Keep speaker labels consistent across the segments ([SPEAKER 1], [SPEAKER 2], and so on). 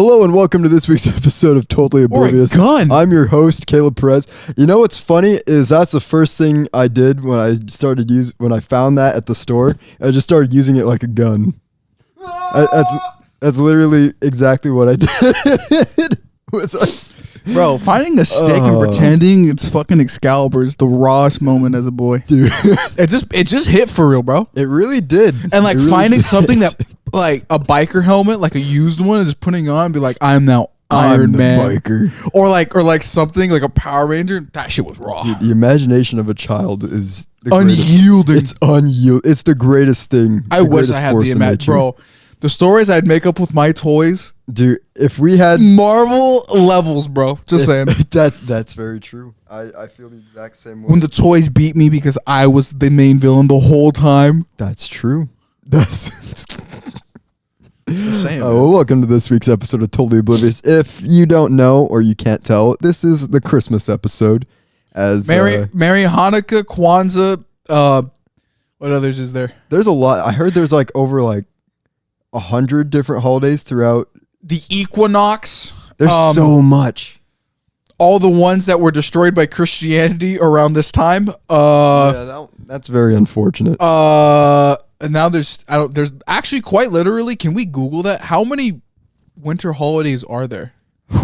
[SPEAKER 1] Hello and welcome to this week's episode of Totally Oblivious. I'm your host, Caleb Perez. You know what's funny is that's the first thing I did when I found that at the store. I just started using it like a gun. That's literally exactly what I did.
[SPEAKER 2] Bro, finding a stick and pretending it's fucking Excalibur is the rawest moment as a boy.
[SPEAKER 1] Dude.
[SPEAKER 2] It just hit for real, bro.
[SPEAKER 1] It really did.
[SPEAKER 2] And like finding something that like a biker helmet, like a used one, and just putting on and be like, I'm now Iron Man.
[SPEAKER 1] Biker.
[SPEAKER 2] Or like something like a Power Ranger. That shit was raw.
[SPEAKER 1] Dude, the imagination of a child is
[SPEAKER 2] unyielding.
[SPEAKER 1] It's unyielding. It's the greatest thing.
[SPEAKER 2] I wish I had the imagination. Bro, the stories I'd make up with my toys.
[SPEAKER 1] Dude, if we had
[SPEAKER 2] Marvel levels, bro. Just saying.
[SPEAKER 1] That's very true. I feel the exact same way.
[SPEAKER 2] When the toys beat me because I was the main villain the whole time.
[SPEAKER 1] That's true. That's
[SPEAKER 2] just saying.
[SPEAKER 1] Well, welcome to this week's episode of Totally Oblivious. If you don't know or you can't tell, this is the Christmas episode. As
[SPEAKER 2] Merry Hanukkah, Kwanzaa. What others is there?
[SPEAKER 1] There's a lot. I heard there's like over 100 different holidays throughout.
[SPEAKER 2] The equinox.
[SPEAKER 1] There's so much.
[SPEAKER 2] All the ones that were destroyed by Christianity around this time.
[SPEAKER 1] That's very unfortunate.
[SPEAKER 2] And now there's actually quite literally. Can we Google that? How many winter holidays are there?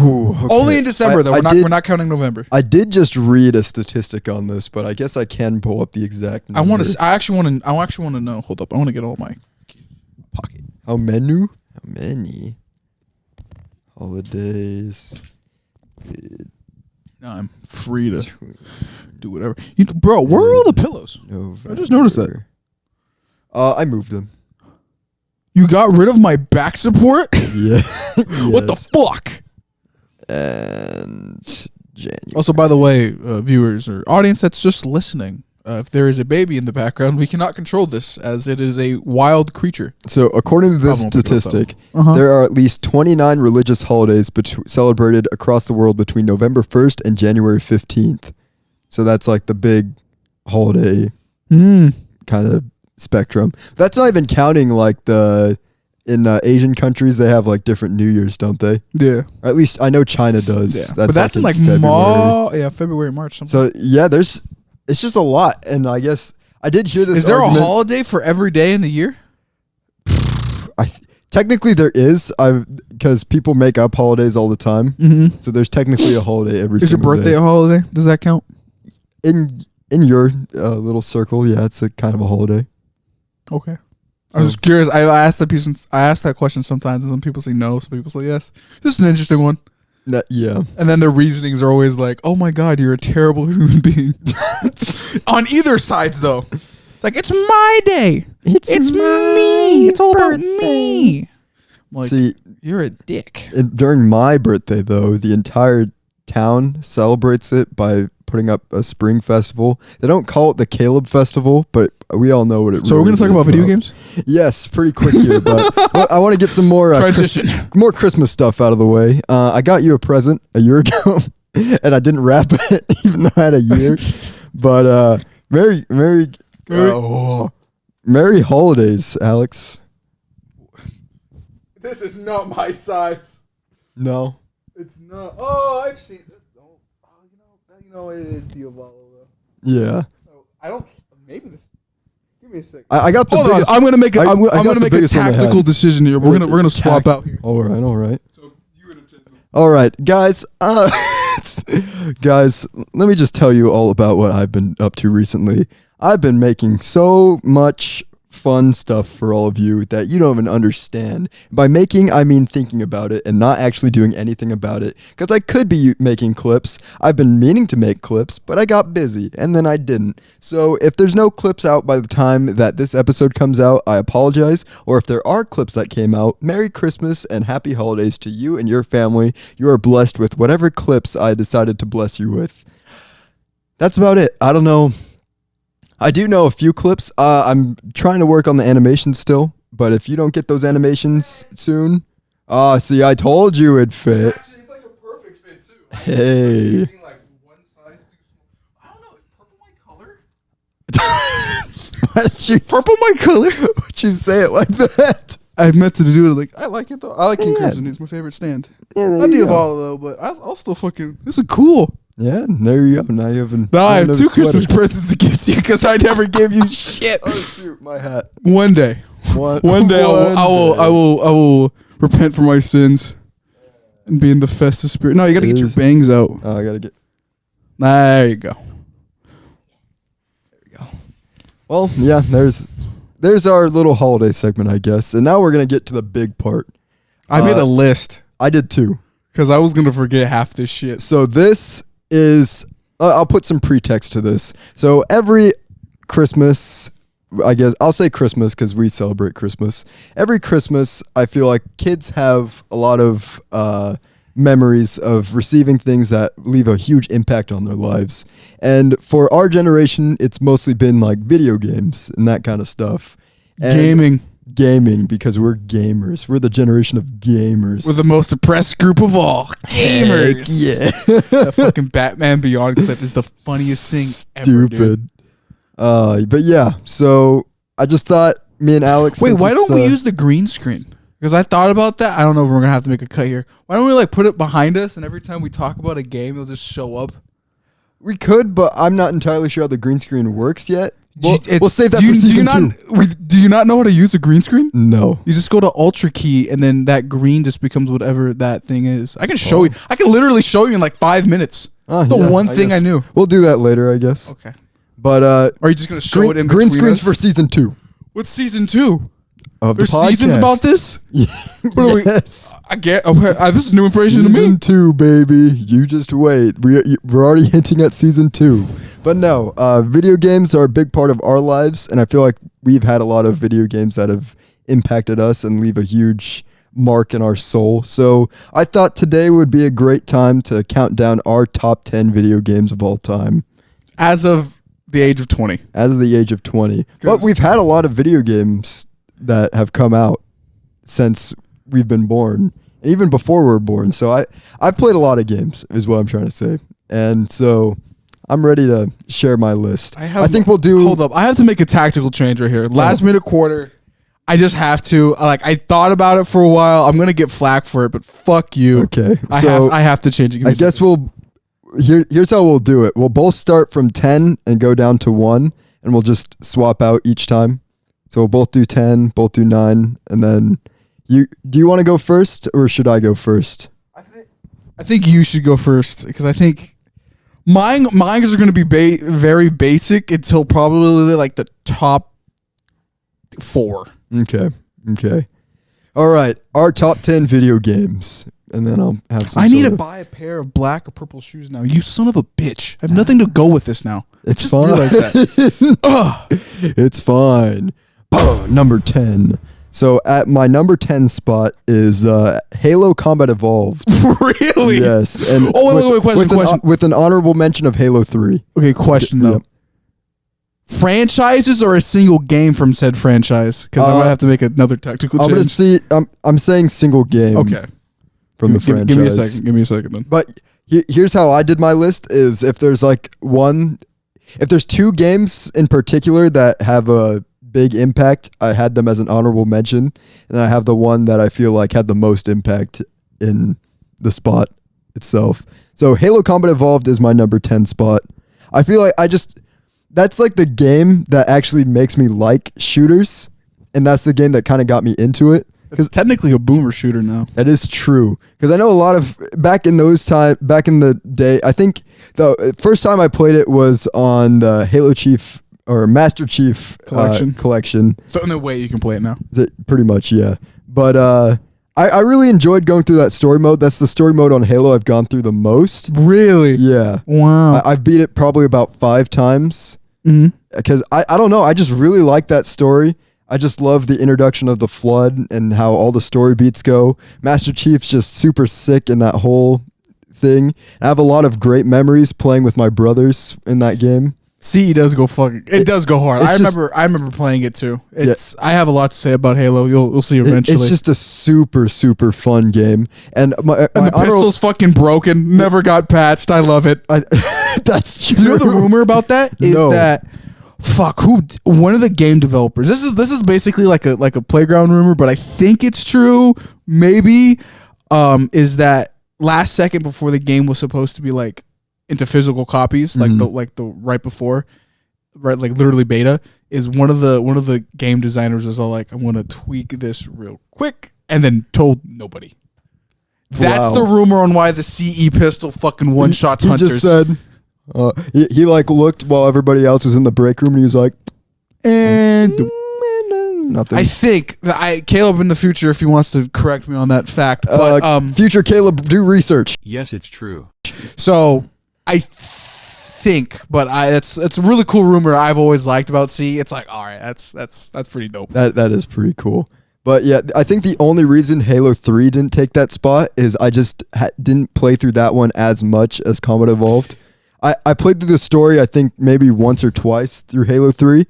[SPEAKER 1] Ooh, okay.
[SPEAKER 2] Only in December though. We're not counting November.
[SPEAKER 1] I did just read a statistic on this, but I guess I can pull up the exact number.
[SPEAKER 2] I actually want to know. Hold up. I want to get all my pocket.
[SPEAKER 1] How many holidays?
[SPEAKER 2] No, I'm free to do whatever. Bro, where are all the pillows?
[SPEAKER 1] November.
[SPEAKER 2] I just noticed that.
[SPEAKER 1] I moved them.
[SPEAKER 2] You got rid of my back support?
[SPEAKER 1] Yeah.
[SPEAKER 2] What the fuck?
[SPEAKER 1] And January.
[SPEAKER 2] Also, by the way, viewers or audience that's just listening, if there is a baby in the background, we cannot control this as it is a wild creature.
[SPEAKER 1] So, according to this statistic, there are at least 29 religious holidays celebrated across the world between November 1st and January 15th. So that's like the big holiday kind of spectrum. That's not even counting like in Asian countries they have like different New Year's, don't they?
[SPEAKER 2] Yeah.
[SPEAKER 1] Or at least I know China does.
[SPEAKER 2] Yeah. That's in like February. February, March. Something.
[SPEAKER 1] So yeah, it's just a lot, and I guess I did hear this.
[SPEAKER 2] Is there a holiday for every day in the year?
[SPEAKER 1] Technically there is, because people make up holidays all the time. Mm-hmm. So there's technically a holiday every.
[SPEAKER 2] Is your birthday a holiday? Does that count?
[SPEAKER 1] In your little circle, yeah, it's a kind of a holiday.
[SPEAKER 2] Okay. I was curious. I asked that question sometimes, and some people say no, some people say yes. This is an interesting one.
[SPEAKER 1] Yeah.
[SPEAKER 2] And then their reasonings are always like, "Oh my God, you're a terrible human being." On either sides, though, it's like it's my day. It's me. It's all about me. I'm like, see, you're a dick.
[SPEAKER 1] During my birthday, though, the entire town celebrates it by putting up a spring festival. They don't call it the Caleb Festival, but we all know what it.
[SPEAKER 2] So we're gonna talk about video games.
[SPEAKER 1] Yes, pretty quick here, but I want to get some more more Christmas stuff out of the way. I got you a present a year ago, and I didn't wrap it, even though I had a year. But Merry holidays, Alex.
[SPEAKER 2] This is not my size.
[SPEAKER 1] No,
[SPEAKER 2] it's not. Oh, I've seen it. You know it is the Ovalo though.
[SPEAKER 1] Yeah.
[SPEAKER 2] I don't. Maybe this. Give me a second.
[SPEAKER 1] I got the. Hold
[SPEAKER 2] biggest, on. I'm gonna make. I'm gonna make a tactical decision here. We're gonna swap out here.
[SPEAKER 1] All right. So all right, guys. Guys, let me just tell you all about what I've been up to recently. I've been making so much fun stuff for all of you that you don't even understand. By making, I mean thinking about it and not actually doing anything about it, because I could be making clips. I've been meaning to make clips, but I got busy and then I didn't. So if there's no clips out by the time that this episode comes out, I apologize. Or if there are clips that came out, Merry Christmas and Happy Holidays to you and your family. You are blessed with whatever clips I decided to bless you with. That's about it. I don't know. I do know a few clips. I'm trying to work on the animations still, but if you don't get those animations soon, see, I told you it'd fit.
[SPEAKER 2] Actually, it's like a perfect fit too.
[SPEAKER 1] Hey.
[SPEAKER 2] Like one size too small. I don't know. Is purple my color?
[SPEAKER 1] Purple my color? Why'd you say it like that?
[SPEAKER 2] I meant to do it. Like, I like it though. I like King Crimson. It's my favorite stand.
[SPEAKER 1] Yeah,
[SPEAKER 2] Not the Evolve though, but I'll still fucking. This is cool.
[SPEAKER 1] Yeah, there you go. Now you have
[SPEAKER 2] I have 2 Christmas presents to give to you because I never gave you shit.
[SPEAKER 1] Oh shoot, my hat.
[SPEAKER 2] One day, I will repent for my sins and be in the festive spirit. No, you gotta get your bangs out.
[SPEAKER 1] Oh, I gotta get.
[SPEAKER 2] There you go.
[SPEAKER 1] Well, yeah, there's our little holiday segment, I guess. And now we're going to get to the big part.
[SPEAKER 2] I made a list.
[SPEAKER 1] I did too.
[SPEAKER 2] Because I was going to forget half this shit.
[SPEAKER 1] So this is, I'll put some pretext to this. So every Christmas, I guess, I'll say Christmas because we celebrate Christmas. Every Christmas, I feel like kids have a lot of memories of receiving things that leave a huge impact on their lives. And for our generation, it's mostly been like video games and that kind of stuff. And gaming, because we're gamers. We're the generation of gamers.
[SPEAKER 2] We're the most oppressed group of all. Gamers.
[SPEAKER 1] Yeah.
[SPEAKER 2] That fucking Batman Beyond clip is the funniest thing ever, dude.
[SPEAKER 1] But yeah, so I just thought me and Alex.
[SPEAKER 2] Wait, why don't we use the green screen? Because I thought about that. I don't know if we're going to have to make a cut here. Why don't we like put it behind us and every time we talk about a game, it'll just show up?
[SPEAKER 1] We could, but I'm not entirely sure how the green screen works yet. We'll save that for season 2.
[SPEAKER 2] Do you not know how to use a green screen?
[SPEAKER 1] No.
[SPEAKER 2] You just go to Ultra Key and then that green just becomes whatever that thing is. I can show you. I can literally show you in like 5 minutes. That's the one thing I knew.
[SPEAKER 1] We'll do that later, I guess.
[SPEAKER 2] Okay.
[SPEAKER 1] But
[SPEAKER 2] are you just going to show it in
[SPEAKER 1] green
[SPEAKER 2] between
[SPEAKER 1] screens
[SPEAKER 2] us?
[SPEAKER 1] for season 2?
[SPEAKER 2] What's season 2?
[SPEAKER 1] Of
[SPEAKER 2] There's
[SPEAKER 1] the podcast.
[SPEAKER 2] seasons about this?
[SPEAKER 1] Yes.
[SPEAKER 2] I get. This is new information to me.
[SPEAKER 1] Season 2, baby. You just wait. We're already hinting at season 2. But no, video games are a big part of our lives, and I feel like we've had a lot of video games that have impacted us and leave a huge mark in our soul. So I thought today would be a great time to count down our top 10 video games of all time.
[SPEAKER 2] As of the age of 20.
[SPEAKER 1] As of the age of 20. But we've had a lot of video games that have come out since we've been born, and even before we were born. So I've played a lot of games, is what I'm trying to say. And so I'm ready to share my list. I think we'll do...
[SPEAKER 2] Hold up. I have to make a tactical change right here. Last minute quarter. I just have to. I thought about it for a while. I'm going to get flack for it, but fuck you.
[SPEAKER 1] Okay.
[SPEAKER 2] I have to change it.
[SPEAKER 1] I guess here's how we'll do it. We'll both start from 10 and go down to 1, and we'll just swap out each time. So we'll both do 10, both do 9, and then do you want to go first or should I go first?
[SPEAKER 2] I think you should go first because I think mine are going to be very basic until probably like the top 4.
[SPEAKER 1] Okay. All right, our top 10 video games, and then I'll have some.
[SPEAKER 2] I need to buy a pair of black or purple shoes now. You son of a bitch! I have nothing to go with this now.
[SPEAKER 1] It's fine.
[SPEAKER 2] Realize that.
[SPEAKER 1] It's fine. Number 10. So at my number 10 spot is Halo Combat Evolved.
[SPEAKER 2] Really?
[SPEAKER 1] Yes. And
[SPEAKER 2] wait. Question.
[SPEAKER 1] With an honorable mention of Halo 3.
[SPEAKER 2] Okay, question though.
[SPEAKER 1] Yep.
[SPEAKER 2] Franchises or a single game from said franchise? Because I might have to make another tactical change.
[SPEAKER 1] I'm saying single game.
[SPEAKER 2] Okay.
[SPEAKER 1] From the franchise.
[SPEAKER 2] Give me a second then.
[SPEAKER 1] But here's how I did my list: is if there's if there's 2 games in particular that have a big impact, I had them as an honorable mention, and then I have the one that I feel like had the most impact in the spot itself. So Halo Combat Evolved is my number 10 spot. I feel like that's like the game that actually makes me like shooters, and that's the game that kind of got me into it.
[SPEAKER 2] It's technically a boomer shooter now.
[SPEAKER 1] That is true, because I know a lot of back in the day. I think the first time I played it was on the Halo Chief or Master Chief collection.
[SPEAKER 2] So in the way you can play it now.
[SPEAKER 1] Pretty much, yeah. But I really enjoyed going through that story mode. That's the story mode on Halo I've gone through the most.
[SPEAKER 2] Really?
[SPEAKER 1] Yeah.
[SPEAKER 2] Wow.
[SPEAKER 1] I've beat it probably about 5 times. Because I don't know. I just really like that story. I just love the introduction of the Flood and how all the story beats go. Master Chief's just super sick in that whole thing. I have a lot of great memories playing with my brothers in that game.
[SPEAKER 2] CE does go it does go hard. I remember playing it too. I have a lot to say about Halo. You'll see eventually.
[SPEAKER 1] It's just a super, super fun game. And the
[SPEAKER 2] pistol's fucking broken. Never got patched. I love it.
[SPEAKER 1] That's true.
[SPEAKER 2] You know the rumor about that is that one of the game developers. This is basically like a playground rumor, but I think it's true. Maybe is that last second before the game was supposed to be like into physical copies, like the right before, right, like literally beta, is one of the game designers is all like, I'm gonna tweak this real quick, and then told nobody. That's the rumor on why the CE pistol fucking one shots hunters.
[SPEAKER 1] Just said he like looked while everybody else was in the break room, and he was like, and nothing.
[SPEAKER 2] I think that Caleb in the future, if he wants to correct me on that fact, but
[SPEAKER 1] future Caleb, do research.
[SPEAKER 3] Yes, it's true.
[SPEAKER 2] So I think, but it's a really cool rumor I've always liked about C. It's like, all right, that's pretty dope.
[SPEAKER 1] That is pretty cool. But yeah, I think the only reason Halo 3 didn't take that spot is I just didn't play through that one as much as Combat Evolved. I played through the story, I think maybe once or twice through Halo 3.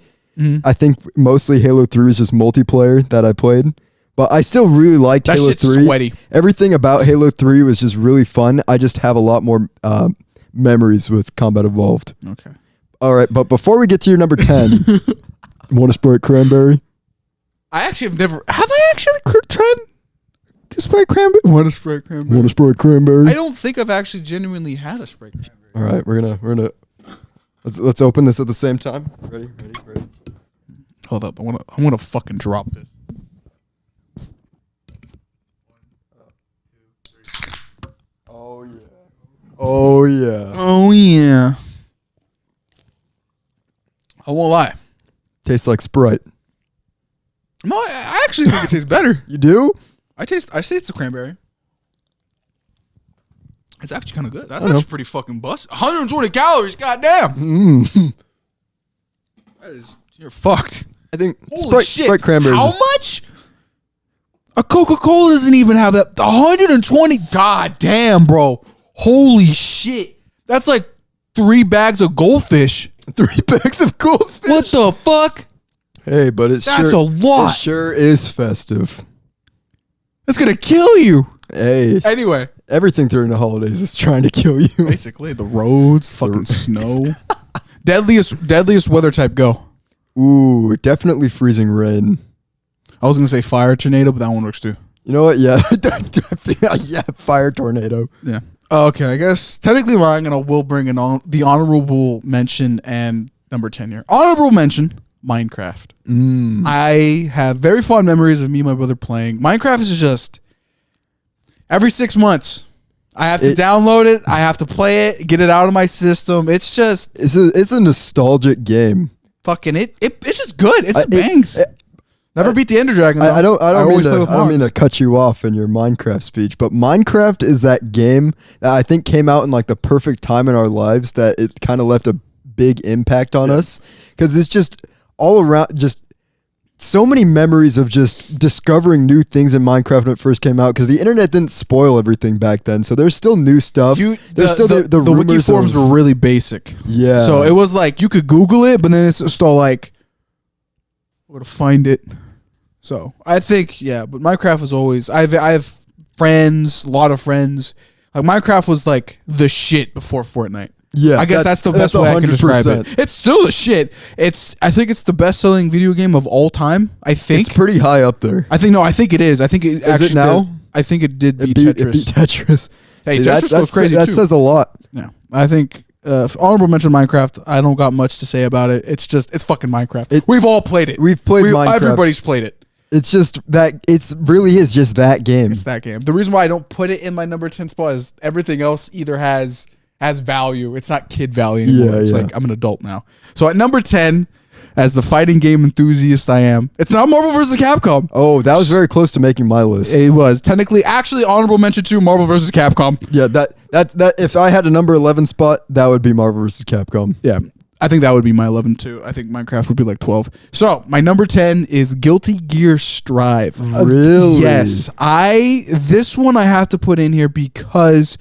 [SPEAKER 1] I think mostly Halo 3 is just multiplayer that I played. But I still really liked Halo 3.
[SPEAKER 2] That shit's sweaty.
[SPEAKER 1] Everything about Halo 3 was just really fun. I just have a lot more memories with Combat Evolved.
[SPEAKER 2] Okay.
[SPEAKER 1] All right, but before we get to your number 10, want to Sprite Cranberry?
[SPEAKER 2] I actually have I actually tried to Sprite Cranberry? Want a Sprite Cranberry?
[SPEAKER 1] Want a Sprite Cranberry?
[SPEAKER 2] I don't think I've actually genuinely had a Sprite Cranberry.
[SPEAKER 1] All right, we're gonna let's open this at the same time. Ready?
[SPEAKER 2] Hold up, I wanna fucking drop this.
[SPEAKER 1] Oh yeah. Oh yeah.
[SPEAKER 2] Oh yeah. I won't lie.
[SPEAKER 1] Tastes like Sprite.
[SPEAKER 2] No, I actually think it tastes better.
[SPEAKER 1] You do?
[SPEAKER 2] I taste the cranberry. It's actually kind of good. That's actually pretty fucking bust. 120 calories, goddamn. That is, you're fucked.
[SPEAKER 1] I think
[SPEAKER 2] Holy shit.
[SPEAKER 1] Sprite Cranberry.
[SPEAKER 2] How much? A Coca-Cola doesn't even have that. 120. God damn, bro. Holy shit. That's like 3 bags of goldfish.
[SPEAKER 1] 3 bags of goldfish.
[SPEAKER 2] What the fuck?
[SPEAKER 1] Hey, but
[SPEAKER 2] that's a lot.
[SPEAKER 1] It sure is festive.
[SPEAKER 2] That's gonna kill you.
[SPEAKER 1] Hey.
[SPEAKER 2] Anyway,
[SPEAKER 1] everything during the holidays is trying to kill you.
[SPEAKER 2] Basically, the roads, fucking snow. Deadliest weather type. Go.
[SPEAKER 1] Ooh, definitely freezing rain.
[SPEAKER 2] I was gonna say fire tornado, but that one works too.
[SPEAKER 1] You know what? Yeah, yeah, fire tornado.
[SPEAKER 2] Yeah. Okay, I guess technically we'll bring in the honorable mention and number 10 here. Honorable mention. Minecraft. I have very fond memories of me and my brother playing. Minecraft is just every 6 months. I have to download it. I have to play it, get it out of my system. It's just
[SPEAKER 1] it's a nostalgic game.
[SPEAKER 2] Fucking it's just good. It's bangs. Never beat the Ender Dragon. Though.
[SPEAKER 1] I don't mean to cut you off in your Minecraft speech, but Minecraft is that game that I think came out in like the perfect time in our lives that it kind of left a big impact on us, because it's just all around, just so many memories of just discovering new things in Minecraft when it first came out, because the internet didn't spoil everything back then, so there's still new stuff. There's still the
[SPEAKER 2] wiki forums were really basic.
[SPEAKER 1] Yeah,
[SPEAKER 2] so it was like you could Google it, but then it's just all like where to find it. So I think but Minecraft was always I have friends, a lot of friends. Like Minecraft was like the shit before Fortnite.
[SPEAKER 1] Yeah,
[SPEAKER 2] I guess that's the best way I can describe it. It's still the shit. I think it's the best-selling video game of all time. I think
[SPEAKER 1] it's pretty high up there.
[SPEAKER 2] I think it is. I think it actually
[SPEAKER 1] is it now?
[SPEAKER 2] I think it did beat Tetris.
[SPEAKER 1] It beat Tetris.
[SPEAKER 2] Hey, Tetris goes crazy
[SPEAKER 1] that
[SPEAKER 2] too.
[SPEAKER 1] That says a lot.
[SPEAKER 2] Yeah, I think honorable mention Minecraft. I don't got much to say about it. It's fucking Minecraft. We've all played it.
[SPEAKER 1] We've played Minecraft.
[SPEAKER 2] Everybody's played it.
[SPEAKER 1] It's just that really is just that game.
[SPEAKER 2] It's that game. The reason why I don't put it in my number 10 spot is everything else either has value. It's not kid value anymore. It's like I'm an adult now. So at number 10, as the fighting game enthusiast I am, it's not Marvel vs. Capcom.
[SPEAKER 1] Oh, that was very close to making my list.
[SPEAKER 2] It was actually honorable mention to Marvel vs. Capcom.
[SPEAKER 1] Yeah, that if I had a number 11 spot, that would be Marvel vs. Capcom.
[SPEAKER 2] Yeah. I think that would be my 11 too. I think Minecraft would be like 12. So my number 10 is Guilty Gear Strive.
[SPEAKER 1] Really?
[SPEAKER 2] Yes. This one I have to put in here because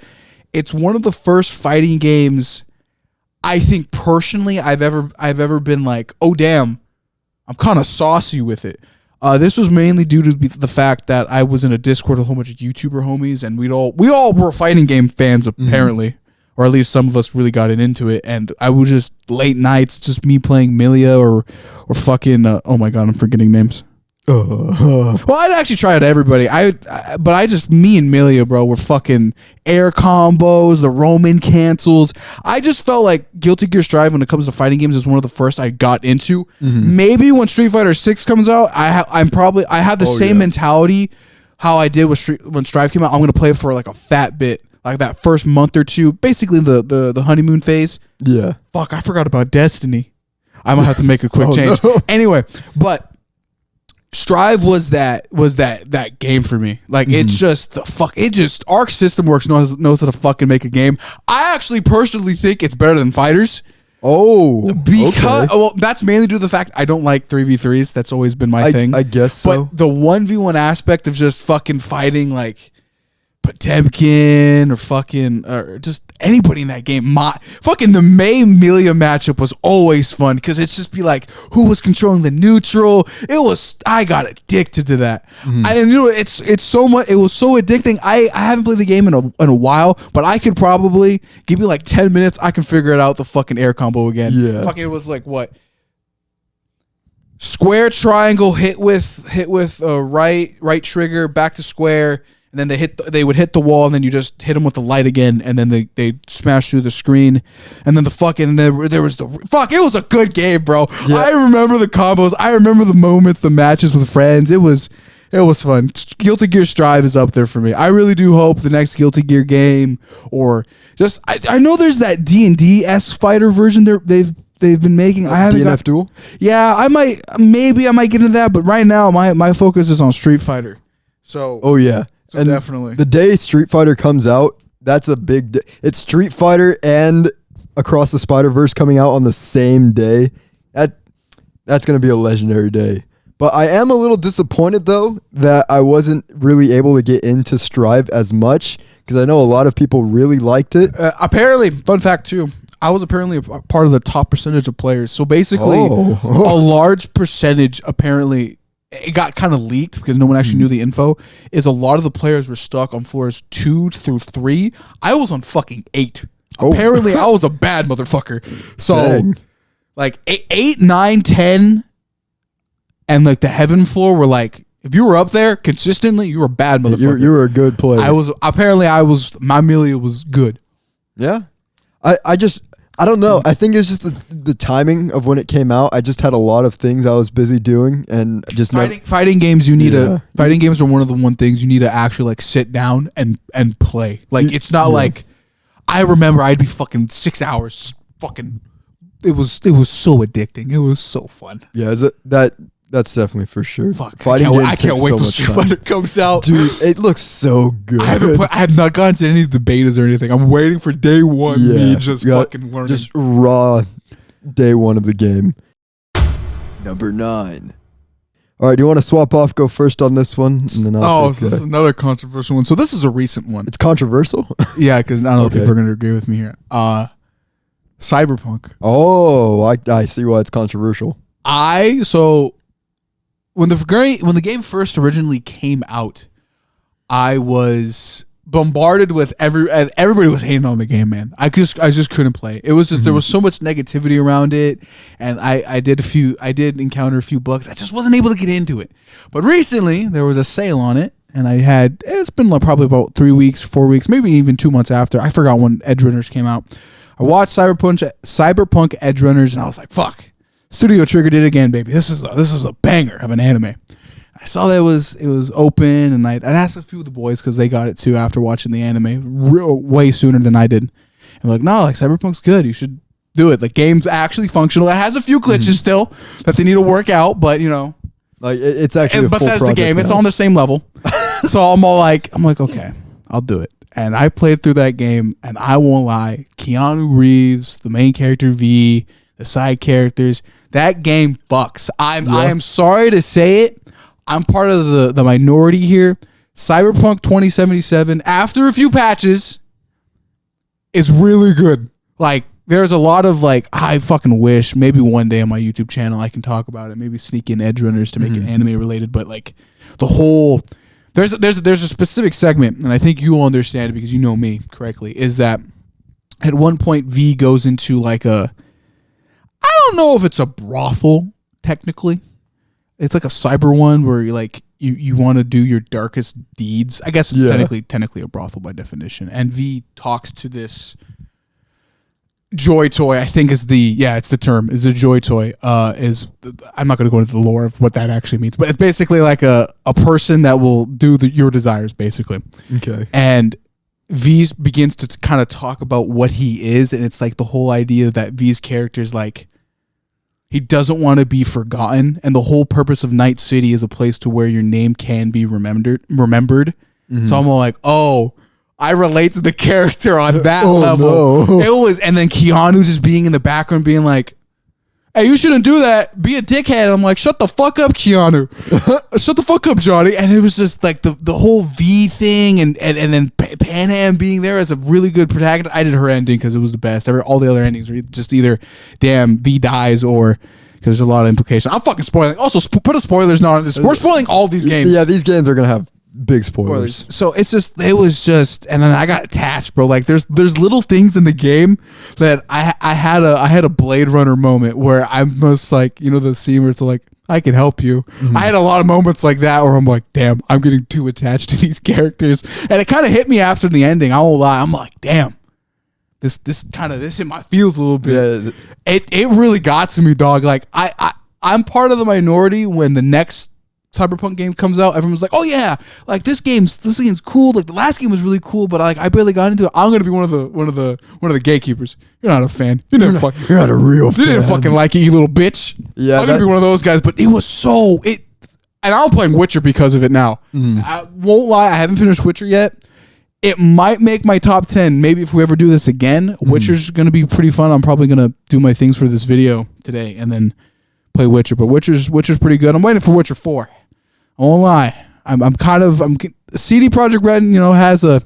[SPEAKER 2] it's one of the first fighting games I think personally I've ever been like, oh damn, I'm kind of saucy with it. This was mainly due to the fact that I was in a Discord with a whole bunch of YouTuber homies, and we all were fighting game fans apparently. or at least some of us really got into it. And I would just late nights, just me playing Milia or fucking. Oh my god, I'm forgetting names. Well, I'd actually try it to everybody. But I just me and Milia, bro, were fucking air combos, the Roman cancels. I just felt like Guilty Gear Strive when it comes to fighting games is one of the first I got into. Maybe when Street Fighter 6 comes out, I have the same mentality how I did when Strive came out. I'm gonna play it for like a fat bit, like that first month or two, basically the honeymoon phase.
[SPEAKER 1] Yeah.
[SPEAKER 2] Fuck, I forgot about Destiny. I'm gonna have to make a quick change. No. Anyway, but Strive was that game for me. Like it's just Arc System Works knows how to fucking make a game. I actually personally think it's better than Fighters.
[SPEAKER 1] Oh,
[SPEAKER 2] because well, that's mainly due to the fact I don't like 3v3s. That's always been my thing.
[SPEAKER 1] I guess so.
[SPEAKER 2] But the 1v1 aspect of just fucking fighting like Potemkin or just anybody in that game. Fucking the May Milia matchup was always fun because it's just be like who was controlling the neutral. I got addicted to that. I didn't know it's so much. It was so addicting. I haven't played the game in a while, but I could probably give me like 10 minutes. I can figure it out the fucking air combo again.
[SPEAKER 1] Yeah,
[SPEAKER 2] fucking it was like what. Square triangle hit with right trigger back to square. And then they would hit the wall, and then you just hit them with the light again, and then they smash through the screen, and then there was it was a good game, bro. Yeah. I remember the combos, I remember the moments, the matches with friends. It was fun. Guilty Gear Strive is up there for me. I really do hope the next Guilty Gear game, or just I know there's that D&D-esque fighter version they've been making. I haven't
[SPEAKER 1] DNF Duel.
[SPEAKER 2] Yeah, I might get into that, but right now my focus is on Street Fighter. So
[SPEAKER 1] oh yeah. And
[SPEAKER 2] definitely. The
[SPEAKER 1] day Street Fighter comes out, that's a big day. It's Street Fighter and Across the Spider-Verse coming out on the same day. That's going to be a legendary day. But I am a little disappointed, though, that I wasn't really able to get into Strive as much, because I know a lot of people really liked it.
[SPEAKER 2] Apparently, fun fact, too, I was apparently a part of the top percentage of players. So basically, a large percentage, apparently, it got kind of leaked because no one actually knew the info, is a lot of the players were stuck on floors 2 through 3. I was on fucking 8. Apparently, I was a bad motherfucker. So, dang. Like 8, 9, 10, and like the heaven floor were like, if you were up there consistently, you were a bad motherfucker.
[SPEAKER 1] You were a good player.
[SPEAKER 2] My Milia was good.
[SPEAKER 1] Yeah. I don't know. I think it's just the timing of when it came out. I just had a lot of things I was busy doing, and just
[SPEAKER 2] fighting games. Fighting games are one of the things you need to actually like sit down and play. Like it's not like I remember I'd be fucking 6 hours fucking. It was so addicting. It was so fun.
[SPEAKER 1] Yeah, that's definitely for sure.
[SPEAKER 2] Fuck, I can't wait till Street Fighter comes out.
[SPEAKER 1] Dude, it looks so good.
[SPEAKER 2] I have not gotten to any of the betas or anything. I'm waiting for day one. Yeah, me just fucking learning.
[SPEAKER 1] Just raw day one of the game. Number 9. All right, do you want to swap off? Go first on this one, and then
[SPEAKER 2] this is another controversial one. So this is a recent one.
[SPEAKER 1] It's controversial.
[SPEAKER 2] Yeah, because not all people are going to agree with me here. Cyberpunk.
[SPEAKER 1] Oh, I see why it's controversial.
[SPEAKER 2] When the game first originally came out, I was bombarded with everybody was hating on the game, man. I just couldn't play. It was just there was so much negativity around it, and I did encounter a few bugs. I just wasn't able to get into it. But recently there was a sale on it, and it's been like probably about 3 weeks, 4 weeks, maybe even 2 months after. I forgot when Edge Runners came out. I watched Cyberpunk Edge Runners, and I was like, fuck. Studio Trigger did it again, baby. This is a banger of an anime. I saw that it was open, and I'd asked a few of the boys because they got it too after watching the anime way sooner than I did. And like, no, like Cyberpunk's good. You should do it. The game's actually functional. It has a few glitches still that they need to work out, but
[SPEAKER 1] like it's actually.
[SPEAKER 2] But that's the game. Now. It's on the same level. So I'm like, okay, I'll do it. And I played through that game, and I won't lie, Keanu Reeves, the main character V, the side characters, that game fucks. I am sorry to say it. I'm part of the minority here. Cyberpunk 2077, after a few patches, is really good. Like, there's a lot of like, I fucking wish maybe one day on my YouTube channel I can talk about it. Maybe sneak in Edge Runners to make it anime related. But like the whole, there's a specific segment, and I think you will understand it because you know me correctly, is that at one point V goes into like I don't know if it's a brothel technically. It's like a cyber one where you want to do your darkest deeds. I guess it's technically a brothel by definition. And V talks to this joy toy. I think it's the term. Is the joy toy. I'm not going to go into the lore of what that actually means, but it's basically like a person that will do your desires, basically.
[SPEAKER 1] Okay.
[SPEAKER 2] And V begins to kind of talk about what he is, and it's like the whole idea that V's character is like, he doesn't want to be forgotten, and the whole purpose of Night City is a place to where your name can be remembered. Mm-hmm. So I'm all like, oh, I relate to the character on that level. No. It was, and then Keanu just being in the background being like, hey, you shouldn't do that. Be a dickhead. I'm like, shut the fuck up, Keanu. Shut the fuck up, Johnny. And it was just like the whole V thing, and then Panham being there as a really good protagonist. I did her ending because it was the best. All the other endings were just either damn V dies or because there's a lot of implication. I'm fucking spoiling. Also, put a spoilers now on this. We're spoiling all these games.
[SPEAKER 1] Yeah, these games are gonna have big spoilers.
[SPEAKER 2] So it was just, and then I got attached, bro. Like there's little things in the game that I had a Blade Runner moment where I'm most like, the scene where it's like, I can help you. Mm-hmm. I had a lot of moments like that where I'm like, damn, I'm getting too attached to these characters, and it kind of hit me after the ending. I won't lie. I'm like, damn, this in my feels a little bit. Yeah. It really got to me, dog. Like I'm part of the minority when the next Cyberpunk game comes out, everyone's like, oh yeah, like this game's cool. Like the last game was really cool, but I barely got into it. I'm gonna be one of the gatekeepers. You're not a fan. You're
[SPEAKER 1] not a real fan.
[SPEAKER 2] You didn't fucking like it, you little bitch.
[SPEAKER 1] Yeah,
[SPEAKER 2] I'm gonna be one of those guys. But it was and I'm playing Witcher because of it now. I won't lie, I haven't finished Witcher yet. It might make my top 10. Maybe if we ever do this again, Witcher's gonna be pretty fun. I'm probably gonna do my things for this video today and then play Witcher. But Witcher's pretty good. I'm waiting for Witcher 4. I won't lie. I'm CD Projekt Red, has a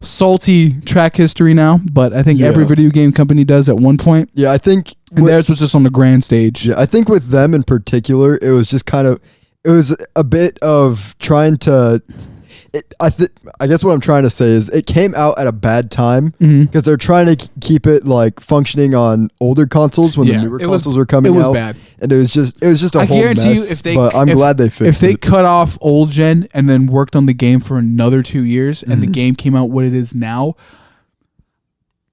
[SPEAKER 2] salty track history now, but I think every video game company does at one point.
[SPEAKER 1] Yeah, I think
[SPEAKER 2] theirs was just on the grand stage.
[SPEAKER 1] Yeah, I think with them in particular, it was just it was a bit of trying to. I guess what I'm trying to say is it came out at a bad time because they're trying to keep it like functioning on older consoles when the newer consoles were coming out. It was bad, and it was just a whole mess. I guarantee you, I'm glad they fixed it.
[SPEAKER 2] If they cut off old gen and then worked on the game for another 2 years, and the game came out what it is now,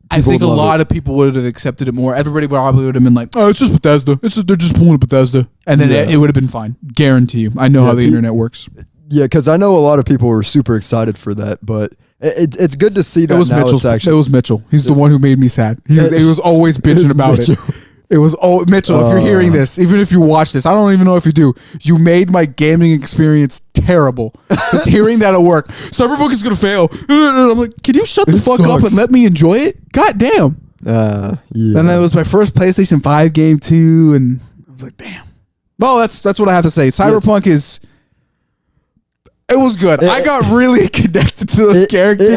[SPEAKER 2] I think a lot of people would have accepted it more. Everybody probably would have been like, "Oh, it's just Bethesda. They're just pulling a Bethesda," and then it would have been fine. Guarantee you. I know how the internet works.
[SPEAKER 1] Yeah, because I know a lot of people were super excited for that, but it's good to see that
[SPEAKER 2] it was Mitchell. He's the one who made me sad. He was always bitching about it. It was Mitchell. If you're hearing this, even if you watch this, I don't even know if you do. You made my gaming experience terrible. Just hearing that at work, Cyberpunk is gonna fail. I'm like, can you shut the fuck up and let me enjoy it? God damn.
[SPEAKER 1] Yeah.
[SPEAKER 2] And that was my first PlayStation 5 game too, and I was like, damn. Well, that's what I have to say. Cyberpunk is. It was good. I got really connected to those characters,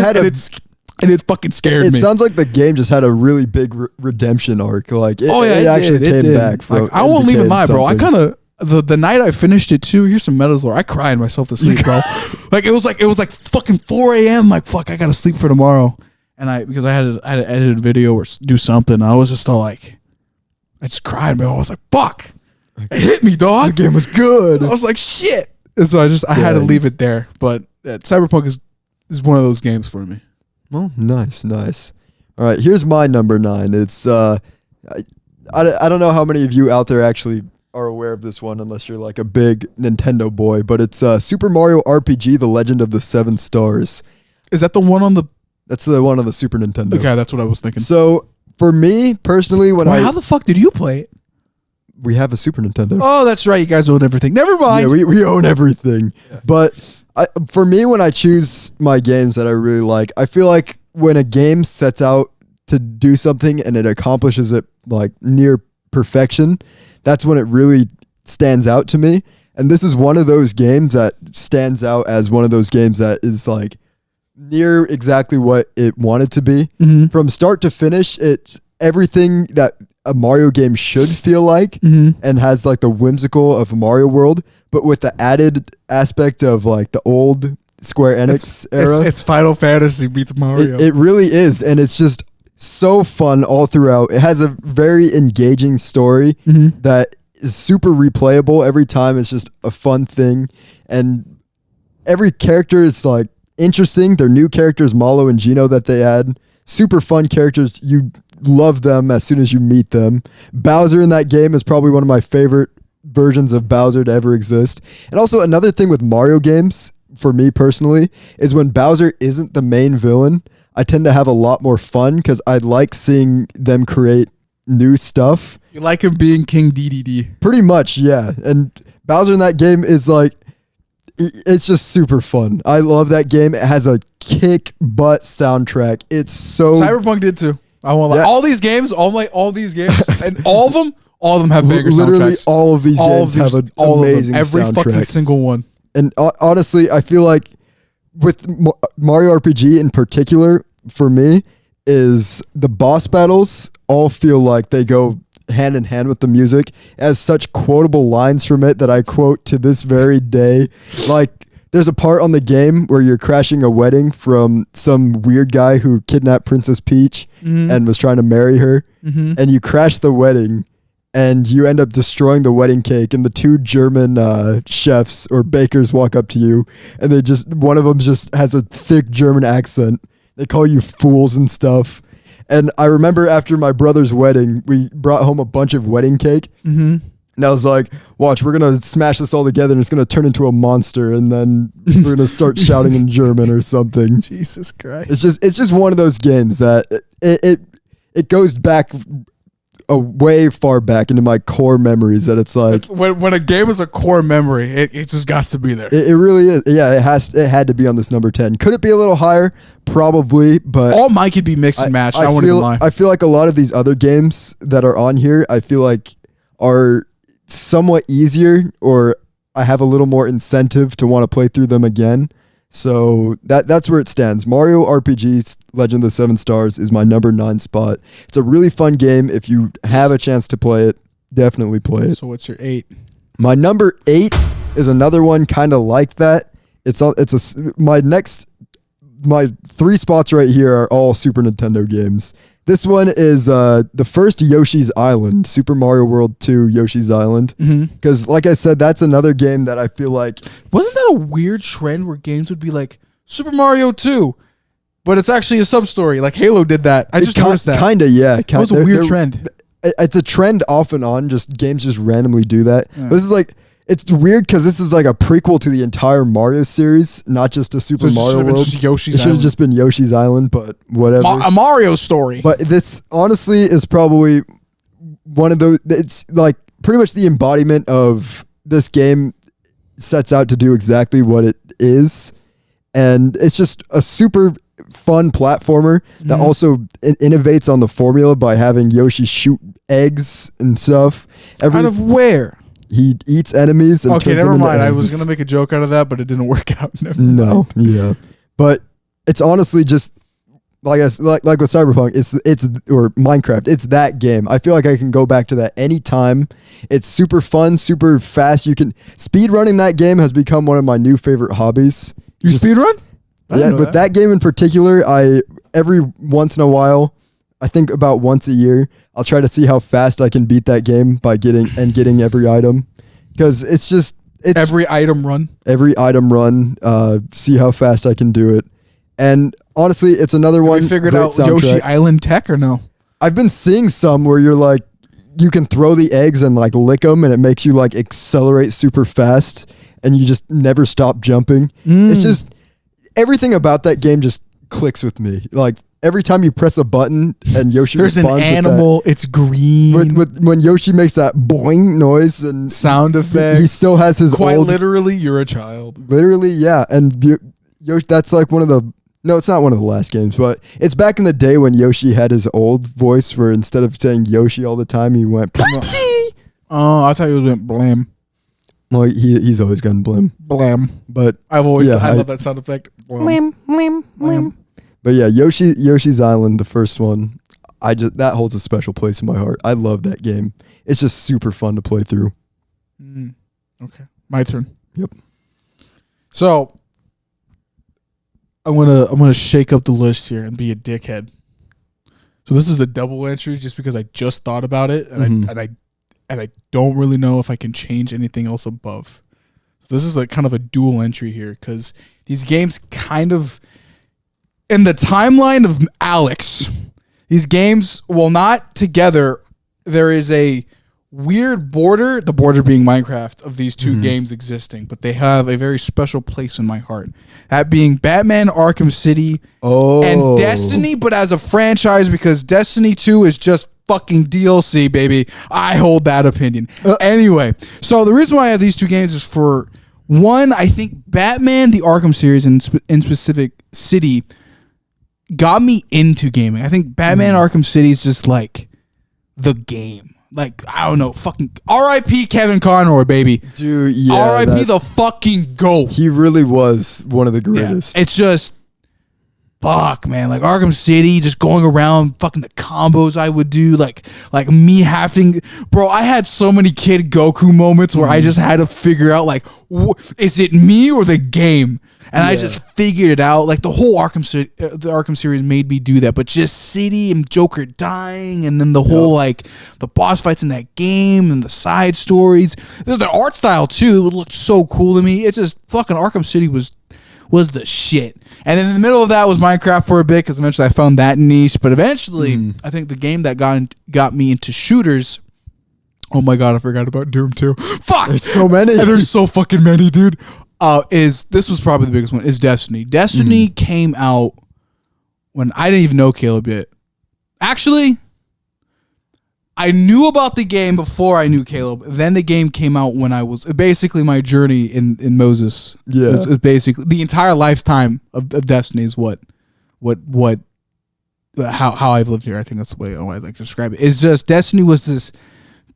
[SPEAKER 2] and it fucking scared me.
[SPEAKER 1] It sounds like the game just had a really big redemption arc. Like, it actually came back. From,
[SPEAKER 2] I won't even lie, bro. I kind of the night I finished it too. Here's some Metal's lore. I cried myself to sleep, bro. It was like fucking 4 a.m. Like, fuck, I gotta sleep for tomorrow. And because I had to edit a video or do something. I was just all like, I just cried, bro. I was like, fuck, it hit me, dog.
[SPEAKER 1] The game was good.
[SPEAKER 2] I was like, shit. And so I had to leave it there. But Cyberpunk is one of those games for me.
[SPEAKER 1] Well, nice. All right, here's my number 9. It's I don't know how many of you out there actually are aware of this one, unless you're like a big Nintendo boy. But it's Super Mario RPG: The Legend of the Seven Stars.
[SPEAKER 2] Is that the one on the?
[SPEAKER 1] That's the one on the Super Nintendo.
[SPEAKER 2] Okay, that's what I was thinking.
[SPEAKER 1] So for me personally,
[SPEAKER 2] how the fuck did you play it?
[SPEAKER 1] We have a Super Nintendo.
[SPEAKER 2] Oh, that's right. You guys own everything. Never mind.
[SPEAKER 1] Yeah, we own everything. Yeah. But for me, when I choose my games that I really like, I feel like when a game sets out to do something and it accomplishes it like near perfection, that's when it really stands out to me. And this is one of those games that stands out as one of those games that is like near exactly what it wanted to be. Mm-hmm. From start to finish, it's everything that a Mario game should feel like, and has like the whimsical of a Mario world, but with the added aspect of like the old Square Enix era.
[SPEAKER 2] It's Final Fantasy meets Mario.
[SPEAKER 1] It really is, and it's just so fun all throughout. It has a very engaging story that is super replayable every time. It's just a fun thing, and every character is like interesting. They're new characters, Malo and Gino, that they add. Super fun characters. You love them as soon as you meet them. Bowser in that game is probably one of my favorite versions of Bowser to ever exist. And also another thing with Mario games, for me personally, is when Bowser isn't the main villain, I tend to have a lot more fun because I like seeing them create new stuff.
[SPEAKER 2] You like him being King DDD.
[SPEAKER 1] Pretty much, yeah. And Bowser in that game is like, it's just super fun. I love that game. It has a kick butt soundtrack. It's so...
[SPEAKER 2] Cyberpunk did too. I won't lie. All these games, and all of them have banger
[SPEAKER 1] literally
[SPEAKER 2] soundtracks.
[SPEAKER 1] All of these games have an amazing
[SPEAKER 2] every
[SPEAKER 1] soundtrack.
[SPEAKER 2] fucking single one.
[SPEAKER 1] And honestly, I feel like with Mario RPG in particular, for me, is the boss battles all feel like they go hand in hand with the music. It has such quotable lines from it that I quote to this very day. Like, there's a part on the game where you're crashing a wedding from some weird guy who kidnapped Princess Peach and was trying to marry her. And you crash the wedding and you end up destroying the wedding cake, and the two German chefs or bakers walk up to you, and one of them just has a thick German accent. They call you fools and stuff. And I remember after my brother's wedding, we brought home a bunch of wedding cake. And I was like, watch, we're going to smash this all together and it's going to turn into a monster. And then we're going to start shouting in German or something.
[SPEAKER 2] Jesus Christ.
[SPEAKER 1] It's just one of those games that it goes back way far back into my core memories, that it's like...
[SPEAKER 2] When a game is a core memory, it just got to be there.
[SPEAKER 1] It really is. Yeah, it had to be on this number 10. Could it be a little higher? Probably, but...
[SPEAKER 2] All mine could be mixed and matched. I won't even lie.
[SPEAKER 1] I feel like a lot of these other games that are on here, I feel like are somewhat easier, or I have a little more incentive to want to play through them again. So that's where it stands. Mario RPG Legend of the Seven Stars is my number 9 spot. It's a really fun game. If you have a chance to play it, definitely play it.
[SPEAKER 2] So what's your 8?
[SPEAKER 1] My number 8 is another one kind of like that. My 3 spots right here are all Super Nintendo games. This one is the first Yoshi's Island, Super Mario World 2 Yoshi's Island. Because like I said, that's another game that I feel like...
[SPEAKER 2] Wasn't that a weird trend where games would be like, Super Mario 2, but it's actually a sub-story? Like Halo did that. I just noticed that.
[SPEAKER 1] Kind of, yeah.
[SPEAKER 2] That was a weird trend.
[SPEAKER 1] It's a trend off and on, just games just randomly do that. Yeah. But this is like... It's weird because this is like a prequel to the entire Mario series, not just a Super Mario World. It should have just been Yoshi's Island, but whatever.
[SPEAKER 2] A Mario story.
[SPEAKER 1] But this honestly is probably one of those. It's like pretty much the embodiment of this game. Sets out to do exactly what it is, and it's just a super fun platformer that also innovates on the formula by having Yoshi shoot eggs and stuff.
[SPEAKER 2] Out of where?
[SPEAKER 1] He eats enemies. And
[SPEAKER 2] okay, never mind. I was gonna make a joke out of that, but it didn't work out.
[SPEAKER 1] No, yeah, but it's honestly just like with Cyberpunk. It's or Minecraft. It's that game. I feel like I can go back to that anytime. It's super fun, super fast. You can speed running that game has become one of my new favorite hobbies.
[SPEAKER 2] You speed run?
[SPEAKER 1] Yeah, with that game in particular, every once in a while. I think about once a year, I'll try to see how fast I can beat that game by getting every item. Because it's
[SPEAKER 2] every item run.
[SPEAKER 1] See how fast I can do it. And honestly, it's another one.
[SPEAKER 2] You figured out soundtrack. Yoshi Island tech or no? I've
[SPEAKER 1] been seeing some where you're like, you can throw the eggs and like lick them, and it makes you like accelerate super fast, and you just never stop jumping. It's just everything about that game just clicks with me. Like, every time you press a button and Yoshi
[SPEAKER 2] there's
[SPEAKER 1] responds
[SPEAKER 2] an animal, it's green.
[SPEAKER 1] When Yoshi makes that boing noise and
[SPEAKER 2] sound effect,
[SPEAKER 1] he still has his
[SPEAKER 2] quite literally, you're a child.
[SPEAKER 1] Literally, yeah. And Yoshi, that's like no, it's not one of the last games, but it's back in the day when Yoshi had his old voice where instead of saying Yoshi all the time, he went Putty.
[SPEAKER 2] Oh, I thought he went blam.
[SPEAKER 1] Well, he's always gone
[SPEAKER 2] blam.
[SPEAKER 1] But
[SPEAKER 2] I love that sound effect.
[SPEAKER 1] Blam. But yeah, Yoshi's Island, the first one, that holds a special place in my heart. I love that game. It's just super fun to play through.
[SPEAKER 2] Okay, my turn.
[SPEAKER 1] Yep.
[SPEAKER 2] So I'm gonna shake up the list here and be a dickhead. So this is a double entry just because I just thought about it, and I don't really know if I can change anything else above. So this is kind of a dual entry here because these games kind of, in the timeline of Alex, these games, while not together, there is a weird border, the border being Minecraft, of these two games existing, but they have a very special place in my heart. That being Batman Arkham City and Destiny, but as a franchise, because Destiny 2 is just fucking DLC, baby. I hold that opinion. Anyway, so the reason why I have these two games is for one, I think Batman, the Arkham series, in specific City, got me into gaming. I think Batman Arkham City is just like the game. Like, I don't know, fucking R.I.P. Kevin Conroy, baby.
[SPEAKER 1] Dude, yeah.
[SPEAKER 2] R.I.P. the fucking GOAT.
[SPEAKER 1] He really was one of the greatest.
[SPEAKER 2] Yeah, it's just, fuck, man. Like, Arkham City, just going around, fucking the combos I would do. Like me having, bro, I had so many Kid Goku moments where I just had to figure out, like, is it me or the game? And I just figured it out. Like, the whole the Arkham series made me do that. But just City and Joker dying, and then the whole, like, the boss fights in that game and the side stories. There's the art style, too. It looked so cool to me. It's just, fucking Arkham City was the shit. And then in the middle of that was Minecraft for a bit, because eventually I found that niche. But eventually, I think the game that got me into shooters. Oh my God, I forgot about Doom 2. Fuck!
[SPEAKER 1] There's so many.
[SPEAKER 2] And there's so fucking many, dude. This was probably the biggest one, is Destiny. Destiny came out when I didn't even know Caleb yet. Actually, I knew about the game before I knew Caleb. Then the game came out when I was basically my journey in Moses.
[SPEAKER 1] Yeah.
[SPEAKER 2] It was basically the entire lifetime of Destiny is how I've lived here. I think that's the way I like to describe it. It's just Destiny was this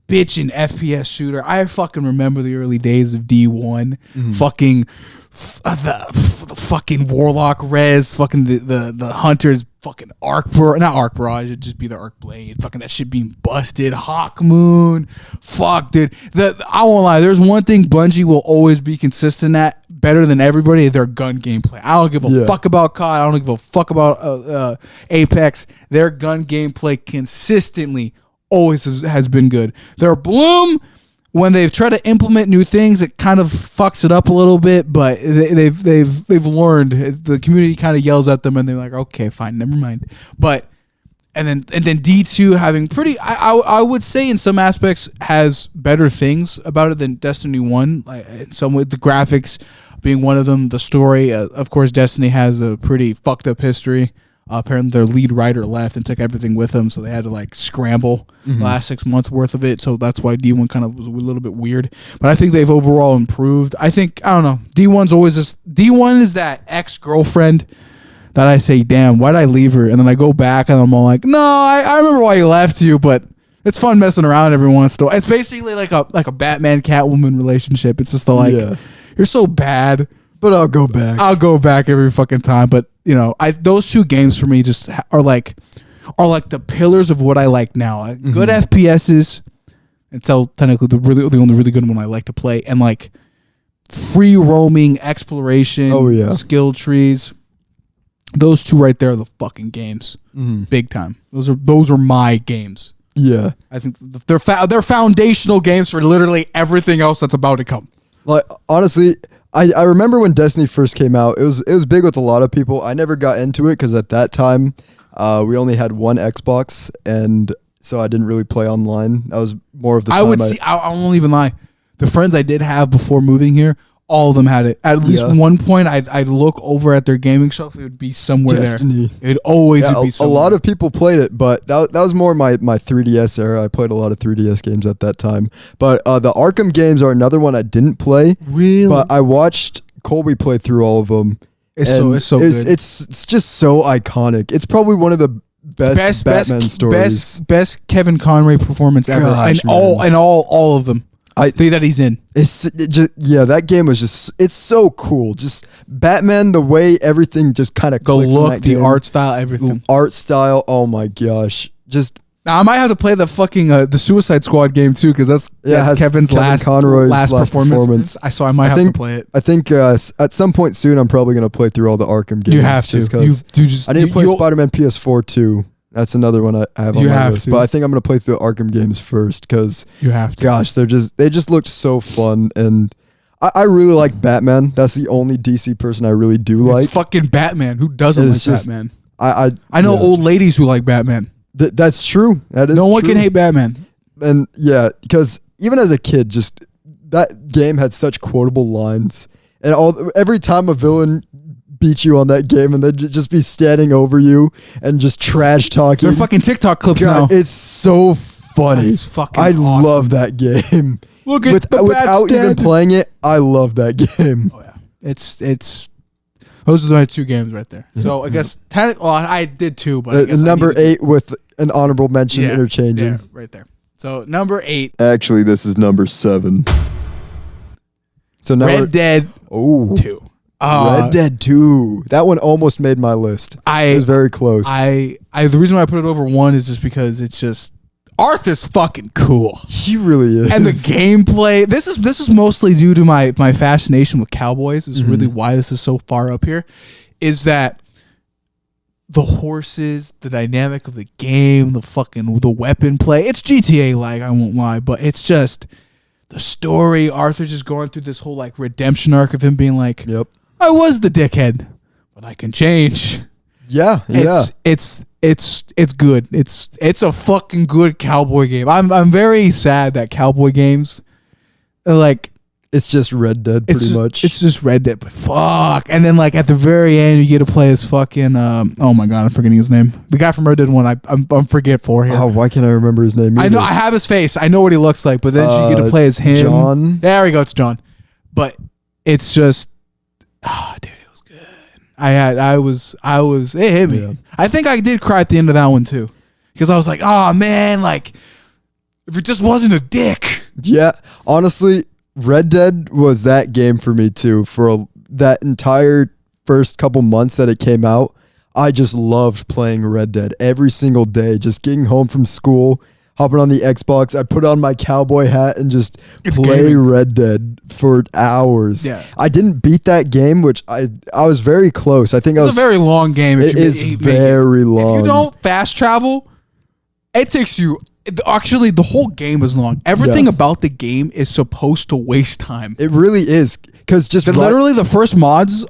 [SPEAKER 2] bitchin' FPS shooter. I fucking remember the early days of D1. Fucking the fucking Warlock res, fucking the Hunters, fucking not Arc Barrage, it'd just be the Arc Blade. Fucking that shit being busted. Hawk Moon. Fuck, dude. I won't lie, there's one thing Bungie will always be consistent at, better than everybody, their gun gameplay. I don't give a fuck about COD. I don't give a fuck about Apex. Their gun gameplay consistently always has been good. Their Bloom, when they've tried to implement new things, it kind of fucks it up a little bit, but they've learned. The community kind of yells at them, and they're like, okay, fine, never mind. But and then D2 having pretty, I would say in some aspects has better things about it than Destiny 1. Like in some way, the graphics being one of them, the story. Of course, Destiny has a pretty fucked up history. Apparently their lead writer left and took everything with him, so they had to like scramble the last 6 months worth of it. So that's why D1 kind of was a little bit weird. But I think they've overall improved. I don't know. D1 is that ex-girlfriend that I say, damn, why'd I leave her? And then I go back and I'm all like, no, I remember why you left you, but it's fun messing around every once in a while. It's basically like a Batman Catwoman relationship. It's just you're so bad, but I'll go back. I'll go back every fucking time. But you know, those two games for me just are like the pillars of what I like now. Good FPSs, until technically the only really good one I like to play, and like free roaming exploration, skill trees. Those two right there are the fucking games, big time. Those are my games. Yeah, I think they're foundational games for literally everything else that's about to come.
[SPEAKER 1] Like honestly, I remember when Destiny first came out. It was big with a lot of people. I never got into it because at that time we only had one Xbox, and so I didn't really play online. That was more of the time.
[SPEAKER 2] I won't even lie. The friends I did have before moving here, all of them had it. At least one point, I'd look over at their gaming shelf. It would be somewhere Destiny. There. It always would be somewhere.
[SPEAKER 1] A lot of people played it, but that was more my 3DS era. I played a lot of 3DS games at that time. But the Arkham games are another one I didn't play. Really? But I watched Colby play through all of them. It's so good. It's just so iconic. It's probably one of the best Batman stories.
[SPEAKER 2] Best Kevin Conroy performance ever. And all of them. I think that he's in.
[SPEAKER 1] That game was it's so cool. Just Batman, the way everything just kind of clicks.
[SPEAKER 2] The look, the art style, everything.
[SPEAKER 1] The art style, oh my gosh.
[SPEAKER 2] Now, I might have to play the fucking the Suicide Squad game too, because that's Kevin's last performance. I might have to play it.
[SPEAKER 1] I think at some point soon I'm probably going to play through all the Arkham games.
[SPEAKER 2] You have to.
[SPEAKER 1] I need to play Spider-Man PS4 too. That's another one I have on
[SPEAKER 2] You
[SPEAKER 1] my
[SPEAKER 2] have
[SPEAKER 1] list.
[SPEAKER 2] to.
[SPEAKER 1] But I think I'm gonna play through the Arkham games first because,
[SPEAKER 2] You have to.
[SPEAKER 1] gosh, they just look so fun, and I really like Batman. That's the only DC person I really do like.
[SPEAKER 2] It's fucking Batman. Who doesn't
[SPEAKER 1] It's
[SPEAKER 2] like
[SPEAKER 1] just-
[SPEAKER 2] Batman?
[SPEAKER 1] I
[SPEAKER 2] know
[SPEAKER 1] yeah.
[SPEAKER 2] old ladies who like Batman.
[SPEAKER 1] That's true. That is
[SPEAKER 2] No one
[SPEAKER 1] true.
[SPEAKER 2] can hate Batman.
[SPEAKER 1] And yeah, because even as a kid, just that game had such quotable lines, and every time a villain beat you on that game, and they'd just be standing over you and just trash talking.
[SPEAKER 2] They're fucking TikTok clips
[SPEAKER 1] God,
[SPEAKER 2] now.
[SPEAKER 1] it's so funny.
[SPEAKER 2] It's fucking
[SPEAKER 1] I
[SPEAKER 2] awesome.
[SPEAKER 1] love that game.
[SPEAKER 2] Look at the
[SPEAKER 1] Without
[SPEAKER 2] Bat's
[SPEAKER 1] even
[SPEAKER 2] dead.
[SPEAKER 1] playing it, I love that game.
[SPEAKER 2] Oh yeah, it's those are my 2 games right there. So I guess I did 2, but I guess
[SPEAKER 1] Number 8 with an honorable mention interchanging.
[SPEAKER 2] Yeah, right there. So number 8,
[SPEAKER 1] Actually, this is number 7. So now
[SPEAKER 2] Red Dead
[SPEAKER 1] 2.
[SPEAKER 2] 2.
[SPEAKER 1] Red Dead 2. That one almost made my list. It was very close.
[SPEAKER 2] The reason why I put it over 1 is just because it's just Arthur's fucking cool.
[SPEAKER 1] He really is.
[SPEAKER 2] And the gameplay, this is mostly due to my fascination with cowboys. Is really why this is so far up here. Is that the horses, the dynamic of the game, the weapon play. It's GTA like, I won't lie, but it's just the story. Arthur's just going through this whole like redemption arc of him being like,
[SPEAKER 1] Yep.
[SPEAKER 2] I was the dickhead, but I can change.
[SPEAKER 1] Yeah.
[SPEAKER 2] It's good. It's a fucking good cowboy game. I'm very sad that cowboy games are like,
[SPEAKER 1] It's just Red Dead pretty much.
[SPEAKER 2] It's just Red Dead, but fuck. And then like at the very end, you get to play as fucking oh my god, I'm forgetting his name. The guy from Red Dead 1. I'm forgetful here.
[SPEAKER 1] Oh, why can't I remember his name?
[SPEAKER 2] I know I have his face. I know what he looks like, but then you get to play as him.
[SPEAKER 1] John.
[SPEAKER 2] There we go. It's John. But it's just, dude, it was good. It hit me.
[SPEAKER 1] Yeah.
[SPEAKER 2] I think I did cry at the end of that one too, because I was like, oh man, like if it just wasn't a dick.
[SPEAKER 1] Yeah, honestly, Red Dead was that game for me too. For that entire first couple months that it came out, I just loved playing Red Dead every single day. Just getting home from school, hopping on the Xbox, I put on my cowboy hat and just play
[SPEAKER 2] gaming.
[SPEAKER 1] Red Dead for hours.
[SPEAKER 2] Yeah.
[SPEAKER 1] I didn't beat that game, which I was very close. I think I was.
[SPEAKER 2] It's a very long game.
[SPEAKER 1] It is very long.
[SPEAKER 2] If you don't fast travel, it takes you. Actually, the whole game is long. Everything about the game is supposed to waste time.
[SPEAKER 1] It really is, because just
[SPEAKER 2] Literally, the first mods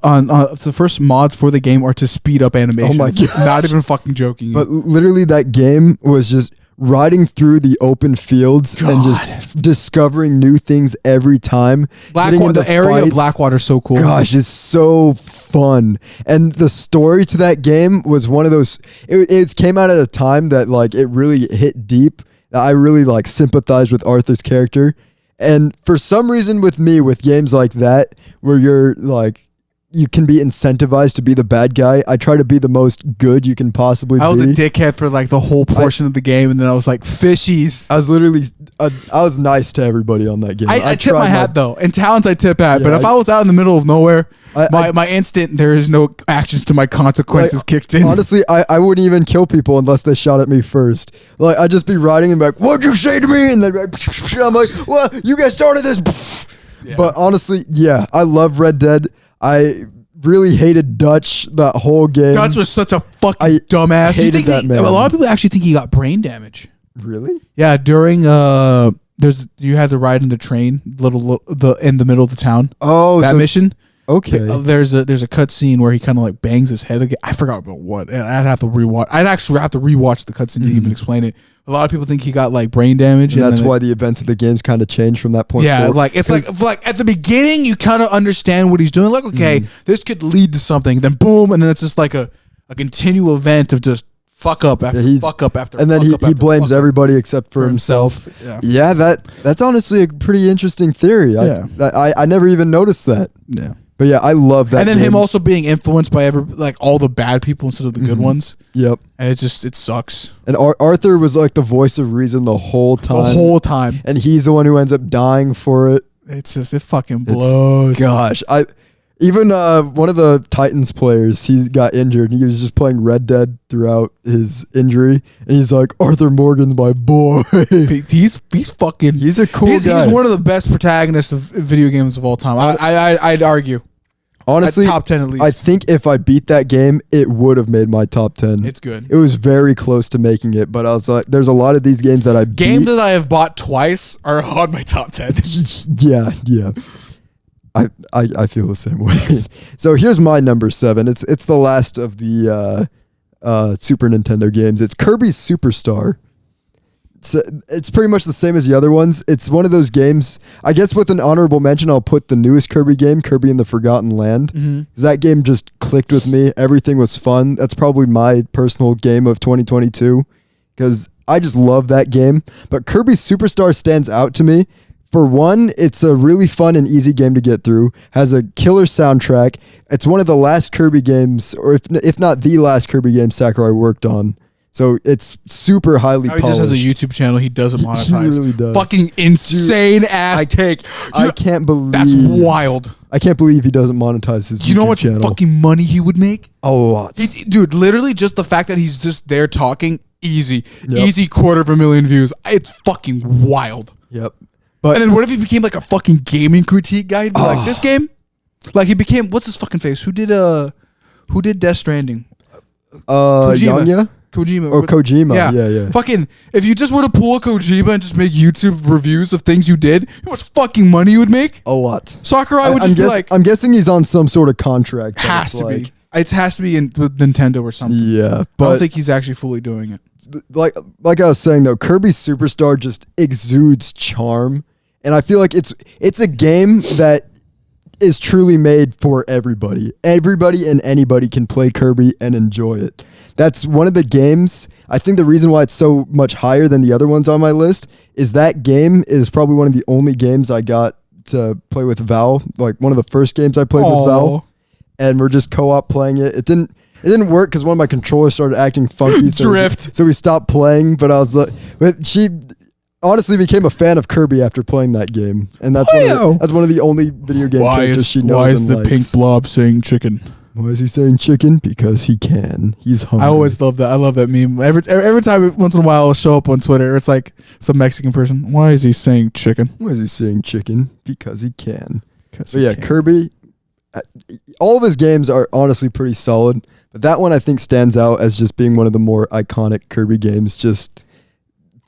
[SPEAKER 2] for the game are to speed up animations.
[SPEAKER 1] Oh my gosh.
[SPEAKER 2] Not even fucking joking.
[SPEAKER 1] But literally, that game was just riding through the open fields and just discovering new things every time.
[SPEAKER 2] The area of Blackwater is so cool.
[SPEAKER 1] Gosh, it's so fun. And the story to that game was one of those. It came out at a time that like it really hit deep. I really like sympathized with Arthur's character. And for some reason with me, with games like that, where you're like, you can be incentivized to be the bad guy, I try to be the most good you can possibly be.
[SPEAKER 2] I was a dickhead for like the whole portion of the game, and then I was like, fishies.
[SPEAKER 1] I was literally, I was nice to everybody on that game.
[SPEAKER 2] I tip my hat though. In towns, I tip hat. But
[SPEAKER 1] Yeah,
[SPEAKER 2] if I was out in the middle of nowhere,
[SPEAKER 1] I-
[SPEAKER 2] my instant, there is no actions to my consequences kicked in.
[SPEAKER 1] Honestly, I wouldn't even kill people unless they shot at me first. Like, I'd just be riding and be like, what'd you say to me? And they'd be like, I'm like, well, you guys started this.
[SPEAKER 2] Yeah.
[SPEAKER 1] But honestly, yeah, I love Red Dead. I really hated Dutch that whole game.
[SPEAKER 2] Dutch was such a fucking
[SPEAKER 1] I
[SPEAKER 2] dumbass. Do you
[SPEAKER 1] hated
[SPEAKER 2] think
[SPEAKER 1] that man.
[SPEAKER 2] A lot of people actually think he got brain damage.
[SPEAKER 1] Really?
[SPEAKER 2] Yeah, during you had to ride in the train, in the middle of the town.
[SPEAKER 1] Oh,
[SPEAKER 2] That
[SPEAKER 1] so,
[SPEAKER 2] mission.
[SPEAKER 1] okay.
[SPEAKER 2] There's a cut scene where he kind of like bangs his head again. I forgot about what. I'd have to rewatch. I'd actually have to rewatch the cut scene to even explain it. A lot of people think he got like brain damage,
[SPEAKER 1] And that's why the events of the games kind of changed from that point
[SPEAKER 2] yeah,
[SPEAKER 1] forward.
[SPEAKER 2] like it's like at the beginning you kind of understand what he's doing. Like, okay, this could lead to something. Then boom, and then it's just like a continual event of just fuck up after fuck up after.
[SPEAKER 1] And then
[SPEAKER 2] fuck up
[SPEAKER 1] he
[SPEAKER 2] after
[SPEAKER 1] blames
[SPEAKER 2] fuck up
[SPEAKER 1] everybody except for himself.
[SPEAKER 2] Yeah.
[SPEAKER 1] Yeah, that's honestly a pretty interesting theory.
[SPEAKER 2] Yeah.
[SPEAKER 1] I never even noticed that.
[SPEAKER 2] Yeah.
[SPEAKER 1] But yeah, I love that.
[SPEAKER 2] And then
[SPEAKER 1] game.
[SPEAKER 2] him also being influenced by all the bad people instead of the good ones.
[SPEAKER 1] Yep.
[SPEAKER 2] And it sucks.
[SPEAKER 1] And Arthur was like the voice of reason the whole time.
[SPEAKER 2] The whole time.
[SPEAKER 1] And he's the one who ends up dying for it.
[SPEAKER 2] It's just, it fucking blows.
[SPEAKER 1] Gosh, even one of the Titans players, he got injured. He was just playing Red Dead throughout his injury, and he's like, Arthur Morgan's my boy.
[SPEAKER 2] He's fucking.
[SPEAKER 1] He's a cool guy.
[SPEAKER 2] He's one of the best protagonists of video games of all time. I'd argue.
[SPEAKER 1] Honestly,
[SPEAKER 2] top 10 at least.
[SPEAKER 1] I think if I beat that game, it would have made my top 10.
[SPEAKER 2] It's good.
[SPEAKER 1] It was very close to making it, but I was like, there's a lot of these games that I
[SPEAKER 2] Games
[SPEAKER 1] beat.
[SPEAKER 2] that I have bought twice are on my top 10.
[SPEAKER 1] Yeah. I feel the same way. So here's my number 7. It's the last of the Super Nintendo games. It's Kirby's Superstar. It's pretty much the same as the other ones. It's one of those games, I guess with an honorable mention, I'll put the newest Kirby game, Kirby in the Forgotten Land. Mm-hmm. That game just clicked with me. Everything was fun. That's probably my personal game of 2022 because I just love that game. But Kirby Superstar stands out to me. For one, it's a really fun and easy game to get through, has a killer soundtrack. It's one of the last Kirby games, or if not the last Kirby game Sakurai worked on. So it's super highly polished.
[SPEAKER 2] He just has a YouTube channel he doesn't monetize.
[SPEAKER 1] He really does.
[SPEAKER 2] Fucking insane ass take.
[SPEAKER 1] I can't believe
[SPEAKER 2] that's wild.
[SPEAKER 1] I can't believe he doesn't monetize his YouTube channel.
[SPEAKER 2] You know what fucking money he would make?
[SPEAKER 1] A lot.
[SPEAKER 2] Dude, literally just the fact that he's just there talking, easy.
[SPEAKER 1] Yep.
[SPEAKER 2] Easy 250,000 views. It's fucking wild.
[SPEAKER 1] Yep. But
[SPEAKER 2] and then what if he became like a fucking gaming critique guy? He'd be like, this game? Like he became, what's his fucking face? Who did Death Stranding?
[SPEAKER 1] Kojima. Kojima. Yeah.
[SPEAKER 2] Fucking, if you just were to pull a Kojima and just make YouTube reviews of things you did, you know how much fucking money you would make?
[SPEAKER 1] A lot.
[SPEAKER 2] Sakurai would just be like,
[SPEAKER 1] I'm guessing he's on some sort of contract.
[SPEAKER 2] Has to be. It has to be with Nintendo or something.
[SPEAKER 1] Yeah. But
[SPEAKER 2] I don't think he's actually fully doing it.
[SPEAKER 1] Like I was saying though, Kirby Superstar just exudes charm. And I feel like it's a game that is truly made for everybody. Everybody and anybody can play Kirby and enjoy it. That's one of the games. I think the reason why it's so much higher than the other ones on my list is that game is probably one of the only games I got to play with Val. Like one of the first games I played with Val. And we're just co-op playing it. It didn't work because one of my controllers started acting funky. So we stopped playing. But I was like, she honestly became a fan of Kirby after playing that game, and that's one of the only video game characters she knows.
[SPEAKER 2] Why is
[SPEAKER 1] and
[SPEAKER 2] the
[SPEAKER 1] likes.
[SPEAKER 2] pink blob saying chicken?
[SPEAKER 1] Why is he saying chicken? Because he can. He's hungry.
[SPEAKER 2] I always love that. I love that meme. Every time, once in a while, it'll show up on Twitter. It's like some Mexican person. Why is he saying chicken?
[SPEAKER 1] Why is he saying chicken? Because he can. But yeah, Kirby. All of his games are honestly pretty solid, but that one I think stands out as just being one of the more iconic Kirby games. Just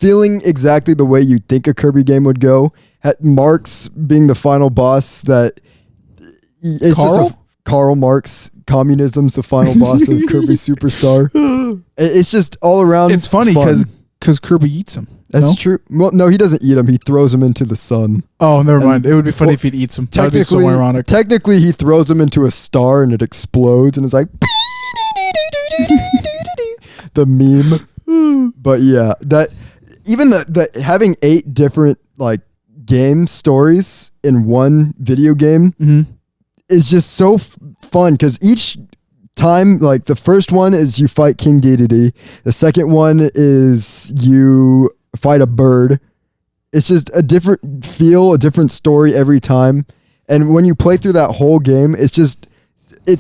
[SPEAKER 1] feeling exactly the way you think a Kirby game would go. Marx being the final boss. That it's just Karl Marx. Communism's the final boss of Kirby Superstar. It's just all around.
[SPEAKER 2] It's funny because Kirby eats him.
[SPEAKER 1] That's true. Well, no, he doesn't eat him. He throws him into the sun.
[SPEAKER 2] Oh, never mind. It would be funny if he'd eat him. That would be so ironic.
[SPEAKER 1] Technically, he throws him into a star and it explodes and it's like the meme. But yeah, that even the having 8 different like game stories in one video game is just so fun because each time, like the first one is you fight King Dedede. The second one is you fight a bird. It's just a different feel, a different story every time. And when you play through that whole game, it's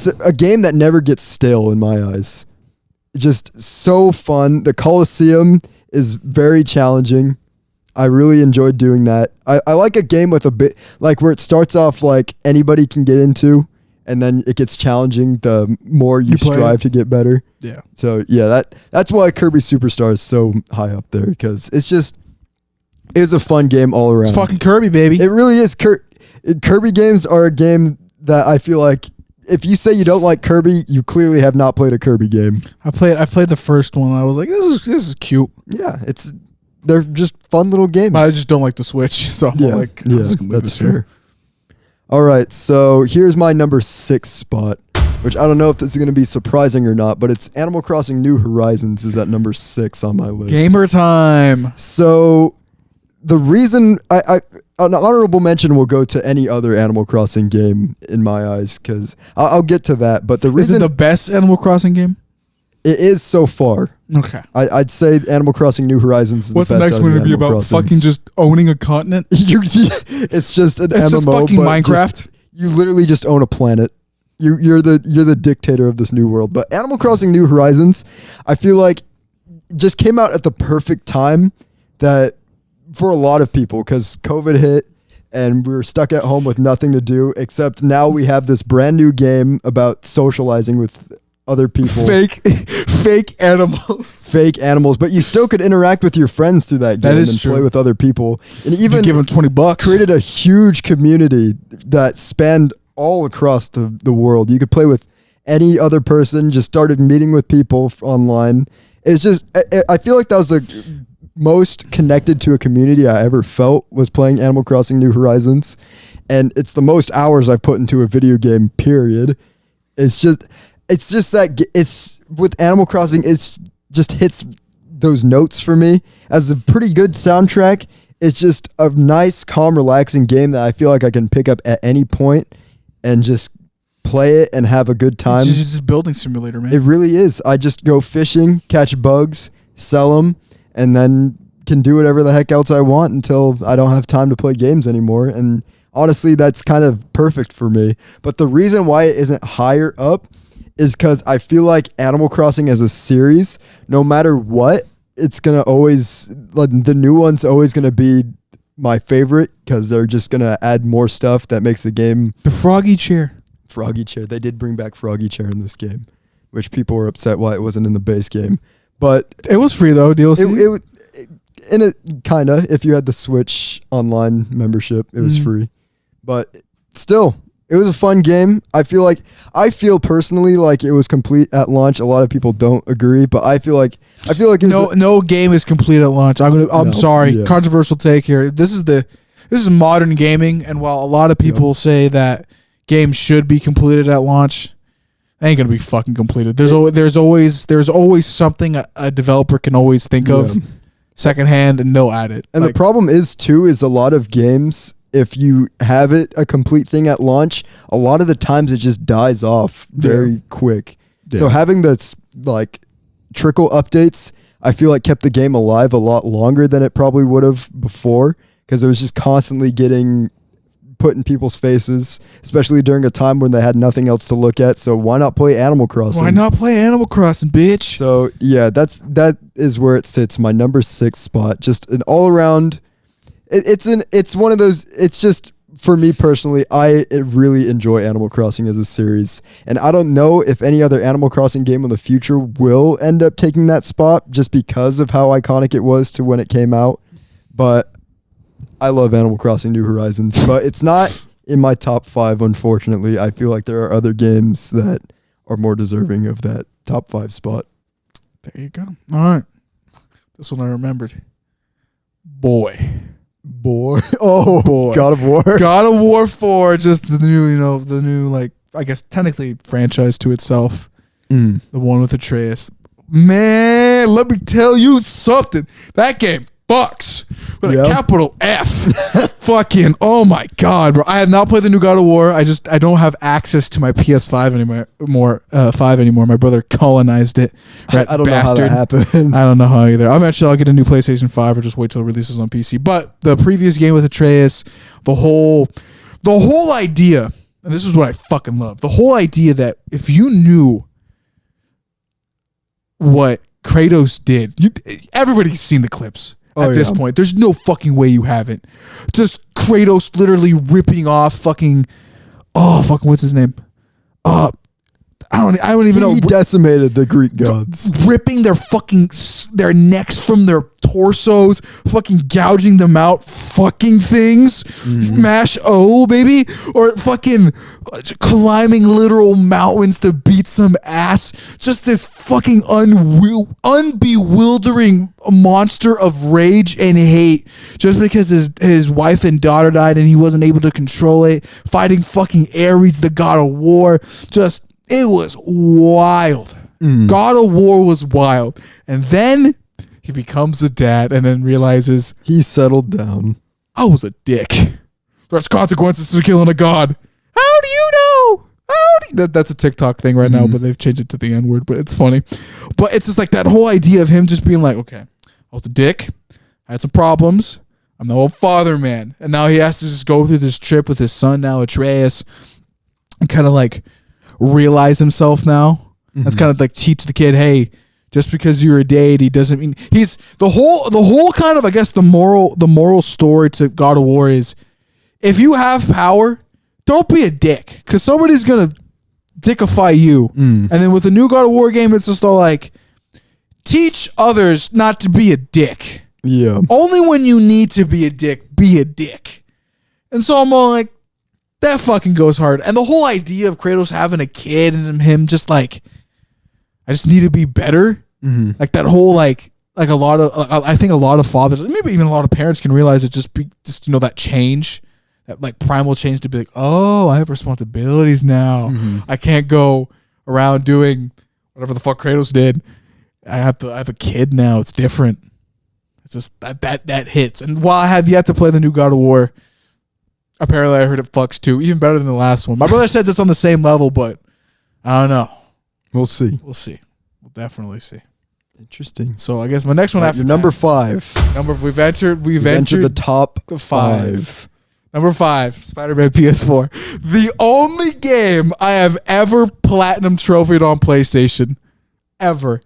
[SPEAKER 1] a game that never gets stale in my eyes. Just so fun. The Colosseum is very challenging. I really enjoyed doing that. I like a game with a bit like where it starts off like anybody can get into, and then it gets challenging the more you strive to get better.
[SPEAKER 2] Yeah.
[SPEAKER 1] So yeah, that's why Kirby Superstar is so high up there because it's a fun game all around.
[SPEAKER 2] It's fucking Kirby, baby.
[SPEAKER 1] It really is. Kirby games are a game that I feel like if you say you don't like Kirby, you clearly have not played a Kirby game.
[SPEAKER 2] I played the first one. And I was like, this is cute.
[SPEAKER 1] Yeah, they're just fun little games.
[SPEAKER 2] But I just don't like the Switch, so I'm like,
[SPEAKER 1] that's fair. All right, so here's my number 6 spot, which I don't know if this is going to be surprising or not, but it's Animal Crossing New Horizons is at number 6 on my list.
[SPEAKER 2] Gamer time.
[SPEAKER 1] So the reason an honorable mention will go to any other Animal Crossing game in my eyes, because I'll get to that. But the reason
[SPEAKER 2] is it the best Animal Crossing game?
[SPEAKER 1] It is so far.
[SPEAKER 2] Okay.
[SPEAKER 1] I'd say Animal Crossing New Horizons is
[SPEAKER 2] What's
[SPEAKER 1] the best.
[SPEAKER 2] What's the next one going to be about?
[SPEAKER 1] Crossings.
[SPEAKER 2] Fucking just owning a continent?
[SPEAKER 1] It's just an MMO.
[SPEAKER 2] Just fucking Minecraft.
[SPEAKER 1] You literally just own a planet. You're the dictator of this new world. But Animal Crossing New Horizons, I feel like just came out at the perfect time that for a lot of people, because COVID hit and we were stuck at home with nothing to do, except now we have this brand new game about socializing with other people.
[SPEAKER 2] Fake animals.
[SPEAKER 1] But you still could interact with your friends through that game and play with other people. And even
[SPEAKER 2] give them $20.
[SPEAKER 1] Created a huge community that spanned all across the world. You could play with any other person, just started meeting with people online. It's just, I feel like that was the most connected to a community I ever felt was playing Animal Crossing New Horizons. And it's the most hours I've put into a video game, period. It's just that it's with Animal Crossing, it's just hits those notes for me as a pretty good soundtrack. It's just a nice, calm, relaxing game that I feel like I can pick up at any point and just play it and have a good time.
[SPEAKER 2] It's just a building simulator, man.
[SPEAKER 1] It really is. I just go fishing, catch bugs, sell them, and then can do whatever the heck else I want until I don't have time to play games anymore. And honestly, that's kind of perfect for me. But the reason why it isn't higher up is because I feel like Animal Crossing as a series, no matter what, it's going to always, like, the new one's always going to be my favorite because they're just going to add more stuff that makes the game.
[SPEAKER 2] The Froggy Chair.
[SPEAKER 1] They did bring back Froggy Chair in this game, which people were upset why it wasn't in the base game. But
[SPEAKER 2] it was free though, DLC.
[SPEAKER 1] Kinda, if you had the Switch Online membership, it was free. But still, it was a fun game. I feel personally like it was complete at launch. A lot of people don't agree, but I feel like
[SPEAKER 2] no game is complete at launch. I'm sorry, yeah. Controversial take here. This is modern gaming, and while a lot of people say that games should be completed at launch, ain't gonna be fucking completed. There's always something a developer can always think of secondhand, and they'll add it.
[SPEAKER 1] And the problem is a lot of games, if you have it a complete thing at launch, a lot of the times it just dies off very quick. Yeah. So having this like trickle updates, I feel like kept the game alive a lot longer than it probably would have before, because it was just constantly getting put in people's faces, especially during a time when they had nothing else to look at. So why not play Animal Crossing?
[SPEAKER 2] Why not play Animal Crossing, bitch?
[SPEAKER 1] So yeah, that is where it sits, my number 6 spot. Just an all around. It's one of those. It's just, for me personally, I really enjoy Animal Crossing as a series, and I don't know if any other Animal Crossing game in the future will end up taking that spot just because of how iconic it was to when it came out. But I love Animal Crossing New Horizons, but it's not in my top 5, unfortunately. I feel like there are other games that are more deserving of that top 5 spot.
[SPEAKER 2] There you go. All right. This one I remembered. Boy.
[SPEAKER 1] Oh, boy. God of War.
[SPEAKER 2] God of War 4, just the new, like, I guess technically franchise to itself. The one with Atreus. Man, let me tell you something. That game fucks with a capital F. Fucking, oh my God, bro. I have not played the new God of War. I don't have access to my PS5 anymore. My brother colonized it.
[SPEAKER 1] I don't know how that happened.
[SPEAKER 2] I don't know how either. I'll get a new PlayStation 5 or just wait till it releases on PC. But the previous game with Atreus, the whole idea, and this is what I fucking love, the whole idea that if you knew what Kratos did, everybody's seen the clips. At this point, there's no fucking way you haven't. Just Kratos literally ripping off fucking what's his name? I don't even know.
[SPEAKER 1] He decimated the Greek gods,
[SPEAKER 2] ripping their necks from their torsos, fucking gouging them out, fucking things. Mash O, baby, or fucking climbing literal mountains to beat some ass. Just this fucking unbewildering monster of rage and hate, just because his wife and daughter died and he wasn't able to control it. Fighting fucking Ares, the god of war. It was wild. God of War was wild. And then he becomes a dad and then realizes
[SPEAKER 1] he settled down.
[SPEAKER 2] I was a dick. There's consequences to killing a god. How do you know? That's a TikTok thing right now, but they've changed it to the N-word, but it's funny. But it's just like that whole idea of him just being like, okay, I was a dick. I had some problems. I'm now a father man. And now he has to just go through this trip with his son now, Atreus, and kind of like realize himself now. That's kind of like teach the kid, hey, just because you're a deity doesn't mean he's the whole kind of, I guess, the moral story to God of War is if you have power, don't be a dick, because somebody's gonna dickify you. And then with the new God of War game, it's just all like, teach others not to be a dick.
[SPEAKER 1] Yeah.
[SPEAKER 2] Only when you need to be a dick, be a dick. And so I'm all like, that fucking goes hard. And the whole idea of Kratos having a kid and him just like, I just need to be better. Like that whole like a lot of, I think a lot of fathers, maybe even a lot of parents can realize it just that change, that like primal change to be like, oh, I have responsibilities now. I can't go around doing whatever the fuck Kratos did. I have a kid now. It's different. It's just that hits. And while I have yet to play the new God of War, apparently I heard it fucks too, even better than the last one. My brother says it's on the same level, but I don't know.
[SPEAKER 1] We'll see.
[SPEAKER 2] We'll definitely see.
[SPEAKER 1] Interesting.
[SPEAKER 2] So I guess my next one after
[SPEAKER 1] your number 5.
[SPEAKER 2] We've entered
[SPEAKER 1] the top 5.
[SPEAKER 2] Number 5, Spider-Man PS4. The only game I have ever platinum trophied on PlayStation. Ever.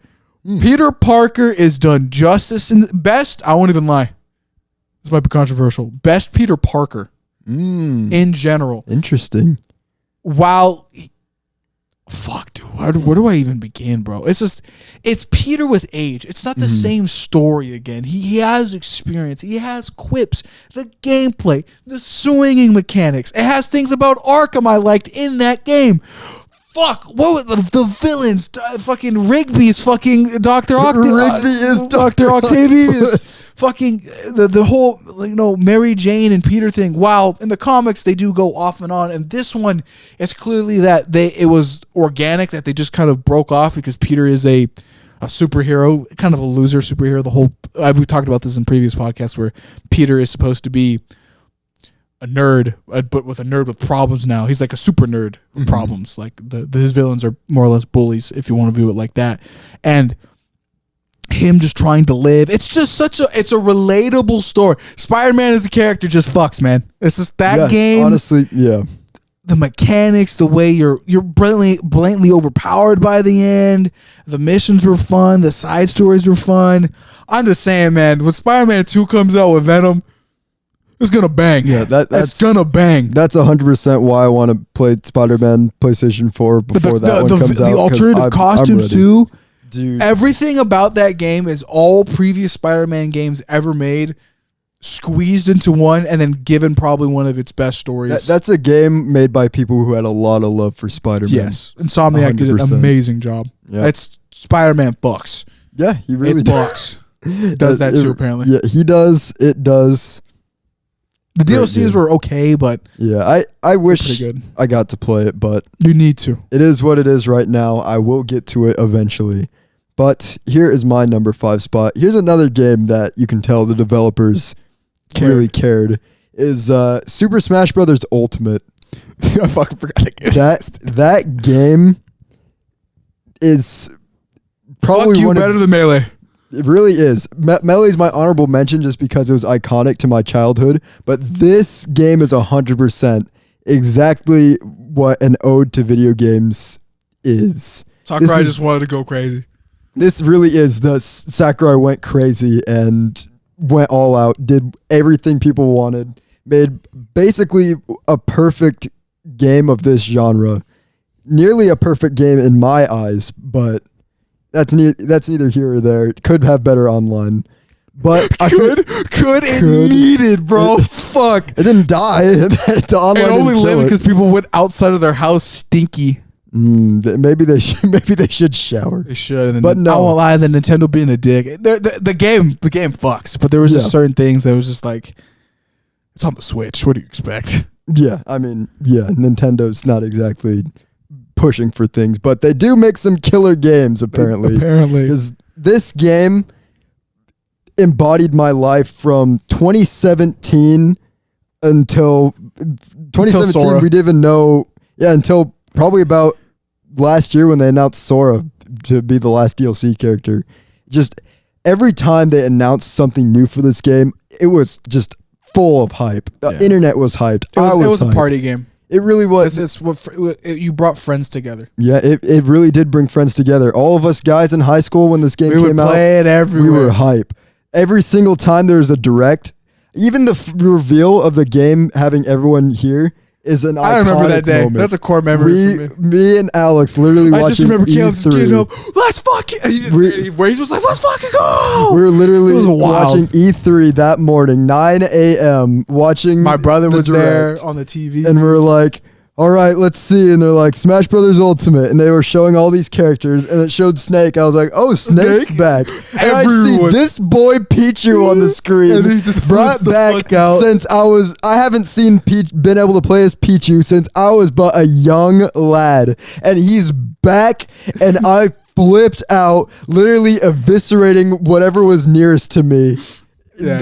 [SPEAKER 2] Peter Parker is done justice in best. I won't even lie. This might be controversial. Best Peter Parker in general.
[SPEAKER 1] Interesting.
[SPEAKER 2] While, fuck, dude, where do I even begin, bro? It's Peter with age. It's not the same story again. He has experience. He has quips. The gameplay, the swinging mechanics. It has things about Arkham I liked in that game. Fuck, what was the villains? Fucking Rigby's fucking Dr.
[SPEAKER 1] Rigby is
[SPEAKER 2] Dr. Octavius. Fucking the whole, Mary Jane and Peter thing. While in the comics they do go off and on, and this one, it's clearly that it was organic, that they just kind of broke off because Peter is a superhero, kind of a loser superhero. The whole we've talked about this in previous podcasts where Peter is supposed to be a nerd, but with a nerd with problems now. He's like a super nerd with problems. Like his villains are more or less bullies, if you want to view it like that. And him just trying to live. It's just it's a relatable story. Spider-Man as a character just fucks, man. It's just that game.
[SPEAKER 1] Honestly, yeah.
[SPEAKER 2] The mechanics, the way you're blatantly overpowered by the end. The missions were fun. The side stories were fun. I'm just saying, man, when Spider-Man 2 comes out with Venom, it's gonna bang.
[SPEAKER 1] Yeah, that's
[SPEAKER 2] gonna bang.
[SPEAKER 1] That's 100% why I want to play Spider-Man PlayStation 4 before that one comes out.
[SPEAKER 2] The alternative costumes too,
[SPEAKER 1] dude.
[SPEAKER 2] Everything about that game is all previous Spider-Man games ever made, squeezed into one, and then given probably one of its best stories.
[SPEAKER 1] That's a game made by people who had a lot of love for Spider-Man.
[SPEAKER 2] Yes, Insomniac did an amazing job. Yeah. It's Spider-Man fucks.
[SPEAKER 1] Yeah, he really
[SPEAKER 2] does. Does that too? Apparently,
[SPEAKER 1] yeah, he does. It does.
[SPEAKER 2] The DLCs were okay, but
[SPEAKER 1] yeah, I wish I got to play it, but
[SPEAKER 2] you need to.
[SPEAKER 1] It is what it is right now. I will get to it eventually. But here is my number 5 spot. Here's another game that you can tell the developers really cared. Is Super Smash Brothers Ultimate.
[SPEAKER 2] I fucking forgot it.
[SPEAKER 1] That game is probably
[SPEAKER 2] better than Melee.
[SPEAKER 1] It really is. Melee is my honorable mention just because it was iconic to my childhood. But this game is 100% exactly what an ode to video games is.
[SPEAKER 2] Sakurai just wanted to go crazy.
[SPEAKER 1] This really is. Sakurai went crazy and went all out, did everything people wanted, made basically a perfect game of this genre. Nearly a perfect game in my eyes, but that's neither here or there. It could have better online, but
[SPEAKER 2] it needed, bro. Fuck,
[SPEAKER 1] it didn't die. The online
[SPEAKER 2] it only lived because people went outside of their house stinky.
[SPEAKER 1] Maybe they should shower.
[SPEAKER 2] They should,
[SPEAKER 1] but no.
[SPEAKER 2] I won't lie. The Nintendo being a dick. The game fucks. But there was just certain things that was just like, it's on the Switch. What do you expect?
[SPEAKER 1] Yeah, I mean, Nintendo's not exactly pushing for things, but they do make some killer games apparently. Because this game embodied my life from 2017 until 2017. We didn't even know. Yeah, until probably about last year when they announced Sora to be the last DLC character. Just every time they announced something new for this game, it was just full of hype. The internet was hyped.
[SPEAKER 2] It was a party game.
[SPEAKER 1] It really was.
[SPEAKER 2] It's what you brought friends together.
[SPEAKER 1] Yeah, it really did bring friends together. All of us guys in high school when this game came out,
[SPEAKER 2] we would play it everywhere.
[SPEAKER 1] We were hype. Every single time there was a direct, Even the reveal of the game having everyone here is an iconic
[SPEAKER 2] I remember that day.
[SPEAKER 1] moment.
[SPEAKER 2] That's a core memory for me.
[SPEAKER 1] Me and Alex literally watching
[SPEAKER 2] I just remember Caleb
[SPEAKER 1] E3.
[SPEAKER 2] just getting up. Let's fucking. He didn't say anything, where he was like, let's fucking go.
[SPEAKER 1] We were literally
[SPEAKER 2] It was
[SPEAKER 1] watching
[SPEAKER 2] wild.
[SPEAKER 1] E3 that morning, 9 a.m. watching.
[SPEAKER 2] My brother
[SPEAKER 1] the
[SPEAKER 2] was
[SPEAKER 1] direct.
[SPEAKER 2] there on the TV.
[SPEAKER 1] And we were like, all right, let's see. And they're like, Smash Brothers Ultimate. And they were showing all these characters. And it showed Snake. I was like, oh, Snake's
[SPEAKER 2] Snake?
[SPEAKER 1] back. And I see
[SPEAKER 2] Everyone.
[SPEAKER 1] this boy Pichu on the screen.
[SPEAKER 2] And he just
[SPEAKER 1] brought
[SPEAKER 2] flips the
[SPEAKER 1] back
[SPEAKER 2] fuck out.
[SPEAKER 1] since I haven't seen been able to play as Pichu since I was but a young lad. And he's back. And I flipped out, literally eviscerating whatever was nearest to me.
[SPEAKER 2] Yeah,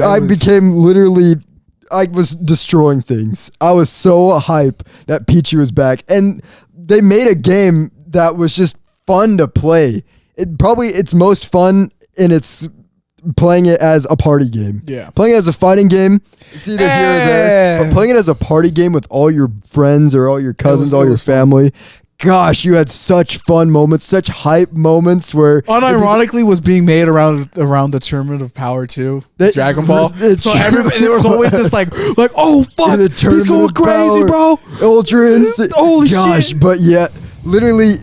[SPEAKER 1] I was destroying things. I was so hype that Pichu was back. And they made a game that was just fun to play. It's most fun in its playing it as a party game.
[SPEAKER 2] Yeah.
[SPEAKER 1] Playing it as a fighting game, it's either here or there. But playing it as a party game with all your friends or all your cousins, all your family, gosh, you had such fun moments, such hype moments where
[SPEAKER 2] unironically was being made around the Tournament of Power 2, Dragon Ball. So everybody, there was always this like oh fuck, he's going crazy, bro.
[SPEAKER 1] Ultra Instinct.
[SPEAKER 2] Holy
[SPEAKER 1] gosh,
[SPEAKER 2] shit.
[SPEAKER 1] But yet, literally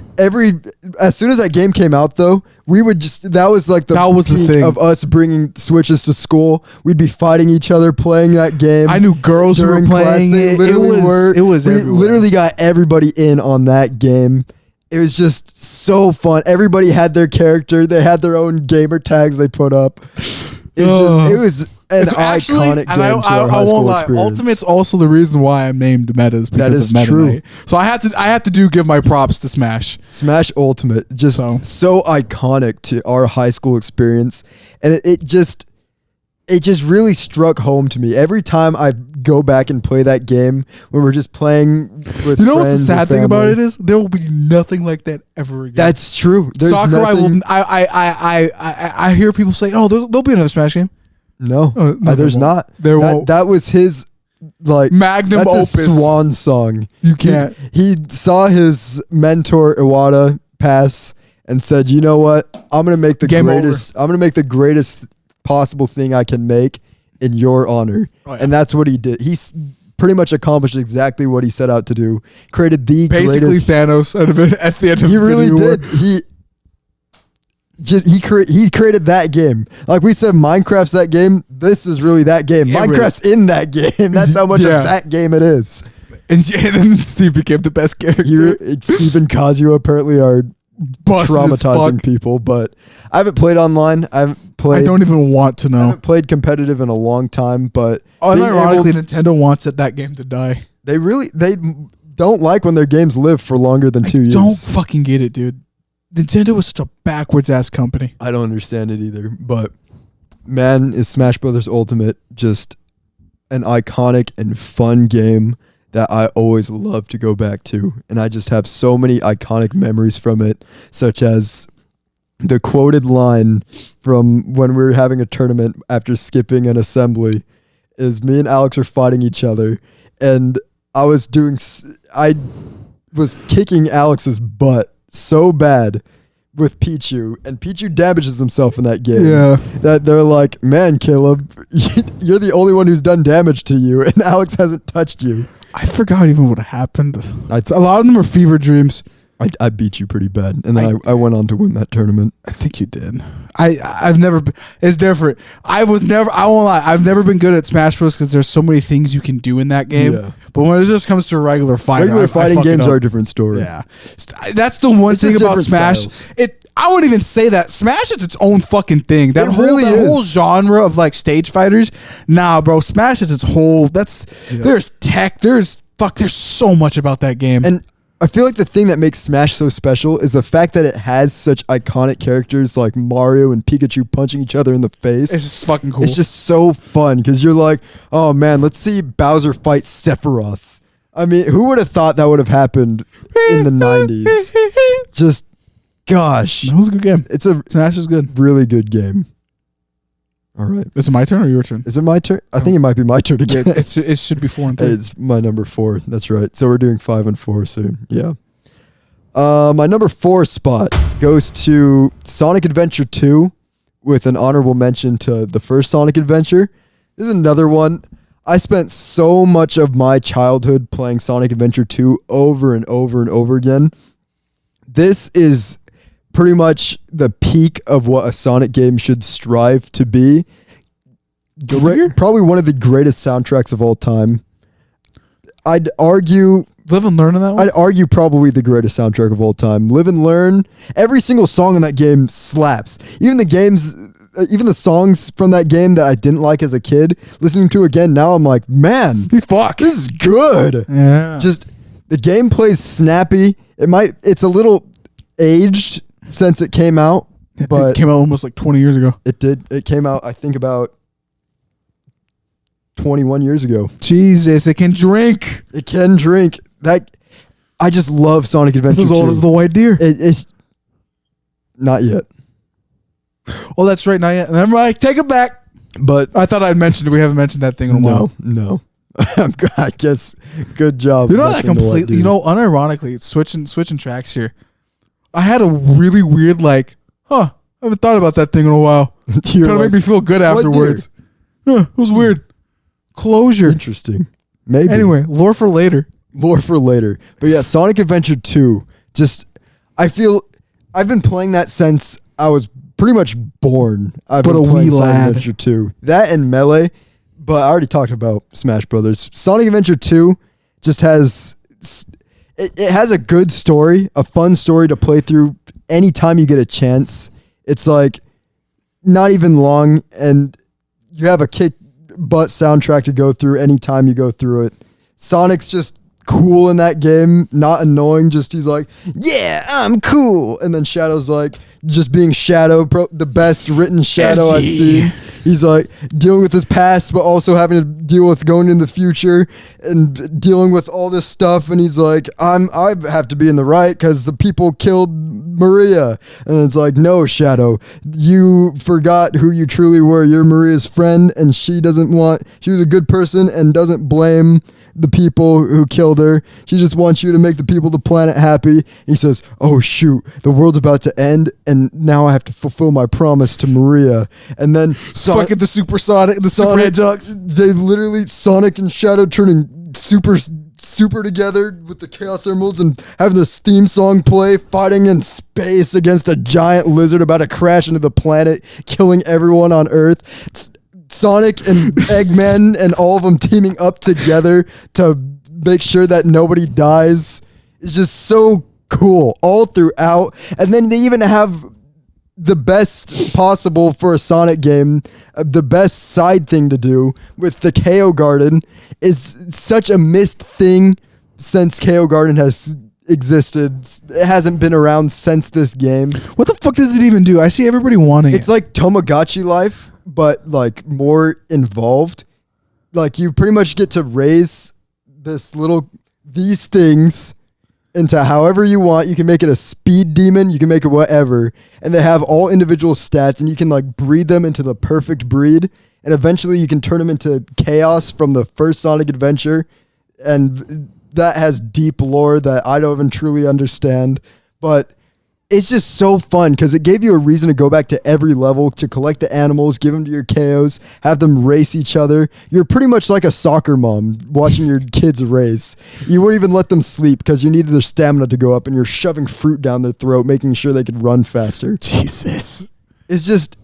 [SPEAKER 1] as soon as that game came out though, we would that was the peak
[SPEAKER 2] thing
[SPEAKER 1] of us bringing Switches to school. We'd be fighting each other playing that game.
[SPEAKER 2] I knew girls who were playing it. It was
[SPEAKER 1] we
[SPEAKER 2] everywhere.
[SPEAKER 1] literally got everybody in on that game. It was just so fun. Everybody had their character. They had their own gamer tags they put up. It was an iconic game to our high school experience.
[SPEAKER 2] Ultimate's also the reason why I'm named Metas because of Meta
[SPEAKER 1] true.
[SPEAKER 2] Knight. So I have to give my props to Smash.
[SPEAKER 1] Smash Ultimate, just so iconic to our high school experience, and it just really struck home to me every time I go back and play that game when we're just playing with.
[SPEAKER 2] You know what's the
[SPEAKER 1] friends
[SPEAKER 2] sad
[SPEAKER 1] or
[SPEAKER 2] thing about
[SPEAKER 1] family.
[SPEAKER 2] it is there will be nothing like that ever again.
[SPEAKER 1] That's true. There's
[SPEAKER 2] Sakurai will.
[SPEAKER 1] nothing-
[SPEAKER 2] I hear people say, "Oh, there'll be another Smash game."
[SPEAKER 1] No,
[SPEAKER 2] no,
[SPEAKER 1] there's
[SPEAKER 2] there won't.
[SPEAKER 1] not.
[SPEAKER 2] There won't.
[SPEAKER 1] That was his
[SPEAKER 2] Magnum
[SPEAKER 1] that's
[SPEAKER 2] opus.
[SPEAKER 1] his swan song.
[SPEAKER 2] You can't.
[SPEAKER 1] He saw his mentor Iwata pass and said, "You know what? I'm gonna make the
[SPEAKER 2] Game
[SPEAKER 1] greatest. I'm gonna make the greatest possible thing I can make in your honor."
[SPEAKER 2] Oh, yeah.
[SPEAKER 1] And that's what he did. He's pretty much accomplished exactly what he set out to do. Created the
[SPEAKER 2] Basically
[SPEAKER 1] greatest.
[SPEAKER 2] Thanos at the end of
[SPEAKER 1] He
[SPEAKER 2] the
[SPEAKER 1] really
[SPEAKER 2] Infinity War.
[SPEAKER 1] did. He created that game. Like we said, Minecraft's that game. This is really that game.
[SPEAKER 2] Yeah,
[SPEAKER 1] Minecraft's in that game. That's how much
[SPEAKER 2] Yeah.
[SPEAKER 1] of that game it is.
[SPEAKER 2] And then Steve became the best character.
[SPEAKER 1] Steve and Kazuya apparently are
[SPEAKER 2] Busted as
[SPEAKER 1] traumatizing
[SPEAKER 2] fuck.
[SPEAKER 1] people, but I haven't played online. I
[SPEAKER 2] don't even want to
[SPEAKER 1] I
[SPEAKER 2] know.
[SPEAKER 1] haven't played competitive in a long time, but being
[SPEAKER 2] Unironically,
[SPEAKER 1] able-
[SPEAKER 2] Nintendo wants that game to die.
[SPEAKER 1] they don't like when their games live for longer than 2 years.
[SPEAKER 2] Don't fucking get it, dude. Nintendo is such a backwards ass company.
[SPEAKER 1] I don't understand it either, but man, is Smash Brothers Ultimate just an iconic and fun game that I always love to go back to. And I just have so many iconic memories from it, such as the quoted line from when we were having a tournament after skipping an assembly is me and Alex are fighting each other, and I was kicking Alex's butt so bad with Pichu, and Pichu damages himself in that game.
[SPEAKER 2] Yeah.
[SPEAKER 1] That they're like, man, Caleb, you're the only one who's done damage to you, and Alex hasn't touched you.
[SPEAKER 2] I forgot even what happened.
[SPEAKER 1] I
[SPEAKER 2] A lot of them are fever dreams.
[SPEAKER 1] I beat you pretty bad, and then I went on to win that tournament.
[SPEAKER 2] I think you did. I've never. It's different. I won't lie. I've never been good at Smash Bros. Because there's so many things you can do in that game.
[SPEAKER 1] Yeah.
[SPEAKER 2] But when it just comes to a regular fight,
[SPEAKER 1] Regular
[SPEAKER 2] I
[SPEAKER 1] fighting
[SPEAKER 2] fuck it
[SPEAKER 1] games
[SPEAKER 2] up.
[SPEAKER 1] are a different story.
[SPEAKER 2] Yeah, that's the one
[SPEAKER 1] It's
[SPEAKER 2] thing
[SPEAKER 1] just
[SPEAKER 2] about
[SPEAKER 1] different
[SPEAKER 2] Smash.
[SPEAKER 1] styles.
[SPEAKER 2] I wouldn't even say that Smash is its own fucking thing. That
[SPEAKER 1] It
[SPEAKER 2] whole
[SPEAKER 1] really is.
[SPEAKER 2] whole genre of like stage fighters. Nah, bro. Smash is its whole. There's tech. There's so much about that game.
[SPEAKER 1] And I feel like the thing that makes Smash so special is the fact that it has such iconic characters like Mario and Pikachu punching each other in the face.
[SPEAKER 2] it's just fucking cool.
[SPEAKER 1] It's just so fun because you're like, oh man, let's see Bowser fight Sephiroth. I mean, who would have thought that would have happened in the 90s? Just, gosh.
[SPEAKER 2] that was a good game.
[SPEAKER 1] It's a
[SPEAKER 2] Smash is good.
[SPEAKER 1] really good game. All right.
[SPEAKER 2] Is it my turn or your turn?
[SPEAKER 1] Is it my turn? I think it might be my turn again.
[SPEAKER 2] It should be 4 and 3.
[SPEAKER 1] It's my number 4. That's right. So we're doing 5 and 4 soon. Yeah. My number 4 spot goes to Sonic Adventure 2 with an honorable mention to the first Sonic Adventure. This is another one. I spent so much of my childhood playing Sonic Adventure 2 over and over and over again. This is pretty much the peak of what a Sonic game should strive to be. Probably one of the greatest soundtracks of all time. I'd argue...
[SPEAKER 2] Live and Learn on that one?
[SPEAKER 1] I'd argue probably the greatest soundtrack of all time. Live and Learn. Every single song in that game slaps. Even the songs from that game that I didn't like as a kid, listening to again now, I'm like, man, this is good.
[SPEAKER 2] Yeah.
[SPEAKER 1] Just the gameplay is snappy. It's a little aged since it came out, but
[SPEAKER 2] it came out almost like 20 years ago.
[SPEAKER 1] It did. It came out, I think, about 21 years ago.
[SPEAKER 2] Jesus, it can drink.
[SPEAKER 1] It can drink. I just love Sonic Adventure.
[SPEAKER 2] It's as old as the white deer.
[SPEAKER 1] It's not yet.
[SPEAKER 2] Oh, that's right. Not yet. Never mind. Take it back.
[SPEAKER 1] But
[SPEAKER 2] I thought I'd mentioned it. We haven't mentioned that thing in a while.
[SPEAKER 1] No. I guess good job.
[SPEAKER 2] You know that completely. Unironically, it's switching tracks here. I had a really weird I haven't thought about that thing in a while. Kind of made me feel good afterwards. It was weird. Closure.
[SPEAKER 1] Interesting. Maybe.
[SPEAKER 2] Anyway, lore for later.
[SPEAKER 1] But yeah, Sonic Adventure 2. I feel I've been playing that since I was pretty much born. I've been playing Sonic Adventure 2. That and Melee. But I already talked about Smash Brothers. Sonic Adventure 2 just has... It has a good story, a fun story to play through anytime you get a chance. It's like not even long, and you have a kick butt soundtrack to go through anytime you go through it. Sonic's just cool in that game, not annoying. Just he's like, yeah, I'm cool, and then Shadow's like just being Shadow, the best written Shadow I've seen. He's like dealing with his past, but also having to deal with going in the future and dealing with all this stuff. And he's like, I have to be in the right because the people killed Maria. And it's like, no, Shadow, you forgot who you truly were. You're Maria's friend, and she was a good person and doesn't blame the people who killed her. She just wants you to make the people of the planet happy. And he says, oh shoot, the world's about to end, and now I have to fulfill my promise to Maria. And then
[SPEAKER 2] fucking the Super Hedgehogs.
[SPEAKER 1] They literally, Sonic and Shadow turning super together with the Chaos Emeralds and having this theme song play, fighting in space against a giant lizard about to crash into the planet, killing everyone on Earth. Sonic and Eggman and all of them teaming up together to make sure that nobody dies is just so cool all throughout. And then they even have the best possible for a Sonic game, the best side thing to do with the KO Garden. Is such a missed thing since KO Garden has existed. It hasn't been around since this game.
[SPEAKER 2] What the fuck does it even do? I see everybody wanting it.
[SPEAKER 1] It's like Tamagotchi life, but like more involved. Like you pretty much get to raise these things into however you want. You can make it a speed demon, you can make it whatever, and they have all individual stats, and you can like breed them into the perfect breed, and eventually you can turn them into Chaos from the first Sonic Adventure, and that has deep lore that I don't even truly understand, but it's just so fun because it gave you a reason to go back to every level, to collect the animals, give them to your KOs, have them race each other. You're pretty much like a soccer mom watching your kids race. You wouldn't even let them sleep because you needed their stamina to go up, and you're shoving fruit down their throat, making sure they could run faster.
[SPEAKER 2] Jesus.
[SPEAKER 1] It's just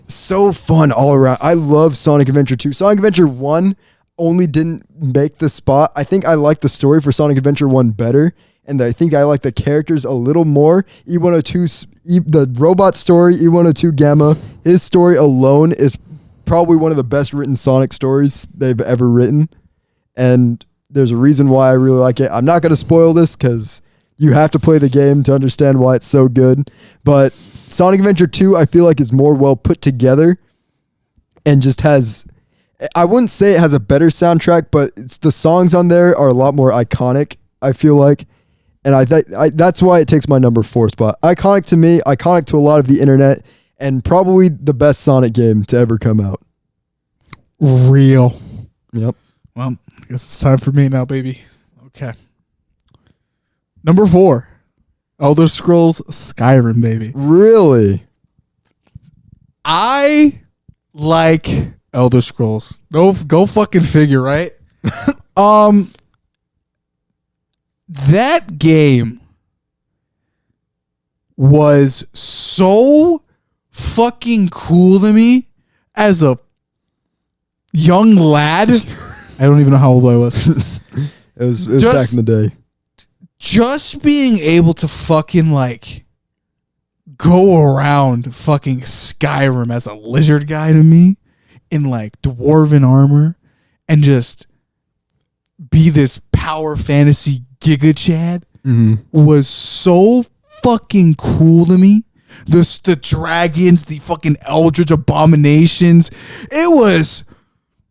[SPEAKER 1] so fun all around. I love Sonic Adventure 2. Sonic Adventure 1 only didn't make the spot. I think I like the story for Sonic Adventure 1 better. And I think I like the characters a little more. E102, the robot story, E102 Gamma, his story alone is probably one of the best written Sonic stories they've ever written. And there's a reason why I really like it. I'm not going to spoil this because you have to play the game to understand why it's so good. But Sonic Adventure 2, I feel like is more well put together and just has... I wouldn't say it has a better soundtrack, but the songs on there are a lot more iconic, I feel like. And that's why it takes my number 4 spot. Iconic to me, iconic to a lot of the internet, and probably the best Sonic game to ever come out.
[SPEAKER 2] Real.
[SPEAKER 1] Yep.
[SPEAKER 2] Well, I guess it's time for me now, baby. Okay. Number 4. Elder Scrolls Skyrim, baby.
[SPEAKER 1] Really?
[SPEAKER 2] I like Elder Scrolls. Go fucking figure, right? That game was so fucking cool to me as a young lad. I don't even know how old I was.
[SPEAKER 1] It was back in the day.
[SPEAKER 2] Just being able to fucking like go around fucking Skyrim as a lizard guy to me in like dwarven armor and just be this power fantasy giga chad was so fucking cool to me. The dragons, the fucking eldritch abominations. It was,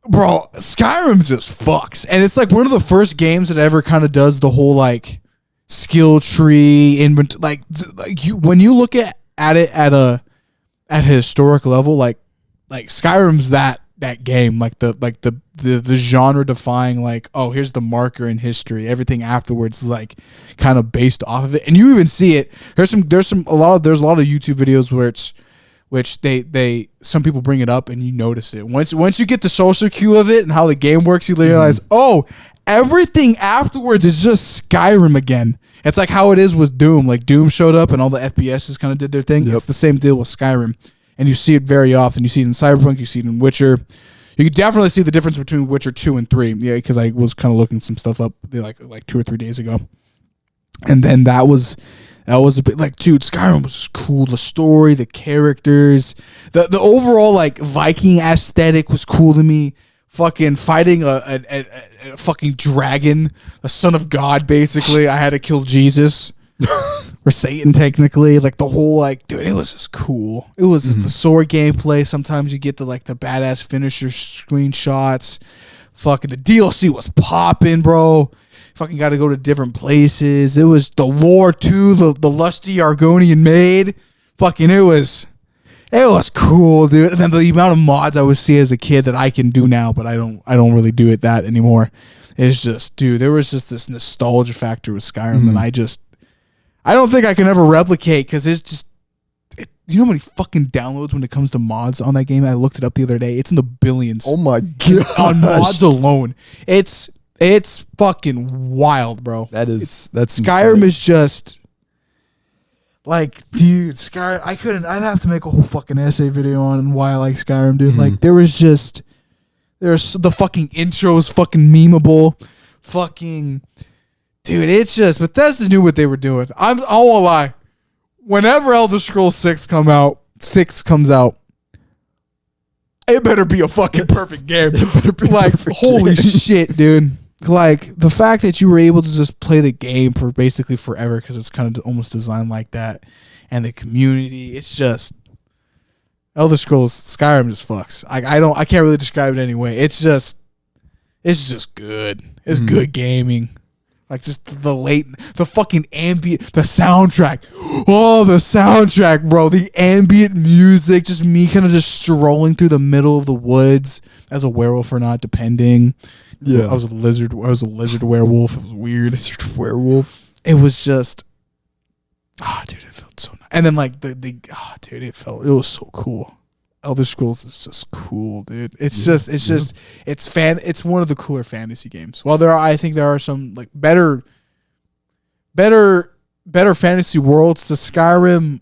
[SPEAKER 2] bro, Skyrim just fucks. And it's like one of the first games that ever kind of does the whole like skill tree like you, when you look at it at a historic level, like Skyrim's that game, like the genre defying, like, oh, here's the marker in history. Everything afterwards is like kind of based off of it. And you even see it. There's a lot of YouTube videos which they some people bring it up and you notice it. Once you get the social cue of it and how the game works, you realize, oh, everything afterwards is just Skyrim again. It's like how it is with Doom. Like Doom showed up and all the FPSs kind of did their thing. Yep. It's the same deal with Skyrim. And you see it very often. You see it in Cyberpunk. You see it in Witcher. You can definitely see the difference between Witcher 2 and 3. Yeah, because I was kind of looking some stuff up like 2 or 3 days ago. And then that was a bit like, dude, Skyrim was just cool. The story, the characters, the overall like Viking aesthetic was cool to me. Fucking fighting a fucking dragon, a son of God, basically. I had to kill Jesus. Or Satan, technically. Like the whole, like, dude, it was just cool. It was just the sword gameplay. Sometimes you get the badass finisher screenshots. Fucking the DLC was popping, bro. Fucking got to go to different places. It was the lore too. The lusty Argonian maid. Fucking it was cool, dude. And then the amount of mods I would see as a kid that I can do now, but I don't really do it that anymore. It's just, dude, there was just this nostalgia factor with Skyrim that I don't think I can ever replicate, because it's just, you know how many fucking downloads when it comes to mods on that game? I looked it up the other day. It's in the billions.
[SPEAKER 1] Oh my god!
[SPEAKER 2] On mods alone, it's fucking wild, bro.
[SPEAKER 1] That's
[SPEAKER 2] Skyrim insane. Is just like, dude, Skyrim. I'd have to make a whole fucking essay video on why I like Skyrim, dude. Like there's the fucking intro is fucking memeable, fucking. Dude, it's just Bethesda knew what they were doing. I won't lie. Whenever Elder Scrolls 6 comes out, it better be a fucking perfect game. Like, holy shit, dude. Like, the fact that you were able to just play the game for basically forever, because it's kind of almost designed like that, and the community, it's just Elder Scrolls Skyrim just fucks. I can't really describe it anyway. It's just good. It's good gaming. Like just the fucking ambient, the soundtrack. Oh, the soundtrack, bro. The ambient music, just me kind of just strolling through the middle of the woods as a werewolf or not, depending. Yeah. I was a lizard werewolf. It was weird.
[SPEAKER 1] Lizard werewolf.
[SPEAKER 2] It was just, dude, it felt so nice. And then like dude, it was so cool. Elder Scrolls is just cool, dude. It's one of the cooler fantasy games. While I think there are some like better fantasy worlds. The Skyrim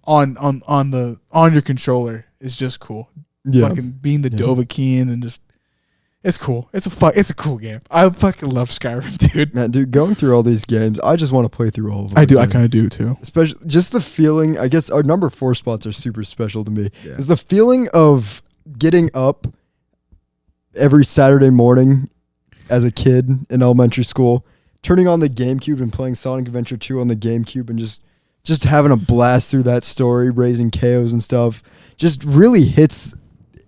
[SPEAKER 2] on your controller is just cool. Yeah. Fucking being the Dovahkiin and just, it's cool. It's a cool game. I fucking love Skyrim, dude.
[SPEAKER 1] Man, dude, going through all these games, I just want to play through all of them.
[SPEAKER 2] I do. Again. I kind of do too.
[SPEAKER 1] Especially just the feeling. I guess our number 4 spots are super special to me. Yeah. Is the feeling of getting up every Saturday morning as a kid in elementary school, turning on the GameCube and playing Sonic Adventure 2 on the GameCube, and just having a blast through that story, raising KOs and stuff. Just really hits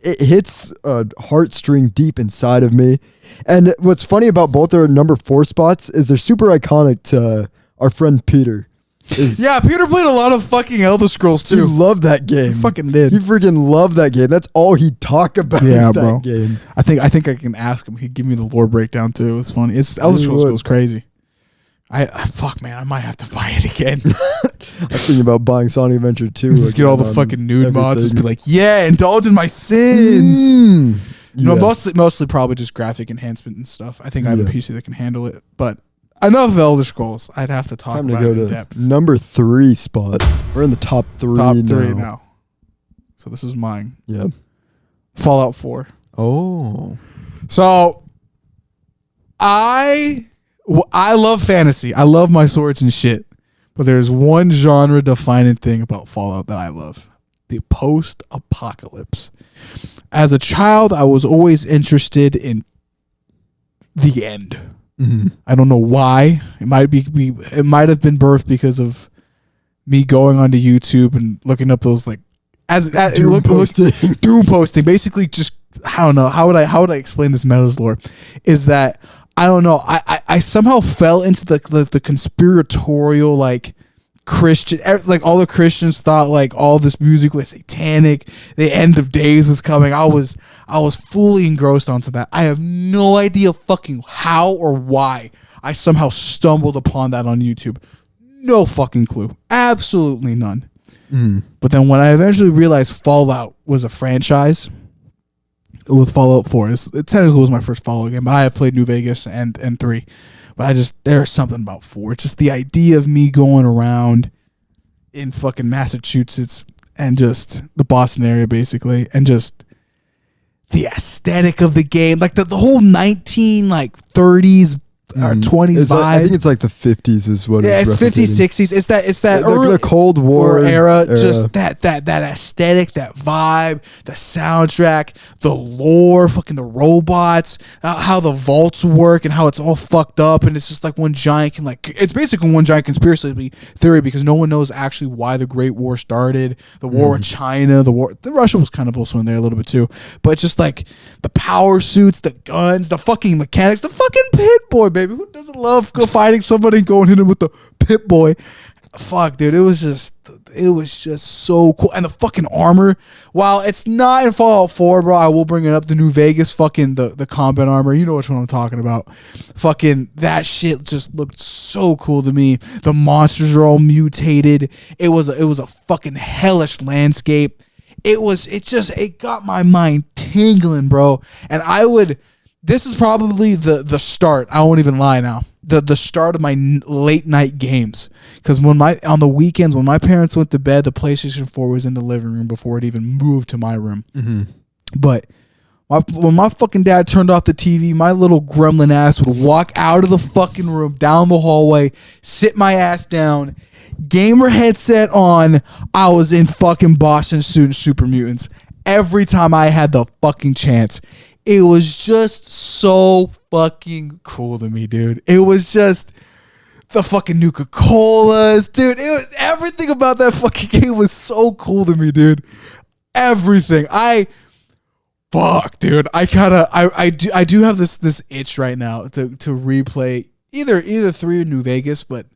[SPEAKER 1] a heartstring deep inside of me. And what's funny about both our number 4 spots is they're super iconic to our friend Peter.
[SPEAKER 2] Peter played a lot of fucking Elder Scrolls too.
[SPEAKER 1] He loved that game.
[SPEAKER 2] He fucking did.
[SPEAKER 1] He freaking loved that game. That's all he'd talk about is that game.
[SPEAKER 2] I think I can ask him. He'd give me the lore breakdown too. It's funny. Elder Scrolls goes crazy. Fuck, man, I might have to buy it again.
[SPEAKER 1] I'm thinking about buying Sonic Adventure 2.
[SPEAKER 2] Just get all the fucking nude mods. Just be like, yeah, indulge in my sins. No, mostly probably just graphic enhancement and stuff. I think I have a PC that can handle it. But enough of Elder Scrolls. I'd have to talk
[SPEAKER 1] Time
[SPEAKER 2] about
[SPEAKER 1] to
[SPEAKER 2] it
[SPEAKER 1] go
[SPEAKER 2] in
[SPEAKER 1] to
[SPEAKER 2] depth.
[SPEAKER 1] number 3 spot. We're in the top 3
[SPEAKER 2] now. So this is mine.
[SPEAKER 1] Yeah.
[SPEAKER 2] Fallout 4.
[SPEAKER 1] Oh.
[SPEAKER 2] So I love fantasy. I love my swords and shit. But there's one genre defining thing about Fallout that I love. The post-apocalypse. As a child, I was always interested in the end. Mm-hmm. I don't know why. It might have been birthed because of me going onto YouTube and looking up those like doom posting. Basically, just I don't know how would I explain this meta's lore? Is that I don't know. I somehow fell into the conspiratorial like Christian, like all the Christians thought like all this music was satanic. The end of days was coming. I was fully engrossed onto that. I have no idea fucking how or why I somehow stumbled upon that on YouTube. No fucking clue. Absolutely none. But then when I eventually realized Fallout was a franchise with Fallout 4, it technically was my first Fallout game, but I have played New Vegas and 3. But there's something about 4. It's just the idea of me going around in fucking Massachusetts and just the Boston area basically, and just the aesthetic of the game, like the whole 1930s or 20s vibe.
[SPEAKER 1] I think it's like the 50s is what
[SPEAKER 2] it's 50s, 60s. It's that early
[SPEAKER 1] the Cold War
[SPEAKER 2] era. Just that aesthetic, that vibe, the soundtrack, the lore, fucking the robots, how the vaults work and how it's all fucked up, and it's just like it's basically one giant conspiracy theory because no one knows actually why the Great War started. The war with China, the Russia was kind of also in there a little bit too, but just like the power suits, the guns, the fucking mechanics, the fucking pit boy, baby. Who doesn't love fighting somebody and going hit him with the pit boy? Fuck, dude, it was just so cool. And the fucking armor, while it's not in Fallout 4, bro, I will bring it up. The New Vegas fucking the combat armor, you know which one I'm talking about. Fucking that shit just looked so cool to me. The monsters are all mutated. It was a fucking hellish landscape. It got my mind tingling, bro. And this is probably the start. I won't even lie now. The start of my late night games, because on the weekends when my parents went to bed, the PlayStation 4 was in the living room before it even moved to my room. Mm-hmm. But when my fucking dad turned off the TV, my little gremlin ass would walk out of the fucking room, down the hallway, sit my ass down, gamer headset on. I was in fucking Boston Student Super Mutants every time I had the fucking chance. It was just so fucking cool to me, dude. It was just the fucking Nuka-Colas, dude. It was everything about that fucking game was so cool to me, dude. Everything. Dude. I do have this itch right now to replay either 3 or New Vegas, but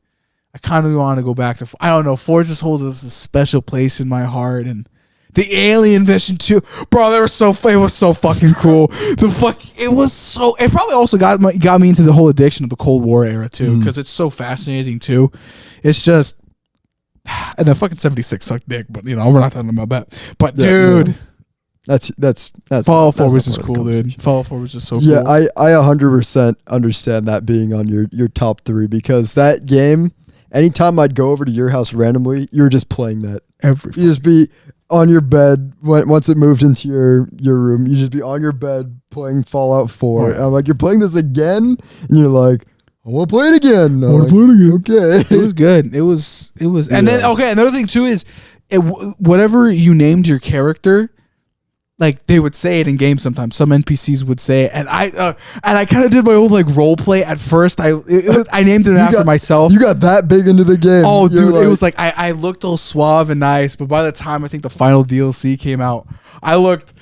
[SPEAKER 2] I kind of want to go back to, I don't know, 4 just holds a special place in my heart. And the Alien Vision 2, bro, it was so fucking cool. It probably also got me into the whole addiction of the Cold War era too, because it's so fascinating too. It's just, and the fucking 76 sucked dick, but we're not talking about that. But dude,
[SPEAKER 1] that's
[SPEAKER 2] Fallout 4 was just cool, dude. Fallout 4 was just so cool.
[SPEAKER 1] Yeah, I 100% understand that being on your top 3, because that game, anytime I'd go over to your house randomly, you were just playing that. You just be on your bed once it moved into your room. You just be on your bed playing Fallout 4. And I'm like, you're playing this again? And you're like, I want to play it again. I want to play it again. Okay.
[SPEAKER 2] It was good. It was. And then, okay, another thing too is whatever you named your character, like they would say it in games sometimes. Some NPCs would say it, and I kind of did my own like role play at first. I named it after myself.
[SPEAKER 1] You got that big into the game.
[SPEAKER 2] Oh, dude, it was like I looked all suave and nice, but by the time I think the final DLC came out, I looked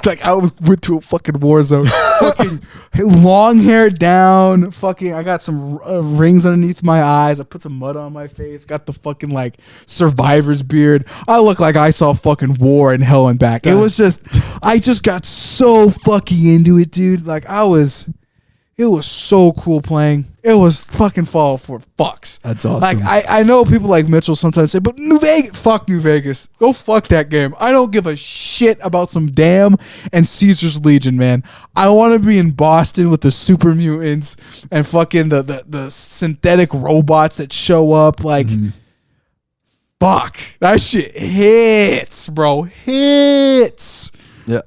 [SPEAKER 2] like I went to a fucking war zone. Fucking long hair down. Fucking, I got some rings underneath my eyes. I put some mud on my face. Got the fucking like survivor's beard. I look like I saw fucking war and hell and back. It was just, I just got so fucking into it, dude. Like it It was so cool playing. It was fucking Fallout 4 fucks.
[SPEAKER 1] That's awesome.
[SPEAKER 2] Like I know people like Mitchell sometimes say, but New Vegas, fuck New Vegas. Go fuck that game. I don't give a shit about some Damn and Caesar's Legion, man. I want to be in Boston with the super mutants and fucking the synthetic robots that show up. Like, fuck. That shit hits, bro. Hits.
[SPEAKER 1] Yeah,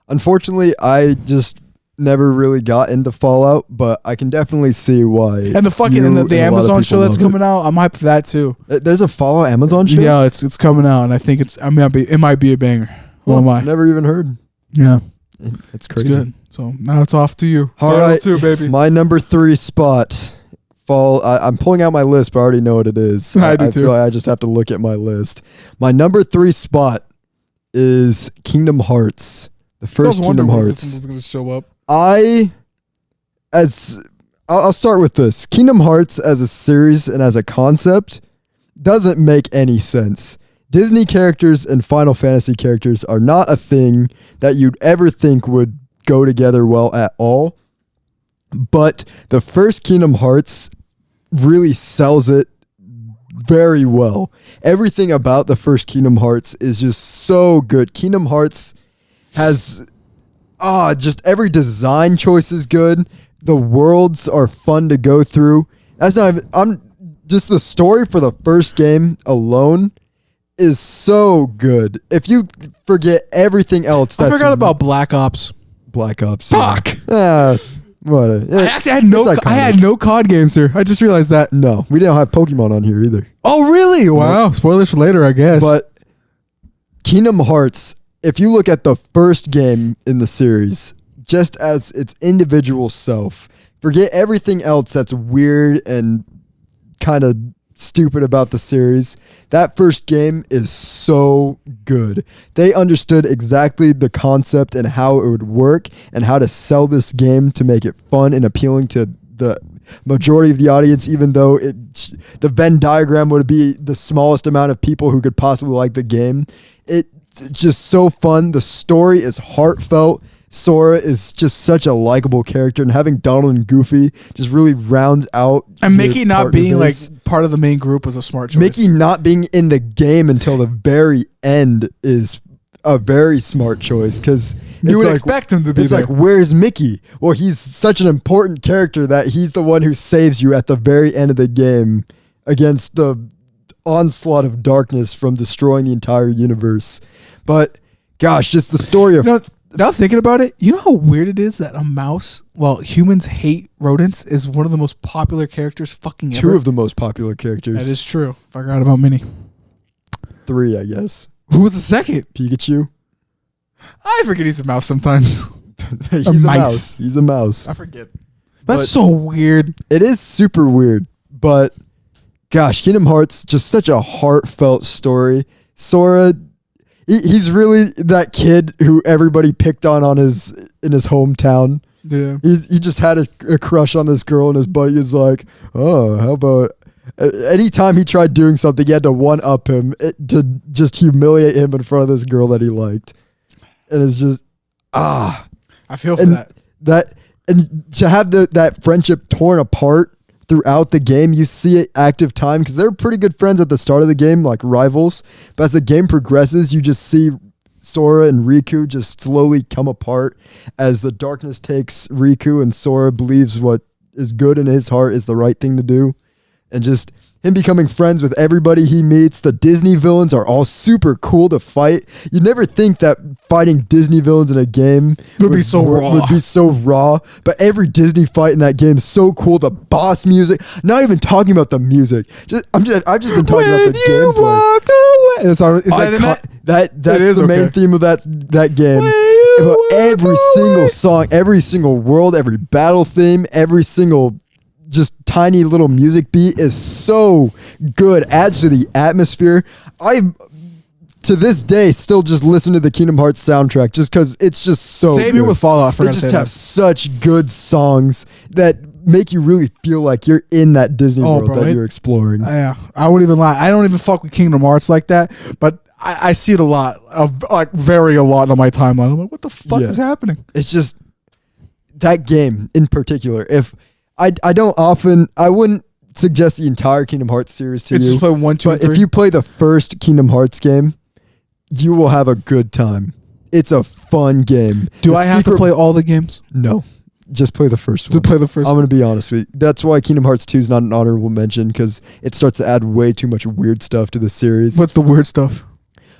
[SPEAKER 1] unfortunately I just never really got into Fallout, but I can definitely see why.
[SPEAKER 2] And the fucking the Amazon show that's coming out, I'm hyped for that too.
[SPEAKER 1] There's a Fallout Amazon show?
[SPEAKER 2] Yeah, it's coming out, and I think it might be a banger. Who am I?
[SPEAKER 1] Never even heard.
[SPEAKER 2] Yeah.
[SPEAKER 1] It's crazy.
[SPEAKER 2] It's good. So now it's off to you.
[SPEAKER 1] All right,
[SPEAKER 2] too, baby.
[SPEAKER 1] My number 3 spot. I'm pulling out my list, but I already know what it is.
[SPEAKER 2] I do too.
[SPEAKER 1] feel like I just have to look at my list. My number 3 spot is Kingdom Hearts. The first Kingdom Hearts.
[SPEAKER 2] This one was going to show up.
[SPEAKER 1] I'll start with this. Kingdom Hearts as a series and as a concept doesn't make any sense. Disney characters and Final Fantasy characters are not a thing that you'd ever think would go together well at all. But the first Kingdom Hearts really sells it very well. Everything about the first Kingdom Hearts is just so good. Kingdom Hearts has just every design choice is good. The worlds are fun to go through. I'm just the story for the first game alone is so good. If you forget everything else,
[SPEAKER 2] I forgot about Black Ops.
[SPEAKER 1] Black Ops.
[SPEAKER 2] Fuck.
[SPEAKER 1] What?
[SPEAKER 2] I actually had no COD games here. I just realized that.
[SPEAKER 1] No, we didn't have Pokemon on here either.
[SPEAKER 2] Oh, really? Wow. Spoilers for later, I guess.
[SPEAKER 1] But Kingdom Hearts, if you look at the first game in the series, just as its individual self, forget everything else that's weird and kind of stupid about the series. That first game is so good. They understood exactly the concept and how it would work and how to sell this game to make it fun and appealing to the majority of the audience, even though the Venn diagram would be the smallest amount of people who could possibly like the game. It's just so fun. The story is heartfelt. Sora is just such a likable character, and having Donald and Goofy just really rounds out.
[SPEAKER 2] And Mickey not being like part of the main group was a smart choice.
[SPEAKER 1] Mickey not being in the game until the very end is a very smart choice, because
[SPEAKER 2] you would expect him to be there.
[SPEAKER 1] It's like, where's Mickey? Well, he's such an important character that he's the one who saves you at the very end of the game against the onslaught of darkness from destroying the entire universe. But gosh, just the story of...
[SPEAKER 2] Now thinking about it, you know how weird it is that a mouse, humans hate rodents, is one of the most popular characters fucking ever?
[SPEAKER 1] 2 of the most popular characters.
[SPEAKER 2] That is true. Forgot about Minnie.
[SPEAKER 1] 3, I guess.
[SPEAKER 2] Who was the second?
[SPEAKER 1] Pikachu.
[SPEAKER 2] I forget he's a mouse sometimes.
[SPEAKER 1] He's a mouse. He's a mouse.
[SPEAKER 2] I forget. That's so weird.
[SPEAKER 1] It is super weird, but gosh, Kingdom Hearts, just such a heartfelt story. Sora... He's really that kid who everybody picked on in his hometown.
[SPEAKER 2] Yeah.
[SPEAKER 1] He just had a crush on this girl, and his buddy is like, oh, how about... Anytime he tried doing something, he had to one-up him to just humiliate him in front of this girl that he liked. And it's just... I
[SPEAKER 2] feel for that.
[SPEAKER 1] And to have that friendship torn apart throughout the game, you see it active time, because they're pretty good friends at the start of the game, like rivals. But as the game progresses, you just see Sora and Riku just slowly come apart as the darkness takes Riku, and Sora believes what is good in his heart is the right thing to do. And just him becoming friends with everybody he meets. The Disney villains are all super cool to fight. You'd never think that fighting Disney villains in a game
[SPEAKER 2] would be so
[SPEAKER 1] raw. But every Disney fight in that game is so cool. The boss music, not even talking about the music. I've just been talking about the gameplay.
[SPEAKER 2] Is that in that?
[SPEAKER 1] That's the main theme of that game. Every single song, every single world, every battle theme, every single just tiny little music beat is so good. Adds to the atmosphere. I, to this day, still just listen to the Kingdom Hearts soundtrack just because it's just so
[SPEAKER 2] Same here with Fallout.
[SPEAKER 1] They just have such good songs that make you really feel like you're in that Disney world that you're exploring.
[SPEAKER 2] Yeah, I wouldn't even lie. I don't even fuck with Kingdom Hearts like that, but I see it a lot, a lot on my timeline. I'm like, what the fuck is happening?
[SPEAKER 1] It's just... that game in particular, if I wouldn't suggest the entire Kingdom Hearts series to
[SPEAKER 2] It's
[SPEAKER 1] you.
[SPEAKER 2] just play 1, 2, and
[SPEAKER 1] But
[SPEAKER 2] 3.
[SPEAKER 1] if you play the first Kingdom Hearts game, you will have a good time. It's a fun game.
[SPEAKER 2] Do I have to play all the games?
[SPEAKER 1] No. Just play the first
[SPEAKER 2] To
[SPEAKER 1] one.
[SPEAKER 2] play the first
[SPEAKER 1] I'm going to be honest with you. That's why Kingdom Hearts 2 is not an honorable mention, because it starts to add way too much weird stuff to the series.
[SPEAKER 2] What's the weird stuff?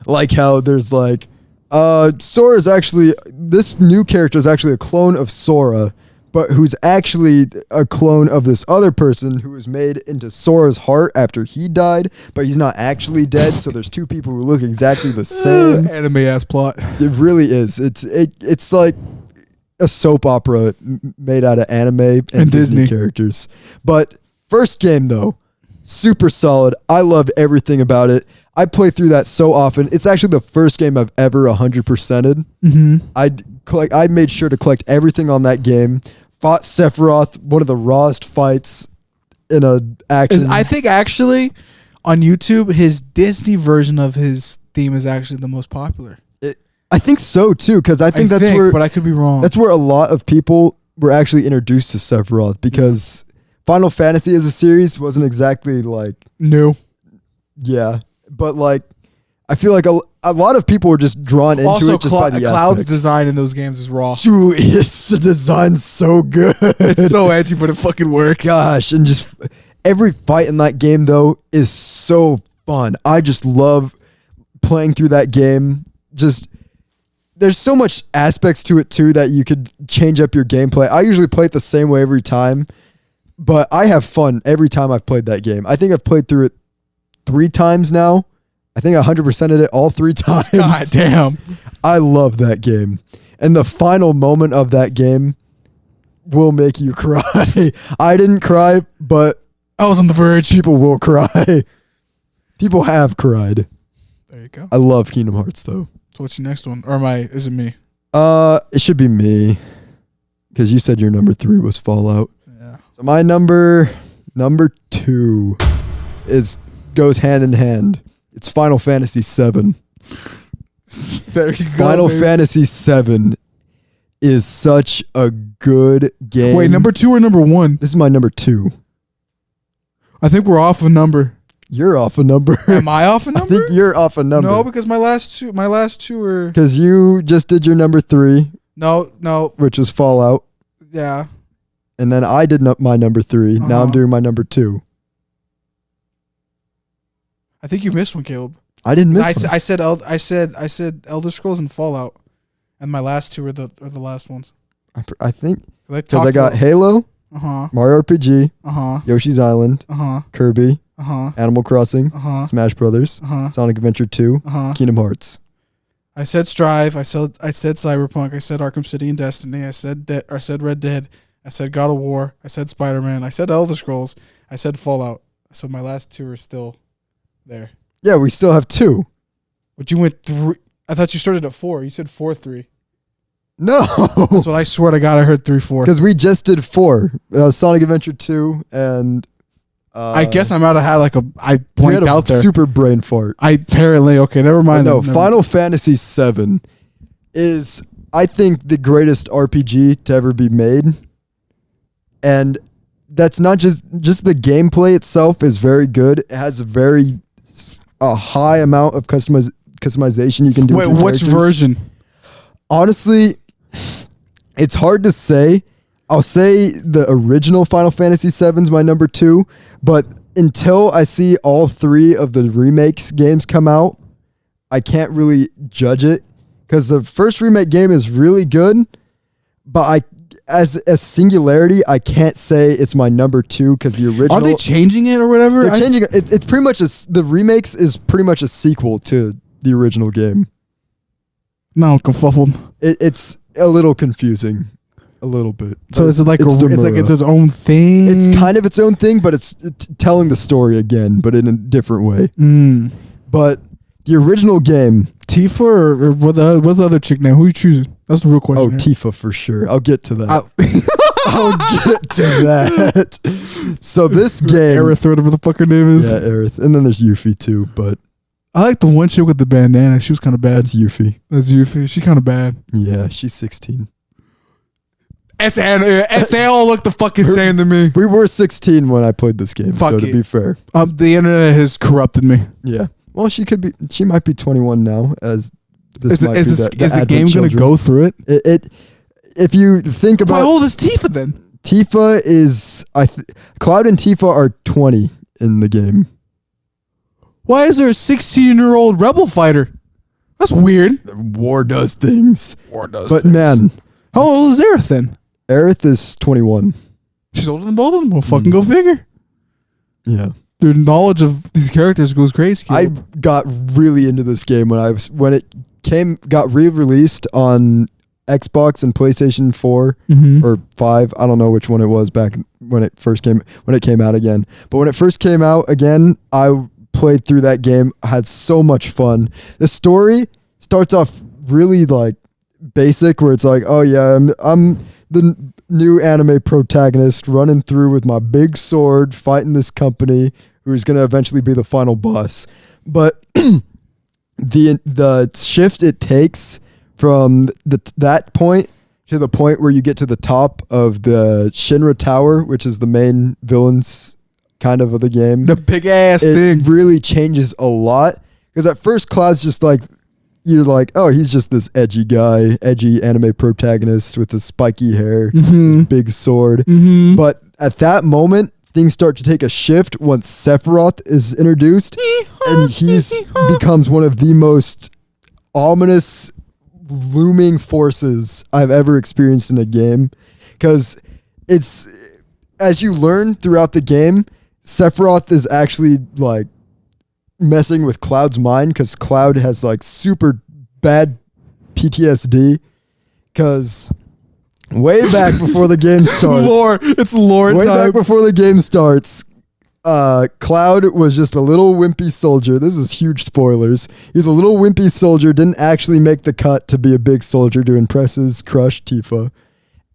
[SPEAKER 1] Like how there's like, Sora is actually, this new character is actually a clone of Sora, but who's actually a clone of this other person who was made into Sora's heart after he died, but he's not actually dead. So there's two people who look exactly the same.
[SPEAKER 2] Anime ass plot.
[SPEAKER 1] It really is. It's like a soap opera made out of anime and Disney characters. But first game though, super solid. I loved everything about it. I play through that so often. It's actually the first game I've ever 100%ed. I made sure to collect everything on that game. Fought Sephiroth, one of the rawest fights in a action.
[SPEAKER 2] I think actually on YouTube, his Disney version of his theme is actually the most popular.
[SPEAKER 1] I think so too, because I think that's where.
[SPEAKER 2] But I could be wrong.
[SPEAKER 1] That's where a lot of people were actually introduced to Sephiroth, because Final Fantasy as a series wasn't exactly like
[SPEAKER 2] new.
[SPEAKER 1] Yeah, but like I feel like a lot of people were just drawn into
[SPEAKER 2] also,
[SPEAKER 1] it just by the
[SPEAKER 2] Cloud's
[SPEAKER 1] aspects.
[SPEAKER 2] design in those games is raw.
[SPEAKER 1] Dude, the design's so good.
[SPEAKER 2] It's so edgy, but it fucking works.
[SPEAKER 1] Gosh, and just every fight in that game though is so fun. I just love playing through that game. Just there's so much aspects to it too that you could change up your gameplay. I usually play it the same way every time, but I have fun every time I've played that game. I think I've played through it 3 times now. I think I 100%ed it all 3 times.
[SPEAKER 2] God damn.
[SPEAKER 1] I love that game. And the final moment of that game will make you cry. I didn't cry, but
[SPEAKER 2] I was on the verge.
[SPEAKER 1] people will cry. People have cried.
[SPEAKER 2] There you go.
[SPEAKER 1] I love Kingdom Hearts though.
[SPEAKER 2] So what's your next one? Or is it me?
[SPEAKER 1] It should be me, because you said your number 3 was Fallout.
[SPEAKER 2] Yeah.
[SPEAKER 1] So my number 2 goes hand in hand. It's Final Fantasy VII.
[SPEAKER 2] There you go.
[SPEAKER 1] Final Fantasy VII is such a good game.
[SPEAKER 2] Wait, number 2 or number 1?
[SPEAKER 1] This is my number 2.
[SPEAKER 2] I think we're off a number.
[SPEAKER 1] You're off a number.
[SPEAKER 2] Am I off a number?
[SPEAKER 1] I think you're off a number.
[SPEAKER 2] No, because my last two were.
[SPEAKER 1] Because you just did your number 3,
[SPEAKER 2] No.
[SPEAKER 1] which was Fallout,
[SPEAKER 2] Yeah.
[SPEAKER 1] and then I did my number 3. Now I'm
[SPEAKER 2] Uh-huh.
[SPEAKER 1] doing my number 2.
[SPEAKER 2] I think you missed one, Caleb.
[SPEAKER 1] I didn't miss one.
[SPEAKER 2] I said Elder Scrolls and Fallout, and my last 2 are the last ones.
[SPEAKER 1] I think
[SPEAKER 2] Like
[SPEAKER 1] because I got Halo,
[SPEAKER 2] Uh-huh.
[SPEAKER 1] Mario RPG,
[SPEAKER 2] Uh-huh.
[SPEAKER 1] Yoshi's Island,
[SPEAKER 2] Uh-huh.
[SPEAKER 1] Kirby,
[SPEAKER 2] Uh-huh.
[SPEAKER 1] Animal Crossing,
[SPEAKER 2] Uh-huh.
[SPEAKER 1] Smash Brothers,
[SPEAKER 2] Uh-huh.
[SPEAKER 1] Sonic Adventure 2,
[SPEAKER 2] Uh-huh.
[SPEAKER 1] Kingdom Hearts.
[SPEAKER 2] I said Strive. I said Cyberpunk. I said Arkham City and Destiny. I said Red Dead. I said God of War. I said Spider-Man. I said Elder Scrolls. I said Fallout. So my last 2 are still there.
[SPEAKER 1] Yeah, we still have 2.
[SPEAKER 2] But you went 3. I thought you started at 4. You said 4-3.
[SPEAKER 1] No,
[SPEAKER 2] That's what I swear to God I heard 3-4.
[SPEAKER 1] because we just did 4. Sonic Adventure 2 and...
[SPEAKER 2] I guess I might have had I
[SPEAKER 1] we
[SPEAKER 2] blanked
[SPEAKER 1] had a
[SPEAKER 2] out there.
[SPEAKER 1] super brain fart.
[SPEAKER 2] Okay, never mind.
[SPEAKER 1] No,
[SPEAKER 2] then.
[SPEAKER 1] Final Fantasy VII is, I think, the greatest RPG to ever be made. And that's not just the gameplay itself is very good. It has a high amount of customization you can do.
[SPEAKER 2] Wait,
[SPEAKER 1] with your
[SPEAKER 2] which
[SPEAKER 1] characters.
[SPEAKER 2] version?
[SPEAKER 1] Honestly, it's hard to say. I'll say the original Final Fantasy VII is my number 2, but until I see all 3 of the remakes games come out, I can't really judge it, because the first remake game is really good, but as a singularity, I can't say it's my number 2, because the original...
[SPEAKER 2] Are they changing it or whatever?
[SPEAKER 1] They're changing it. It's pretty much the remakes is pretty much a sequel to the original game.
[SPEAKER 2] No, confuffled.
[SPEAKER 1] It's a little confusing. A little bit.
[SPEAKER 2] So is it like it's
[SPEAKER 1] Nomura.
[SPEAKER 2] its own thing?
[SPEAKER 1] It's kind of its own thing, but it's telling the story again, but in a different way. But the original game...
[SPEAKER 2] Tifa or what the other chick name? Who are you choosing? That's the real question.
[SPEAKER 1] Oh,
[SPEAKER 2] here.
[SPEAKER 1] Tifa for sure. I'll get to that. I'll get to that. So this game...
[SPEAKER 2] Aerith, whatever the fuck her name is.
[SPEAKER 1] Yeah, Aerith. And then there's Yuffie too, but...
[SPEAKER 2] I like the one chick with the bandana. She was kind of bad.
[SPEAKER 1] That's Yuffie.
[SPEAKER 2] That's Yuffie. She kind of bad.
[SPEAKER 1] Yeah, she's 16.
[SPEAKER 2] They all look the fucking same to me.
[SPEAKER 1] We were 16 when I played this game, so to be fair.
[SPEAKER 2] The internet has corrupted me.
[SPEAKER 1] Yeah. Well, she might be 21 now, as this
[SPEAKER 2] Is
[SPEAKER 1] might be
[SPEAKER 2] the game going to go through it?
[SPEAKER 1] If you think about...
[SPEAKER 2] How old is Tifa then?
[SPEAKER 1] Tifa is... Cloud and Tifa are 20 in the game.
[SPEAKER 2] Why is there a 16-year-old rebel fighter? That's weird.
[SPEAKER 1] War does things. But man...
[SPEAKER 2] How old is Aerith then?
[SPEAKER 1] Aerith is 21.
[SPEAKER 2] She's older than both of them? Well, fucking go figure.
[SPEAKER 1] Yeah.
[SPEAKER 2] Their knowledge of these characters goes crazy.
[SPEAKER 1] I got really into this game when it got re-released on Xbox and PlayStation 4 or 5. I don't know which one it was back when it came out again. But when it first came out again, I played through that game. I had so much fun. The story starts off really like basic, where it's like, oh yeah, I'm the new anime protagonist running through with my big sword fighting this company who's going to eventually be the final boss. But the shift it takes from that point to the point where you get to the top of the Shinra Tower, which is the main villains kind of the game,
[SPEAKER 2] the big ass thing,
[SPEAKER 1] really changes a lot. Because at first Cloud's just like, you're like, oh, he's just this edgy guy, edgy anime protagonist with his spiky hair, his big sword. But at that moment, things start to take a shift once Sephiroth is introduced, and he's becomes one of the most ominous, looming forces I've ever experienced in a game. Because it's, as you learn throughout the game, Sephiroth is actually like messing with Cloud's mind, because Cloud has like super bad PTSD, because way back before the game starts,
[SPEAKER 2] it's lore
[SPEAKER 1] way
[SPEAKER 2] time.
[SPEAKER 1] back before the game starts, Cloud was just a little wimpy soldier. This is huge spoilers. He's a little wimpy soldier, didn't actually make the cut to be a big soldier to impress his crush Tifa,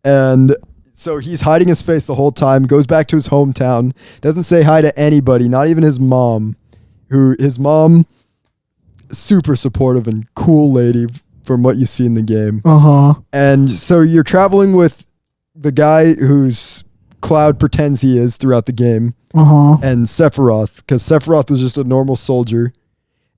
[SPEAKER 1] and so he's hiding his face the whole time, goes back to his hometown, doesn't say hi to anybody, not even his mom. His mom, super supportive and cool lady from what you see in the game. And so you're traveling with the guy who's Cloud pretends he is throughout the game, and Sephiroth, because Sephiroth was just a normal soldier.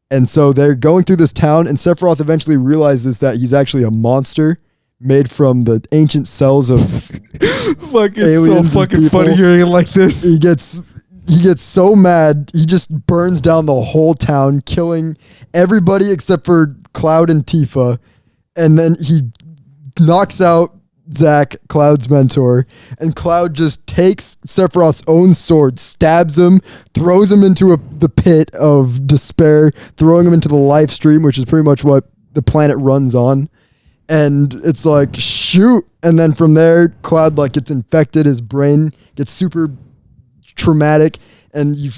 [SPEAKER 1] And so they're going through this town, and Sephiroth eventually realizes that he's actually a monster made from the ancient cells of
[SPEAKER 2] It's so fucking funny hearing it like this.
[SPEAKER 1] He gets so mad, he just burns down the whole town, killing everybody except for Cloud and Tifa. And then he knocks out Zack, Cloud's mentor, and Cloud just takes Sephiroth's own sword, stabs him, throws him into the pit of despair, throwing him into the life stream, which is pretty much what the planet runs on. And it's like, shoot. And then from there, Cloud like gets infected, his brain gets super traumatic, and you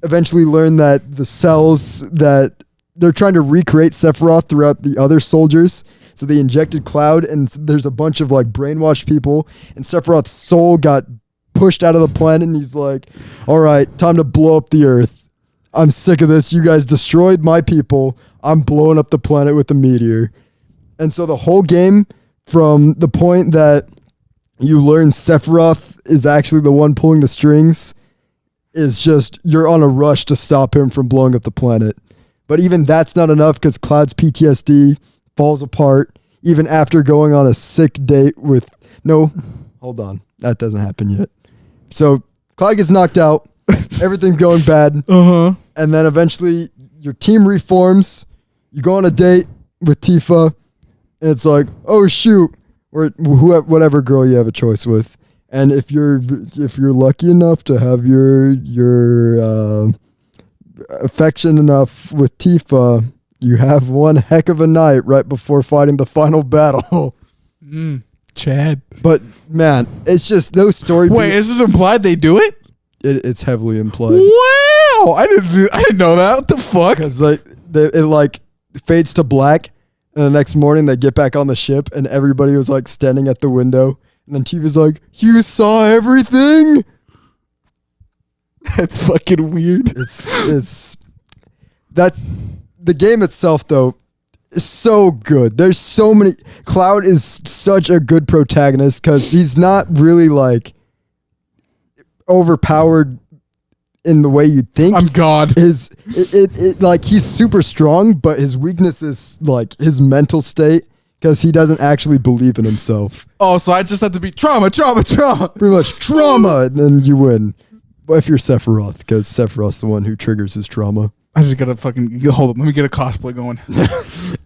[SPEAKER 1] eventually learn that the cells that they're trying to recreate Sephiroth throughout the other soldiers. So they injected Cloud, and there's a bunch of like brainwashed people, and Sephiroth's soul got pushed out of the planet, and he's like, all right, time to blow up the earth. I'm sick of this. You guys destroyed my people. I'm blowing up the planet with a meteor. And so the whole game, from the point that you learn Sephiroth is actually the one pulling the strings, is just you're on a rush to stop him from blowing up the planet. But even that's not enough, because Cloud's PTSD falls apart even after going on a sick date with... No, hold on. That doesn't happen yet. So Cloud gets knocked out. Everything's going bad. And then eventually your team reforms. You go on a date with Tifa. And it's like, oh, shoot. Or whatever girl you have a choice with. And if you're lucky enough to have your affection enough with Tifa, you have one heck of a night right before fighting the final battle.
[SPEAKER 2] Chad.
[SPEAKER 1] But man, it's just those story beats.
[SPEAKER 2] Wait, is this implied they do it?
[SPEAKER 1] It's heavily implied.
[SPEAKER 2] Wow, I didn't know that. What the fuck?
[SPEAKER 1] Because it like fades to black, and the next morning they get back on the ship, and everybody was like standing at the window. And then Tifa's like, you saw everything?
[SPEAKER 2] That's fucking weird.
[SPEAKER 1] It's that's the game itself, though. so good. There's so many. Cloud is such a good protagonist because he's not really like overpowered in the way you'd think.
[SPEAKER 2] I'm God.
[SPEAKER 1] Like he's super strong, but his weakness is like his mental state because he doesn't actually believe in himself.
[SPEAKER 2] Oh, so I just have to be trauma.
[SPEAKER 1] Pretty much trauma, and then you win. But if you're Sephiroth, because Sephiroth's the one who triggers his trauma.
[SPEAKER 2] I just gotta hold up. Let me get a cosplay going.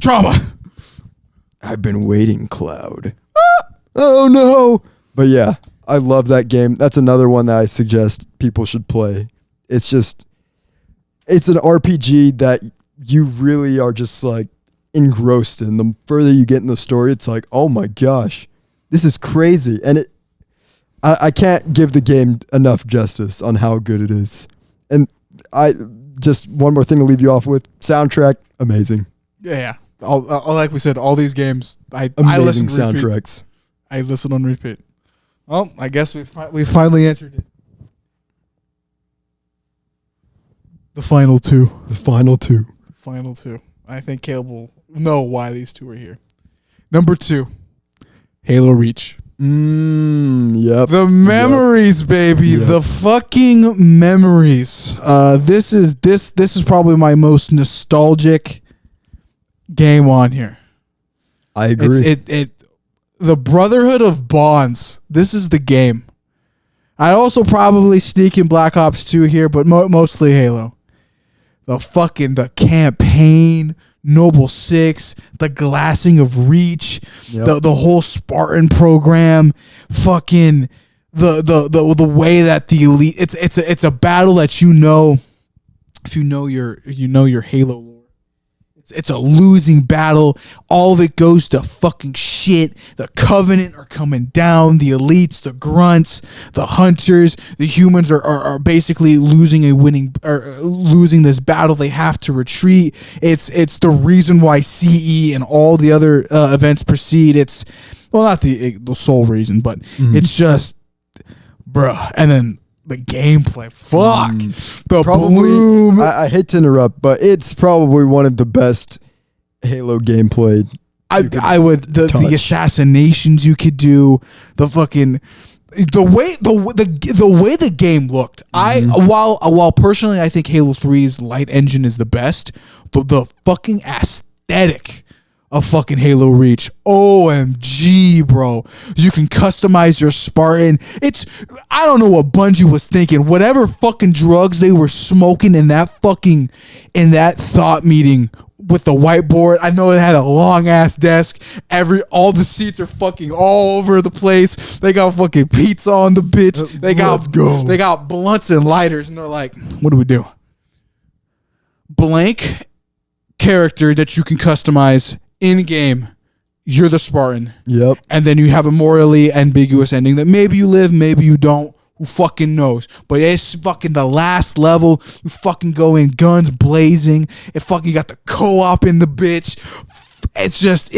[SPEAKER 2] Trauma.
[SPEAKER 1] I've been waiting, Cloud. Oh no! But yeah, I love that game. That's another one that I suggest people should play. It's an RPG that you really are just like engrossed in. The further you get in the story, it's like, oh my gosh, this is crazy. And I can't give the game enough justice on how good it is. And just one more thing to leave you off with. Soundtrack, amazing.
[SPEAKER 2] Yeah. Like we said, all these games, I
[SPEAKER 1] amazing
[SPEAKER 2] listen to
[SPEAKER 1] soundtracks.
[SPEAKER 2] I listen on repeat. Well, I guess we finally entered it. The final two. I think Caleb will know why these two are here. Number 2, Halo Reach.
[SPEAKER 1] Yep.
[SPEAKER 2] The memories, baby. Yep. The fucking memories. This is probably my most nostalgic game on here.
[SPEAKER 1] I agree.
[SPEAKER 2] The Brotherhood of Bonds. This is the game. I also probably sneak in Black Ops 2 here, but mostly Halo. The campaign, Noble 6, the glassing of Reach, the whole Spartan program, fucking the way that the elite, it's a battle that you know, if you know your Halo lore. It's a losing battle. All of it goes to fucking shit. The Covenant are coming down. The elites, the grunts, the hunters, the humans are basically losing this battle. They have to retreat. It's the reason why CE and all the other events proceed. It's not the sole reason, but it's just, bruh. And then the gameplay, the bloom.
[SPEAKER 1] I hate to interrupt, but it's probably one of the best Halo gameplay.
[SPEAKER 2] I would the assassinations you could do, the way the game looked. While personally I think Halo 3's light engine is the best, the fucking aesthetic of fucking Halo Reach. OMG, bro. You can customize your Spartan. I don't know what Bungie was thinking. Whatever fucking drugs they were smoking in that thought meeting with the whiteboard. I know it had a long ass desk. All the seats are fucking all over the place. They got fucking pizza on the bitch. They got blunts and lighters, and they're like, what do we do? Blank character that you can customize in game, you're the Spartan.
[SPEAKER 1] Yep.
[SPEAKER 2] And then you have a morally ambiguous ending that maybe you live, maybe you don't. Who fucking knows? But it's fucking the last level. You fucking go in guns blazing. You got the co-op in the bitch. It just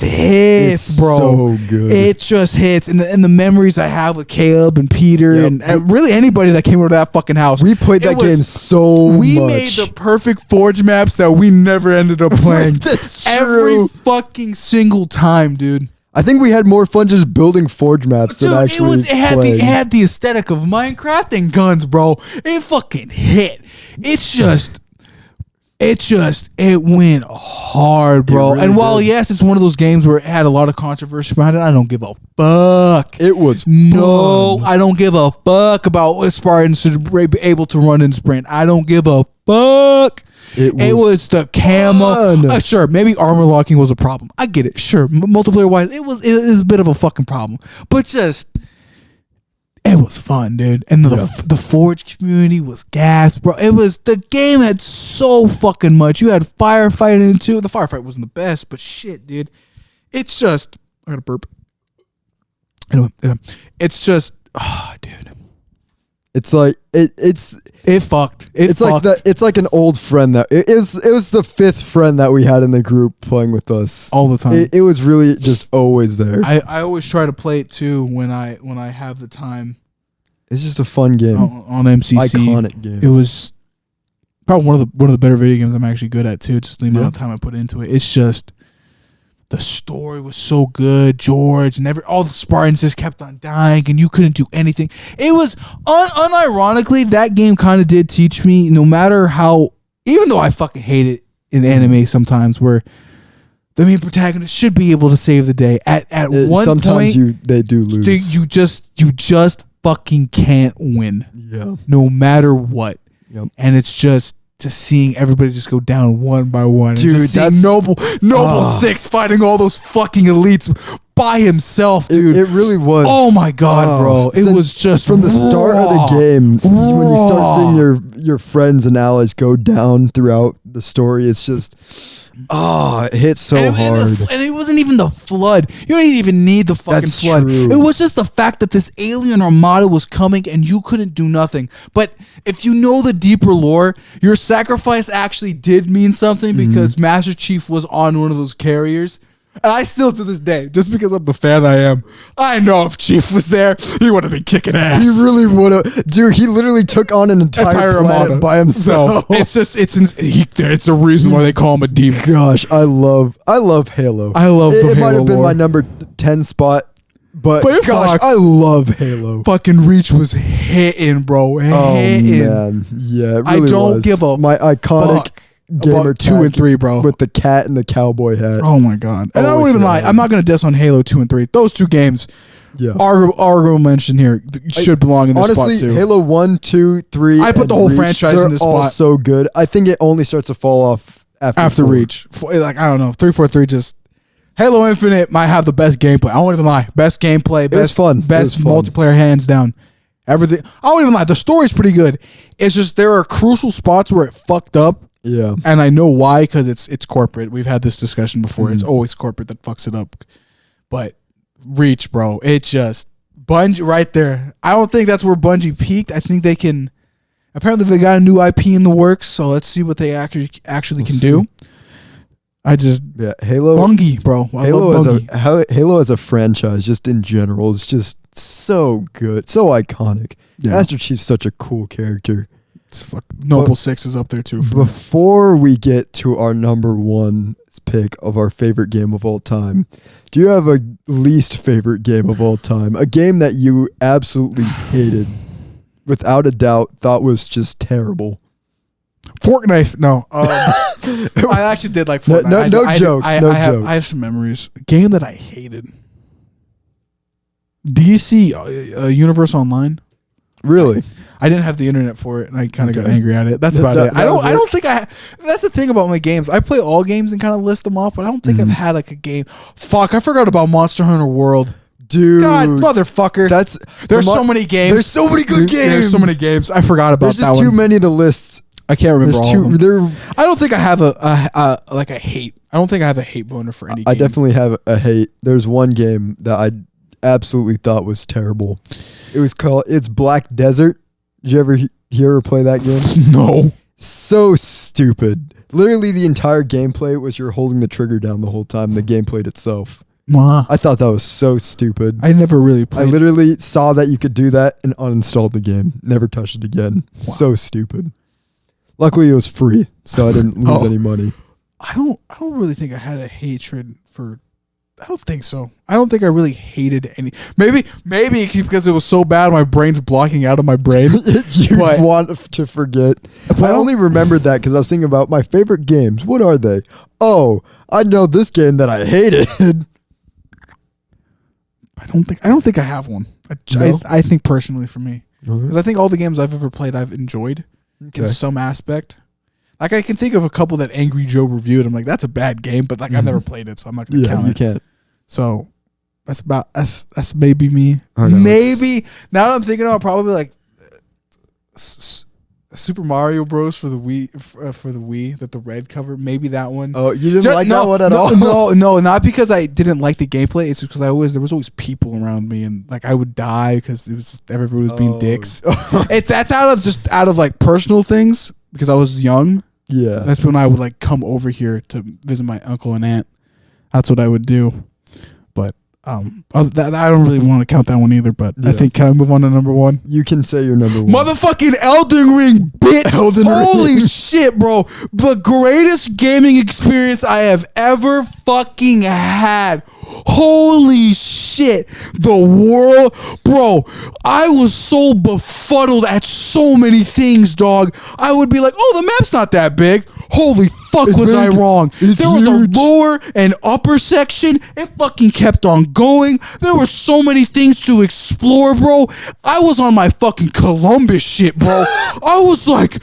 [SPEAKER 2] hits, bro.
[SPEAKER 1] So good.
[SPEAKER 2] It just hits. And the memories I have with Caleb and Peter and really anybody that came over to that fucking house.
[SPEAKER 1] We played that game so much.
[SPEAKER 2] We made the perfect Forge maps that we never ended up playing.
[SPEAKER 1] That's true.
[SPEAKER 2] Every fucking single time, dude.
[SPEAKER 1] I think we had more fun just building Forge maps than actually playing.
[SPEAKER 2] It had the aesthetic of Minecraft and guns, bro. It fucking hit. It went hard, bro.
[SPEAKER 1] Really
[SPEAKER 2] and while,
[SPEAKER 1] did.
[SPEAKER 2] yes, it's one of those games where it had a lot of controversy behind it, I don't give a fuck.
[SPEAKER 1] It was
[SPEAKER 2] No,
[SPEAKER 1] fun.
[SPEAKER 2] I don't give a fuck about Spartans to be able to run and sprint. I don't give a fuck. It was the camo. Sure, maybe armor locking was a problem. I get it. Sure, multiplayer wise, it was a bit of a fucking problem. But just, it was fun, dude. And the Forge community was gas, bro. The game had so fucking much. You had firefighting too. The firefight wasn't the best, but shit, dude. It's just, I gotta burp. Anyway, it's just, dude.
[SPEAKER 1] It's like
[SPEAKER 2] it fucked.
[SPEAKER 1] It's like an old friend that it was the fifth friend that we had in the group playing with us
[SPEAKER 2] all the time.
[SPEAKER 1] It was really just always there.
[SPEAKER 2] I always try to play it too when I have the time.
[SPEAKER 1] It's just a fun game
[SPEAKER 2] on MCC.
[SPEAKER 1] Iconic game.
[SPEAKER 2] It was probably one of the better video games I'm actually good at too. Just the amount of time I put into it. It's just the story was so good, George, and all the Spartans just kept on dying, and you couldn't do anything. It was unironically that game kind of did teach me, no matter how, even though I fucking hate it in anime sometimes, where the main protagonist should be able to save the day. At one
[SPEAKER 1] sometimes
[SPEAKER 2] point,
[SPEAKER 1] they do lose.
[SPEAKER 2] You just fucking can't win.
[SPEAKER 1] Yeah.
[SPEAKER 2] No matter what.
[SPEAKER 1] Yep.
[SPEAKER 2] And it's just seeing everybody just go down one by one.
[SPEAKER 1] Dude,
[SPEAKER 2] and just seeing Noble 6 fighting all those fucking elites by himself, dude.
[SPEAKER 1] It really was.
[SPEAKER 2] Oh my god, bro. It was just
[SPEAKER 1] from the start of the game. When you start seeing your friends and allies go down throughout the story, it's just it hits so hard.
[SPEAKER 2] And it wasn't even the flood. You don't even need the fucking flood.
[SPEAKER 1] True.
[SPEAKER 2] It was just the fact that this alien armada was coming and you couldn't do nothing. But if you know the deeper lore, your sacrifice actually did mean something because Master Chief was on one of those carriers. And I still, to this day, just because I'm the fan I am, I know if Chief was there, he would have been kicking ass.
[SPEAKER 1] He really would have. Dude, he literally took on an entire planet by himself.
[SPEAKER 2] It's a reason why they call him a demon.
[SPEAKER 1] Gosh, I love Halo. It might have been my number 10 spot, but gosh, I love Halo.
[SPEAKER 2] Fucking Reach was hitting, bro. Hitting.
[SPEAKER 1] Oh, man. Yeah, it really
[SPEAKER 2] I don't give a
[SPEAKER 1] my iconic gamer
[SPEAKER 2] about 2 and 3, bro,
[SPEAKER 1] with the cat and the cowboy hat.
[SPEAKER 2] Oh my god! And I don't even lie. I'm not gonna diss on Halo 2 and 3. Those two games, arguable mention here, should belong in this spot too.
[SPEAKER 1] Honestly, Halo 1, 2, 3.
[SPEAKER 2] I put the whole
[SPEAKER 1] Reach,
[SPEAKER 2] franchise in this spot.
[SPEAKER 1] They're all so good. I think it only starts to fall off after 4.
[SPEAKER 2] Reach. Like I don't know, 343 just. Halo Infinite might have the best gameplay. I won't even lie. Best gameplay. Best
[SPEAKER 1] fun.
[SPEAKER 2] Best multiplayer, hands down. Everything. I won't even lie. The story's pretty good. It's just there are crucial spots where it fucked up.
[SPEAKER 1] Yeah.
[SPEAKER 2] And I know why, because it's corporate. We've had this discussion before. It's always corporate that fucks it up. But Reach, bro, it just Bungie right there. I don't think that's where Bungie peaked. I think they can. Apparently, they got a new IP in the works, so let's see what they actually can do.
[SPEAKER 1] Halo,
[SPEAKER 2] Bungie, bro.
[SPEAKER 1] Halo as a franchise, just in general, is just so good, so iconic. Yeah. Master Chief's such a cool character.
[SPEAKER 2] Noble 6 is up there too.
[SPEAKER 1] Before we get to our number 1 pick of our favorite game of all time, do you have a least favorite game of all time? A game that you absolutely hated, without a doubt, thought was just terrible.
[SPEAKER 2] Fortnite. No. I actually did like Fortnite.
[SPEAKER 1] No jokes.
[SPEAKER 2] I have some memories. A game that I hated. DC Universe Online.
[SPEAKER 1] Really?
[SPEAKER 2] I didn't have the internet for it, and I kind of got angry at it. That's about it. I don't think that's the thing about my games. I play all games and kind of list them off, but I don't think I've had like a game. Fuck, I forgot about Monster Hunter World.
[SPEAKER 1] Dude,
[SPEAKER 2] God, motherfucker! There's so many games.
[SPEAKER 1] There's so many good games.
[SPEAKER 2] There's so many games. I forgot about that one.
[SPEAKER 1] There's just too many to list.
[SPEAKER 2] I can't remember all of them. I don't think I have a hate. I don't think I have a hate boner for any game.
[SPEAKER 1] I definitely have a hate. There's one game that I absolutely thought was terrible. It's Black Desert. Did you ever hear or play that game?
[SPEAKER 2] No.
[SPEAKER 1] So stupid. Literally the entire gameplay was you're holding the trigger down the whole time. The gameplay itself. I thought that was so stupid.
[SPEAKER 2] I never really played.
[SPEAKER 1] I literally saw that you could do that and uninstalled the game. Never touched it again. Wow. So stupid. Luckily it was free, so I didn't lose any money.
[SPEAKER 2] I don't really think I had a hatred for. I don't think so. I don't think I really hated any. Maybe because it was so bad, my brain's blocking out of my brain.
[SPEAKER 1] You want to forget. I only remembered that because I was thinking about my favorite games. What are they? Oh, I know this game that I hated.
[SPEAKER 2] I don't think I have one. I think personally for me, because I think all the games I've ever played I've enjoyed in some aspect. Like I can think of a couple that Angry Joe reviewed. I'm like, that's a bad game, but like I've never played it, so I'm not gonna count it.
[SPEAKER 1] You can't.
[SPEAKER 2] So that's maybe me. Maybe now that I'm thinking about, probably like Super Mario Bros. For the Wii that the red cover. Maybe that one.
[SPEAKER 1] Oh, you didn't like that one at all?
[SPEAKER 2] No, not because I didn't like the gameplay. It's because there was always people around me, and like I would die because everybody was being dicks. That's out of like personal things. Because I was young. Yeah. That's when I would like come over here to visit my uncle and aunt. That's what I would do. But I don't really want to count that one either, but I think, can I move on to number one?
[SPEAKER 1] You can say your number one.
[SPEAKER 2] Motherfucking Elden Ring, bitch. Holy shit, bro. The greatest gaming experience I have ever fucking had. Holy shit. The world, bro. I was so befuddled at so many things, dog. I would be like, oh, the map's not that big. Holy fuck, was I wrong. There was a lower and upper section. It fucking kept on going. There were so many things to explore, bro. I was on my fucking Columbus shit, bro. I was like,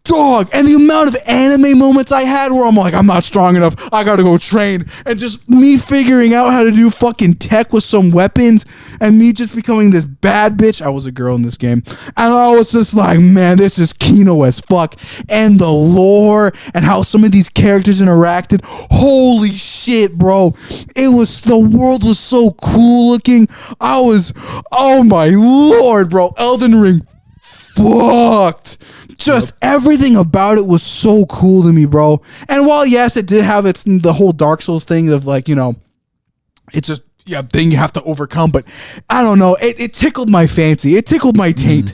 [SPEAKER 2] dog. And the amount of anime moments I had where I'm like, I'm not strong enough. I gotta go train. And just me figuring out how to do fucking tech with some weapons and me just becoming this bad bitch. I was a girl in this game. And I was just like, man, this is Kino as fuck. And the lore and how some of these characters interacted. Holy shit, bro. The world was so cool looking. Oh my lord, bro. Elden Ring fucked. Just everything about it was so cool to me, bro. And while yes, it did have the whole Dark Souls thing of like, it's just thing you have to overcome, but I don't know. It tickled my fancy. It tickled my taint.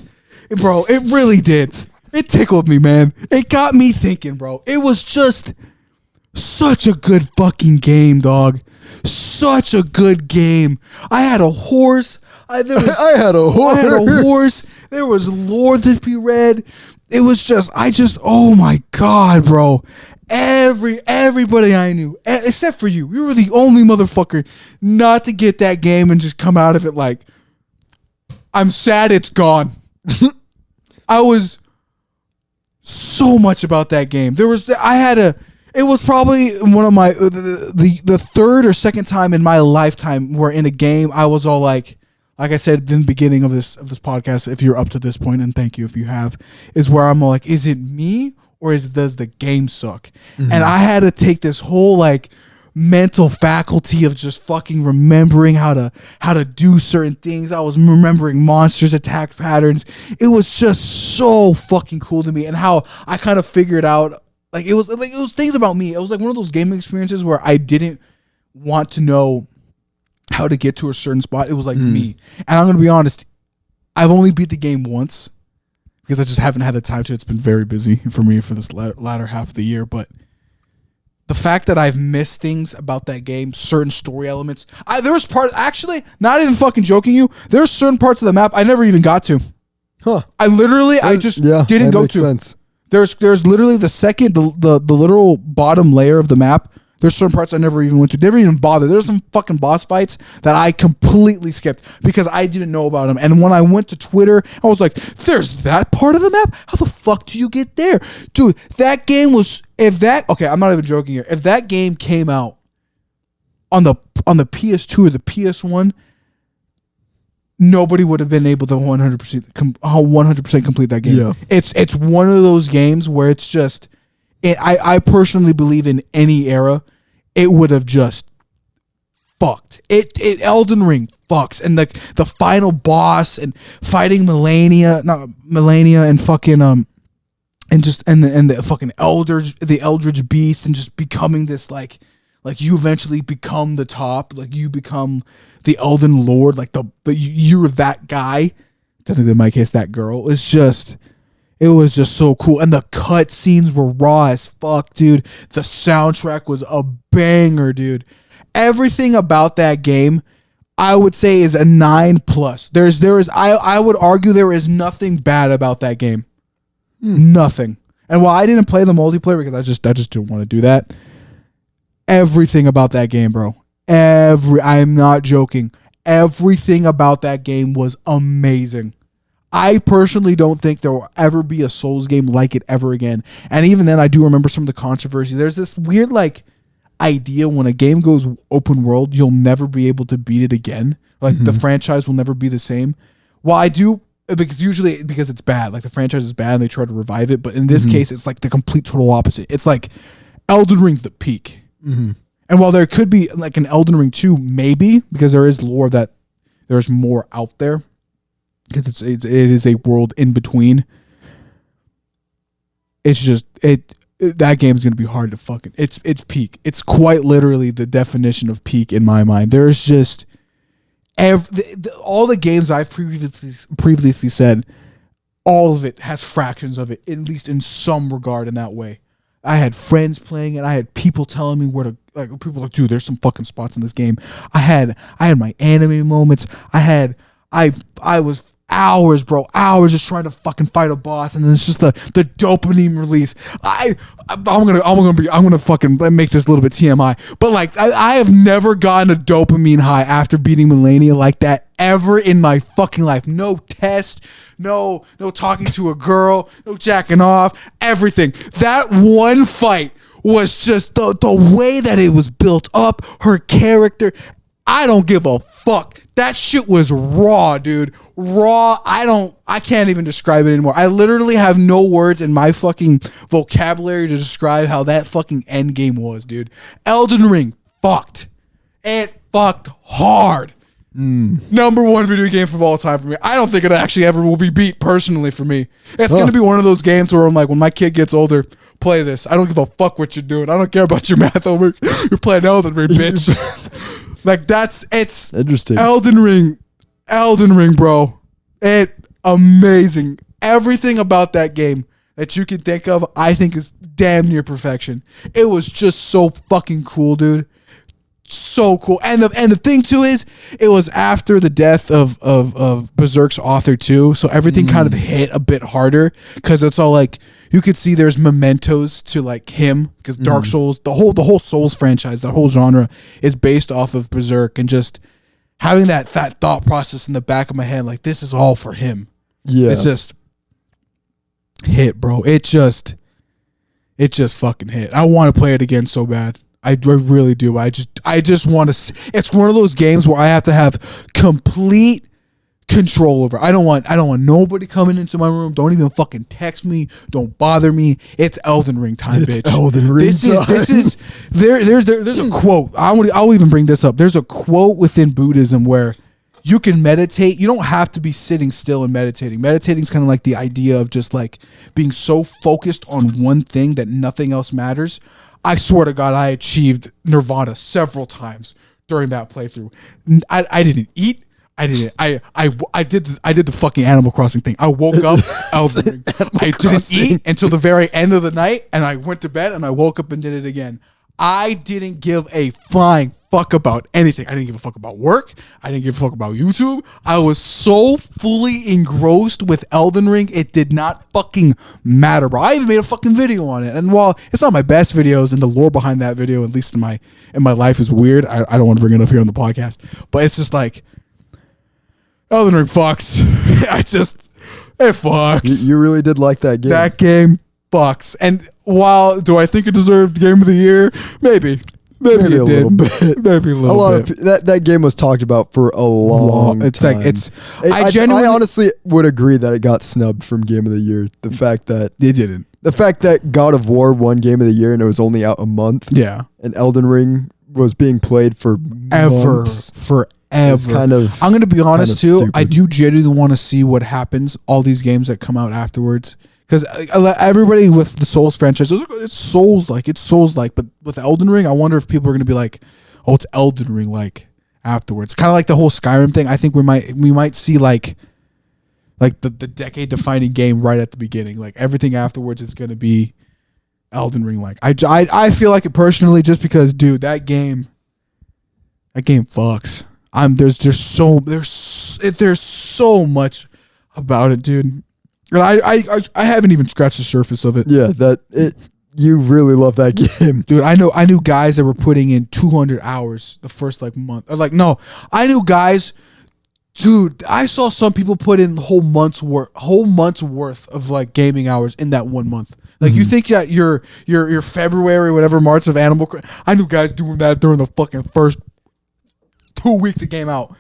[SPEAKER 2] Bro, it really did. It tickled me, man. It got me thinking, bro. It was just such a good fucking game, dog. Such a good game. I had a horse. I had a horse. There was lore to be read. It was just, oh my God, bro. Everybody I knew, except for you. You were the only motherfucker not to get that game and just come out of it like, I'm sad it's gone. I was so much about that game. It was probably one of my, the third or second time in my lifetime where in a game I was all like I said in the beginning of this podcast, if you're up to this point, and thank you if you have, is where I'm all like, is it me or does the game suck? Mm-hmm. And I had to take this whole like mental faculty of just fucking remembering how to do certain things. I was remembering monsters' attack patterns. It was just so fucking cool to me, and how I kind of figured out it was things about me. It was like one of those gaming experiences where I didn't want to know how to get to a certain spot. It was like me. And I'm going to be honest, I've only beat the game once because I just haven't had the time to. It's been very busy for me for this latter half of the year. But the fact that I've missed things about that game, certain story elements, actually, not even fucking joking you, there's certain parts of the map I never even got to. Huh. I just didn't go to. Sense. There's literally the literal bottom layer of the map. There's certain parts I never even went to. Never even bothered. There's some fucking boss fights that I completely skipped because I didn't know about them. And when I went to Twitter, I was like, there's that part of the map? How the fuck do you get there? Dude, that game was, okay, I'm not even joking here. If that game came out on the PS2 or the PS1, nobody would have been able to 100% complete that game. Yeah. It's one of those games where it's just, I personally believe in any era, it would have just fucked. Elden Ring fucks, and the final boss and fighting Melania and fucking and the fucking Eldritch Beast, and just becoming this like you eventually become the top, like you become the Elden Lord, like you're that guy. Technically, in my case, that girl. It was just so cool. And the cut scenes were raw as fuck, dude. The soundtrack was a banger, dude. Everything about that game, I would say, is a 9+. I would argue there is nothing bad about that game. Nothing. And while I didn't play the multiplayer because I just didn't want to do that, everything about that game, bro. I'm not joking. Everything about that game was amazing. I personally don't think there will ever be a Souls game like it ever again. And even then, I do remember some of the controversy. There's this weird idea when a game goes open world, you'll never be able to beat it again. Like the franchise will never be the same. Well, I do, because it's bad. Like the franchise is bad and they try to revive it. But in this case, it's like the complete total opposite. It's like Elden Ring's the peak. Mm-hmm. And while there could be like an Elden Ring 2, maybe, because there is lore that there's more out there, because it is a world in between. It's just that game is going to be hard to fucking. It's peak. It's quite literally the definition of peak in my mind. There's just all the games I've previously said, all of it has fractions of it, at least in some regard in that way. I had friends playing it. I had people telling me where to, like, people were like, dude, there's some fucking spots in this game. I had my anime moments. I was hours just trying to fucking fight a boss, and then it's just the dopamine release. I'm gonna fucking make this a little bit TMI, but like I have never gotten a dopamine high after beating Melania like that ever in my fucking life. No test, no talking to a girl, no jacking off, everything. That one fight was just the way that it was built up, her character. I don't give a fuck. That shit was raw, dude. Raw. I can't even describe it anymore. I literally have no words in my fucking vocabulary to describe how that fucking end game was, dude. Elden Ring fucked. It fucked hard. Number one video game of all time for me. I don't think it actually ever will be beat personally for me. It's going to be one of those games where I'm like, when my kid gets older, play this. I don't give a fuck what you're doing. I don't care about your math homework. You're playing Elden Ring, bitch. Like, it's
[SPEAKER 1] interesting.
[SPEAKER 2] Elden Ring, bro. Amazing. Everything about that game that you can think of, I think is damn near perfection. It was just so fucking cool, dude. So cool. And the thing too is, it was after the death of Berserk's author too, so everything kind of hit a bit harder, because it's all like, you could see there's mementos to like him, because Dark Souls, the whole Souls franchise, the whole genre is based off of Berserk, and just having that thought process in the back of my head, like, this is all for him. Yeah, it's just hit, bro. It just fucking hit. I want to play it again so bad. I really do. I just want to. It's one of those games where I have to have complete control over. I don't want nobody coming into my room. Don't even fucking text me. Don't bother me. It's Elden Ring time, bitch.
[SPEAKER 1] Elden Ring time.
[SPEAKER 2] This is there's a quote. I'll even bring this up. There's a quote within Buddhism where you can meditate. You don't have to be sitting still and meditating. Meditating is kind of like the idea of just like being so focused on one thing that nothing else matters. I swear to God, I achieved nirvana several times during that playthrough. I didn't eat. I did the fucking Animal Crossing thing. I woke up, Elden Ring. I didn't eat until the very end of the night, and I went to bed, and I woke up and did it again. I didn't give a flying fuck about anything. I didn't give a fuck about work. I didn't give a fuck about YouTube. I was so fully engrossed with Elden Ring, it did not fucking matter, bro. I even made a fucking video on it. And while it's not my best videos, and the lore behind that video, at least in my life, is weird, I don't want to bring it up here on the podcast. But it's just like, Elden Ring fucks. It fucks.
[SPEAKER 1] You really did like that game.
[SPEAKER 2] That game fucks. And while do I think it deserved Game of the Year? Maybe it
[SPEAKER 1] a
[SPEAKER 2] did.
[SPEAKER 1] Little bit.
[SPEAKER 2] Maybe a little bit.
[SPEAKER 1] That game was talked about for a long time. I honestly would agree that it got snubbed from Game of the Year. The fact that
[SPEAKER 2] it didn't.
[SPEAKER 1] The fact that God of War won Game of the Year and it was only out a month.
[SPEAKER 2] Yeah.
[SPEAKER 1] And Elden Ring was being played for months.
[SPEAKER 2] Forever. I'm going to be honest too. Stupid. I do genuinely want to see what happens. All these games that come out afterwards. Because everybody with the Souls franchise, it's Souls-like. But with Elden Ring, I wonder if people are going to be like, oh, it's Elden Ring-like afterwards. Kind of like the whole Skyrim thing. I think we might see like the decade-defining game right at the beginning. Like, everything afterwards is going to be Elden Ring-like. I feel like it personally, just because, dude, that game fucks. There's so much about it, dude. And I haven't even scratched the surface of it.
[SPEAKER 1] Yeah, you really love that game,
[SPEAKER 2] dude. I knew guys that were putting in 200 hours the first month. I knew guys, dude. I saw some people put in whole month's worth of gaming hours in that 1 month. You think that your February, whatever, March of I knew guys doing that during the fucking first 2 weeks it came out.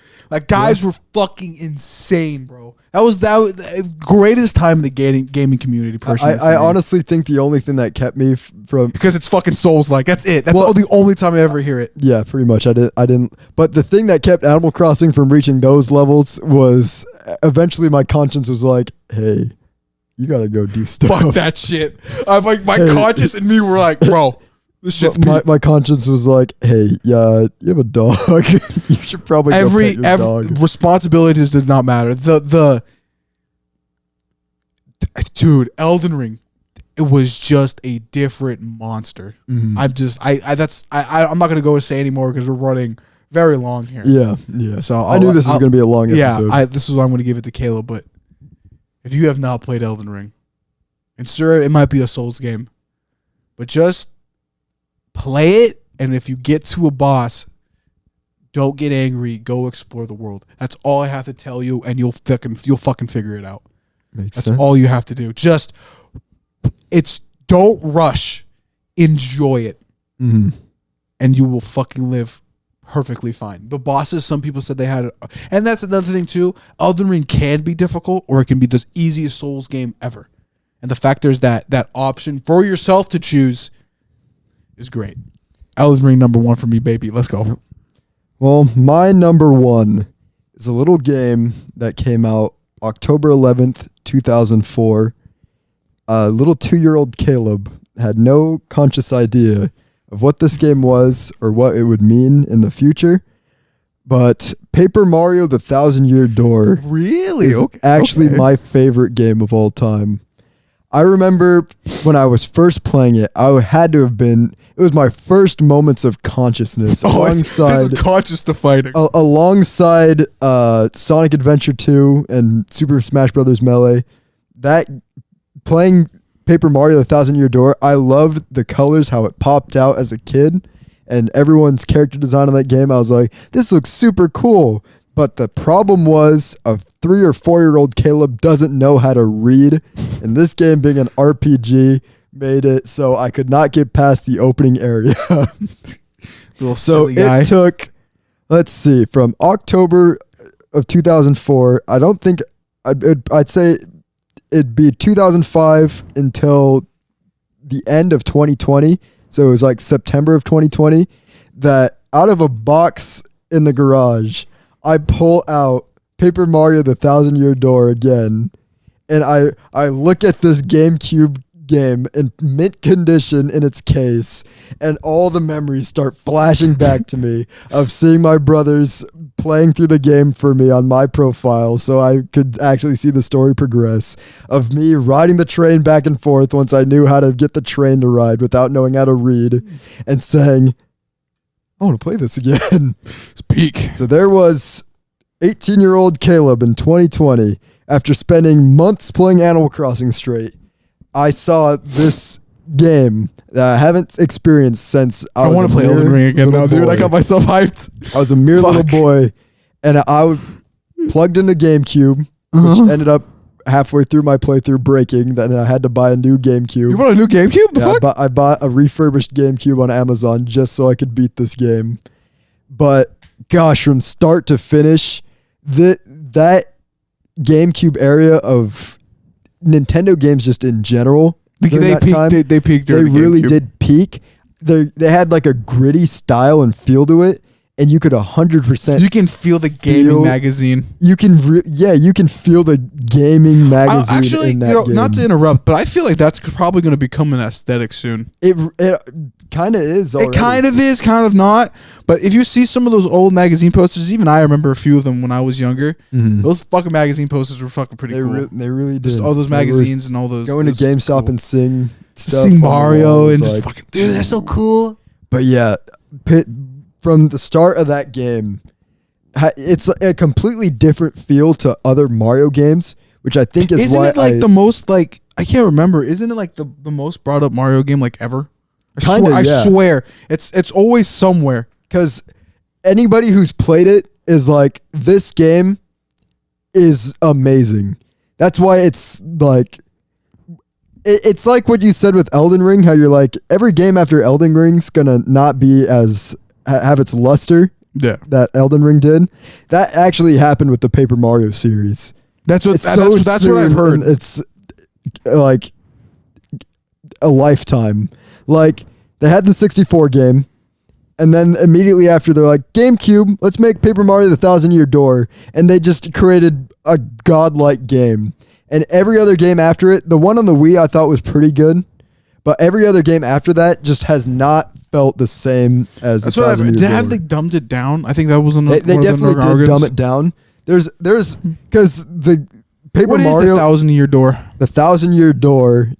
[SPEAKER 2] Guys were fucking insane, bro. That was the greatest time in the gaming community, personally.
[SPEAKER 1] I honestly think the only thing that kept me from...
[SPEAKER 2] Because it's fucking Souls-like. That's it. That's the only time I ever hear it.
[SPEAKER 1] Yeah, pretty much. I didn't... But the thing that kept Animal Crossing from reaching those levels was eventually my conscience was like, hey, you gotta go do stuff.
[SPEAKER 2] Fuck that shit. My conscience and me were like, bro, This shit's
[SPEAKER 1] my conscience was like, hey, yeah, you have a dog. You should probably go pet your dog.
[SPEAKER 2] Responsibilities did not matter. Dude, Elden Ring, it was just a different monster.
[SPEAKER 1] Mhm.
[SPEAKER 2] I'm not gonna go and say anymore because we're running very long here.
[SPEAKER 1] Yeah.
[SPEAKER 2] So
[SPEAKER 1] I knew this was gonna be a long episode.
[SPEAKER 2] Yeah, this is why I'm gonna give it to Caleb. But if you have not played Elden Ring, and sure, it might be a Souls game, but just play it. And if you get to a boss, don't get angry. Go explore the world. That's all I have to tell you, and you'll fucking figure it out. That's all you have to do. Just don't rush. Enjoy it, and you will fucking live perfectly fine. The bosses, some people said they had, and that's another thing too. Elden Ring can be difficult, or it can be the easiest Souls game ever. And the fact there's that option for yourself to choose is great. Elden Ring number 1 for me, baby. Let's go.
[SPEAKER 1] Well, my number 1 is a little game that came out October 11th, 2004. Little 2-year-old Caleb had no conscious idea of what this game was or what it would mean in the future. But Paper Mario: The Thousand-Year Door
[SPEAKER 2] Really?
[SPEAKER 1] is actually my favorite game of all time. I remember when I was first playing it, it was my first moments of consciousness
[SPEAKER 2] This is conscious to fighting.
[SPEAKER 1] Alongside Sonic Adventure 2 and Super Smash Bros. Melee. That playing Paper Mario: The Thousand-Year Door, I loved the colors, how it popped out as a kid, and everyone's character design in that game. I was like, this looks super cool. But the problem was a 3 or 4-year-old Caleb doesn't know how to read. And this game being an RPG made it so I could not get past the opening area. So it took, let's see, from October of 2004, I'd say it'd be 2005 until the end of 2020. So it was like September of 2020 that out of a box in the garage, I pull out Paper Mario: The Thousand-Year Door again, and I look at this GameCube game in mint condition in its case, and all the memories start flashing back to me of seeing my brothers playing through the game for me on my profile so I could actually see the story progress, of me riding the train back and forth once I knew how to get the train to ride without knowing how to read, and saying, I want to play this again.
[SPEAKER 2] It's peak.
[SPEAKER 1] So there was 18-year-old Caleb in 2020. After spending months playing Animal Crossing straight, I saw this game that I haven't experienced since I want to
[SPEAKER 2] play Elden Ring again now, dude. I got myself hyped.
[SPEAKER 1] I was a mere little boy, and I plugged into GameCube, which ended up halfway through my playthrough breaking. Then I had to buy a new GameCube.
[SPEAKER 2] You bought a new GameCube? The fuck?
[SPEAKER 1] I bought a refurbished GameCube on Amazon just so I could beat this game. But gosh, from start to finish, that GameCube area of Nintendo games just in general,
[SPEAKER 2] they peaked.
[SPEAKER 1] They really did peak. They had like a gritty style and feel to it, and you could 100%.
[SPEAKER 2] You can feel the gaming magazine.
[SPEAKER 1] You can feel the gaming magazine in that game.
[SPEAKER 2] Not to interrupt, but I feel like that's probably going to become an aesthetic soon.
[SPEAKER 1] It kind of is already.
[SPEAKER 2] It kind of is, kind of not. But if you see some of those old magazine posters, even I remember a few of them when I was younger. Mm-hmm. Those fucking magazine posters were fucking pretty cool.
[SPEAKER 1] They really did.
[SPEAKER 2] Just all those magazines and all those.
[SPEAKER 1] Going to GameStop and sing stuff.
[SPEAKER 2] Sing Mario and just fucking. Dude, they're so cool.
[SPEAKER 1] But yeah, from the start of that game, it's a completely different feel to other Mario games, which I think is
[SPEAKER 2] Isn't
[SPEAKER 1] why
[SPEAKER 2] it like the most like I can't remember. Isn't it like the most brought up Mario game like ever? I swear it's always somewhere,
[SPEAKER 1] because anybody who's played it is like, this game is amazing. That's why it's like, it's like what you said with Elden Ring, how you're like, every game after Elden Ring's gonna not be as have its luster that Elden Ring did. That actually happened with the Paper Mario series.
[SPEAKER 2] That's what I've heard.
[SPEAKER 1] It's like a lifetime. Like, they had the 64 game, and then immediately after they're like, GameCube, let's make Paper Mario: The Thousand-Year Door, and they just created a godlike game. And every other game after it, the one on the Wii I thought was pretty good, But every other game after that just has not felt the same as the Thousand Year Door.
[SPEAKER 2] Have they dumbed it down? I think that was another.
[SPEAKER 1] They definitely did dumb it down. There's because the Paper
[SPEAKER 2] what
[SPEAKER 1] Mario.
[SPEAKER 2] What is the 1,000 Year Door?
[SPEAKER 1] The 1,000 Year Door.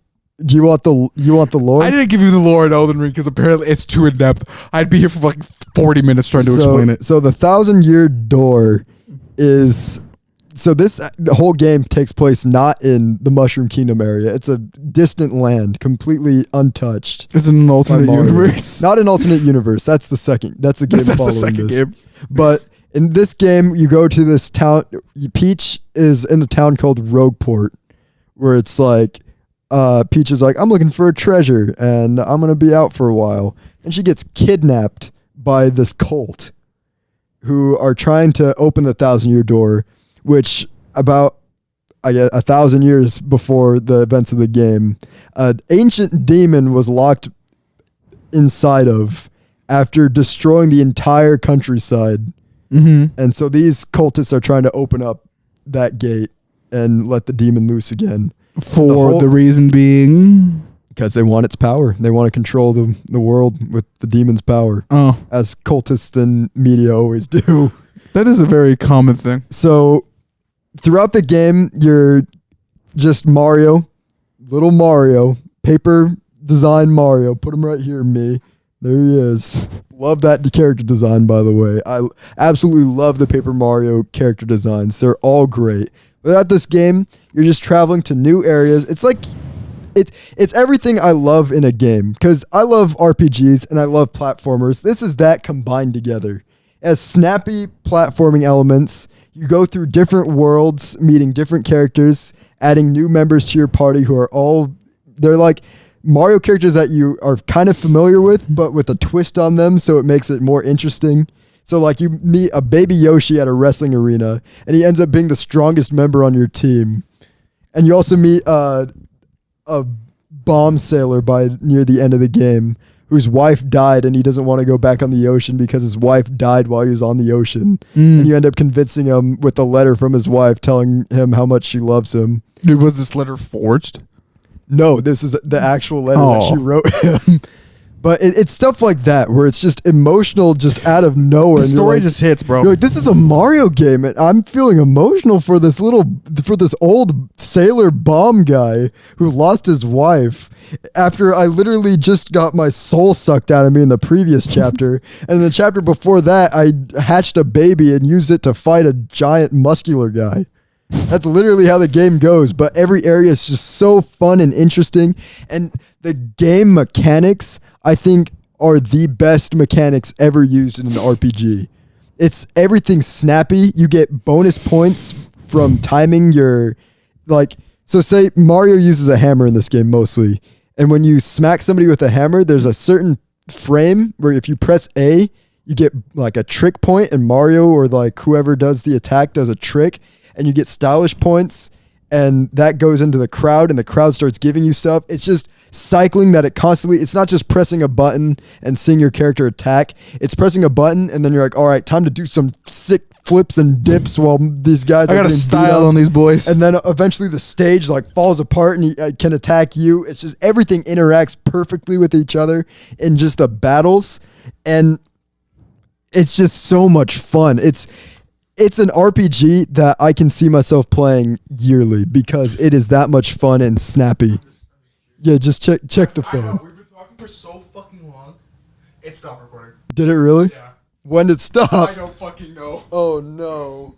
[SPEAKER 1] Do you want the lore?
[SPEAKER 2] I didn't give you the lore in Elden Ring because apparently it's too in depth. I'd be here for like 40 minutes trying to explain it.
[SPEAKER 1] So the 1,000 Year Door is the whole game takes place not in the Mushroom Kingdom area. It's a distant land, completely untouched.
[SPEAKER 2] It's an alternate universe.
[SPEAKER 1] Not an alternate universe. That's the second. That's the game.
[SPEAKER 2] That's the second game.
[SPEAKER 1] But in this game, you go to this town. Peach is in a town called Rogueport, where it's like. Peach is like, I'm looking for a treasure and I'm going to be out for a while. And she gets kidnapped by this cult who are trying to open the 1,000 Year Door, which about 1,000 years before the events of the game, an ancient demon was locked inside of after destroying the entire countryside.
[SPEAKER 2] Mm-hmm.
[SPEAKER 1] And so these cultists are trying to open up that gate and let the demon loose again.
[SPEAKER 2] For the reason being?
[SPEAKER 1] Because they want its power. They want to control the world with the demon's power.
[SPEAKER 2] Oh.
[SPEAKER 1] As cultists and media always do.
[SPEAKER 2] That is a very common thing.
[SPEAKER 1] So, throughout the game, you're just Mario. Little Mario. Paper design Mario. Put him right here, me. There he is. Love that character design, by the way. I absolutely love the Paper Mario character designs. They're all great. Without this game, you're just traveling to new areas. It's like, it's everything I love in a game. Because I love RPGs and I love platformers. This is that combined together. As snappy platforming elements, you go through different worlds, meeting different characters, adding new members to your party who are they're like Mario characters that you are kind of familiar with, but with a twist on them, so it makes it more interesting. So like you meet a baby Yoshi at a wrestling arena and he ends up being the strongest member on your team. And you also meet a bomb sailor by near the end of the game whose wife died and he doesn't want to go back on the ocean because his wife died while he was on the ocean. And you end up convincing him with a letter from his wife telling him how much she loves him.
[SPEAKER 2] Dude, was this letter forged?
[SPEAKER 1] No, this is the actual letter that she wrote him. But it's stuff like that where it's just emotional, just out of nowhere.
[SPEAKER 2] The story just hits, bro.
[SPEAKER 1] You're like, this is a Mario game, and I'm feeling emotional for this old sailor bomb guy who lost his wife after I literally just got my soul sucked out of me in the previous chapter. And in the chapter before that, I hatched a baby and used it to fight a giant muscular guy. That's literally how the game goes, but every area is just so fun and interesting. And the game mechanics, I think, are the best mechanics ever used in an RPG. It's everything snappy. You get bonus points from timing your, so say Mario uses a hammer in this game mostly. And when you smack somebody with a hammer, there's a certain frame where if you press A, you get like a trick point, and Mario or like whoever does the attack does a trick. And you get stylish points, and that goes into the crowd, and the crowd starts giving you stuff. It's just cycling that it's not just pressing a button and seeing your character attack. It's pressing a button, and then you're like, all right, time to do some sick flips and dips while these guys
[SPEAKER 2] I got a style on these boys.
[SPEAKER 1] And then eventually the stage like falls apart, and he can attack you. It's just everything interacts perfectly with each other in just the battles, and it's just so much fun. It's an RPG that I can see myself playing yearly because it is that much fun and snappy. Yeah, just check the phone.
[SPEAKER 2] I know, we've been talking for so fucking long. It stopped recording.
[SPEAKER 1] Did it really?
[SPEAKER 2] Yeah.
[SPEAKER 1] When did it stop?
[SPEAKER 2] I don't fucking know.
[SPEAKER 1] Oh no.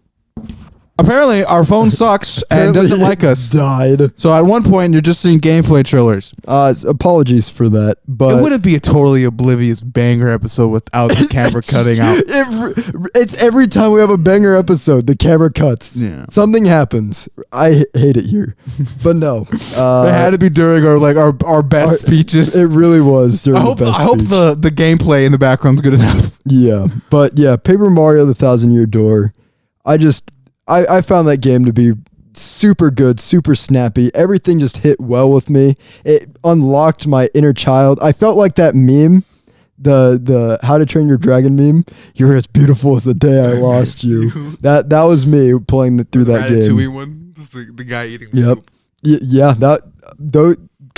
[SPEAKER 2] Apparently, our phone sucks and doesn't like us.
[SPEAKER 1] Died.
[SPEAKER 2] So at one point, you're just seeing gameplay trailers.
[SPEAKER 1] Apologies for that, but
[SPEAKER 2] it wouldn't be a Totally Oblivious banger episode without the camera cutting out.
[SPEAKER 1] It's every time we have a banger episode, the camera cuts.
[SPEAKER 2] Yeah.
[SPEAKER 1] Something happens. I hate it here, but no.
[SPEAKER 2] It had to be during our best speeches.
[SPEAKER 1] It really was during the best
[SPEAKER 2] I hope
[SPEAKER 1] speech.
[SPEAKER 2] the gameplay in the background's good enough.
[SPEAKER 1] Yeah, but yeah, Paper Mario: The 1,000 Year Door. I found that game to be super good, super snappy. Everything just hit well with me. It unlocked my inner child. I felt like that meme, the How to Train Your Dragon meme. You're as beautiful as the day I lost you. That was me playing through that game.
[SPEAKER 2] Ratatouille one. Just the guy eating the soup.
[SPEAKER 1] Yeah,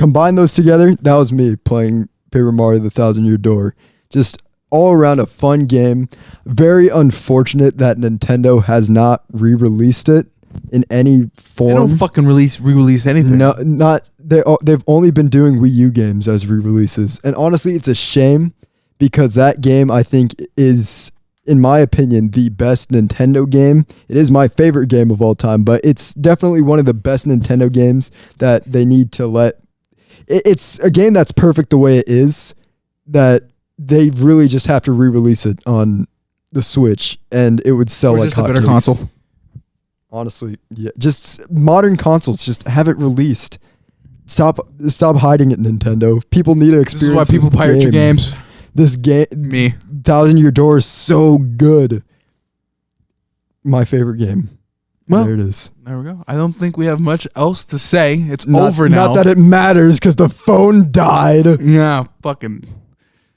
[SPEAKER 1] combine those together, that was me playing Paper Mario: The Thousand Year Door. Just all around a fun game. Very unfortunate that Nintendo has not re-released it in any form.
[SPEAKER 2] They don't fucking re-release anything.
[SPEAKER 1] No, not they've only been doing Wii U games as re-releases, and honestly, it's a shame because that game I think is, in my opinion, the best Nintendo game. It is my favorite game of all time, but it's definitely one of the best Nintendo games that they need to let. It's a game that's perfect the way it is. That they really just have to re-release it on the Switch, and it would sell like
[SPEAKER 2] just a better
[SPEAKER 1] hotcakes.
[SPEAKER 2] console.
[SPEAKER 1] Honestly, yeah, just modern consoles, just have it released. Stop hiding it, Nintendo. People need to experience.
[SPEAKER 2] This is why people pirate your games.
[SPEAKER 1] This game,
[SPEAKER 2] Me,
[SPEAKER 1] Thousand Year Door is so good. My favorite game.
[SPEAKER 2] Well,
[SPEAKER 1] there it is.
[SPEAKER 2] There we go. I don't think we have much else to say. It's over now.
[SPEAKER 1] Not that it matters because the phone died.
[SPEAKER 2] Yeah, fucking.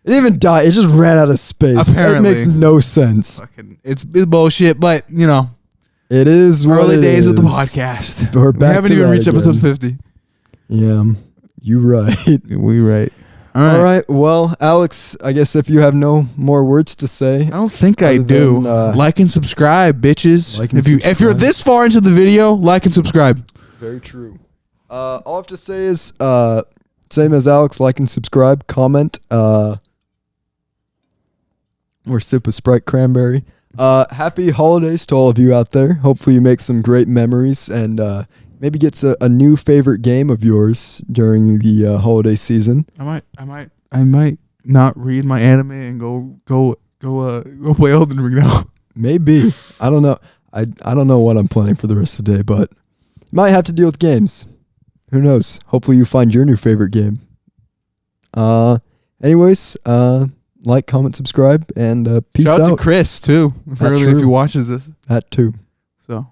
[SPEAKER 1] It didn't even die. It just ran out of space.
[SPEAKER 2] Apparently.
[SPEAKER 1] It makes no sense.
[SPEAKER 2] Fucking, it's bullshit, but you know.
[SPEAKER 1] It is what
[SPEAKER 2] early
[SPEAKER 1] it
[SPEAKER 2] days
[SPEAKER 1] is.
[SPEAKER 2] of the podcast.
[SPEAKER 1] We're back
[SPEAKER 2] We haven't
[SPEAKER 1] to
[SPEAKER 2] even
[SPEAKER 1] that
[SPEAKER 2] reached
[SPEAKER 1] again.
[SPEAKER 2] episode 50.
[SPEAKER 1] Yeah, you right.
[SPEAKER 2] We right.
[SPEAKER 1] All right. Well, Alex, I guess if you have no more words to say,
[SPEAKER 2] I don't think I
[SPEAKER 1] Other
[SPEAKER 2] do.
[SPEAKER 1] than,
[SPEAKER 2] Like and subscribe, bitches.
[SPEAKER 1] like and
[SPEAKER 2] If you're
[SPEAKER 1] subscribe.
[SPEAKER 2] this far into the video, like and subscribe.
[SPEAKER 1] very true. All I have to say is, same as Alex, like and subscribe, comment, or sip a Sprite cranberry. Happy holidays to all of you out there. Hopefully you make some great memories and maybe gets a new favorite game of yours during the holiday season.
[SPEAKER 2] I might not read my anime and go play Elden Ring now.
[SPEAKER 1] Maybe. I don't know. I don't know what I'm planning for the rest of the day, but might have to deal with games. Who knows? Hopefully you find your new favorite game. Anyways, like, comment, subscribe, and peace
[SPEAKER 2] Shout out
[SPEAKER 1] out.
[SPEAKER 2] to Chris too, apparently, if
[SPEAKER 1] true.
[SPEAKER 2] he watches this.
[SPEAKER 1] That too.
[SPEAKER 2] So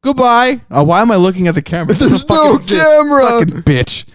[SPEAKER 2] goodbye. Why am I looking at the camera?
[SPEAKER 1] There's
[SPEAKER 2] It doesn't
[SPEAKER 1] no
[SPEAKER 2] fucking exist.
[SPEAKER 1] camera.
[SPEAKER 2] Fucking bitch.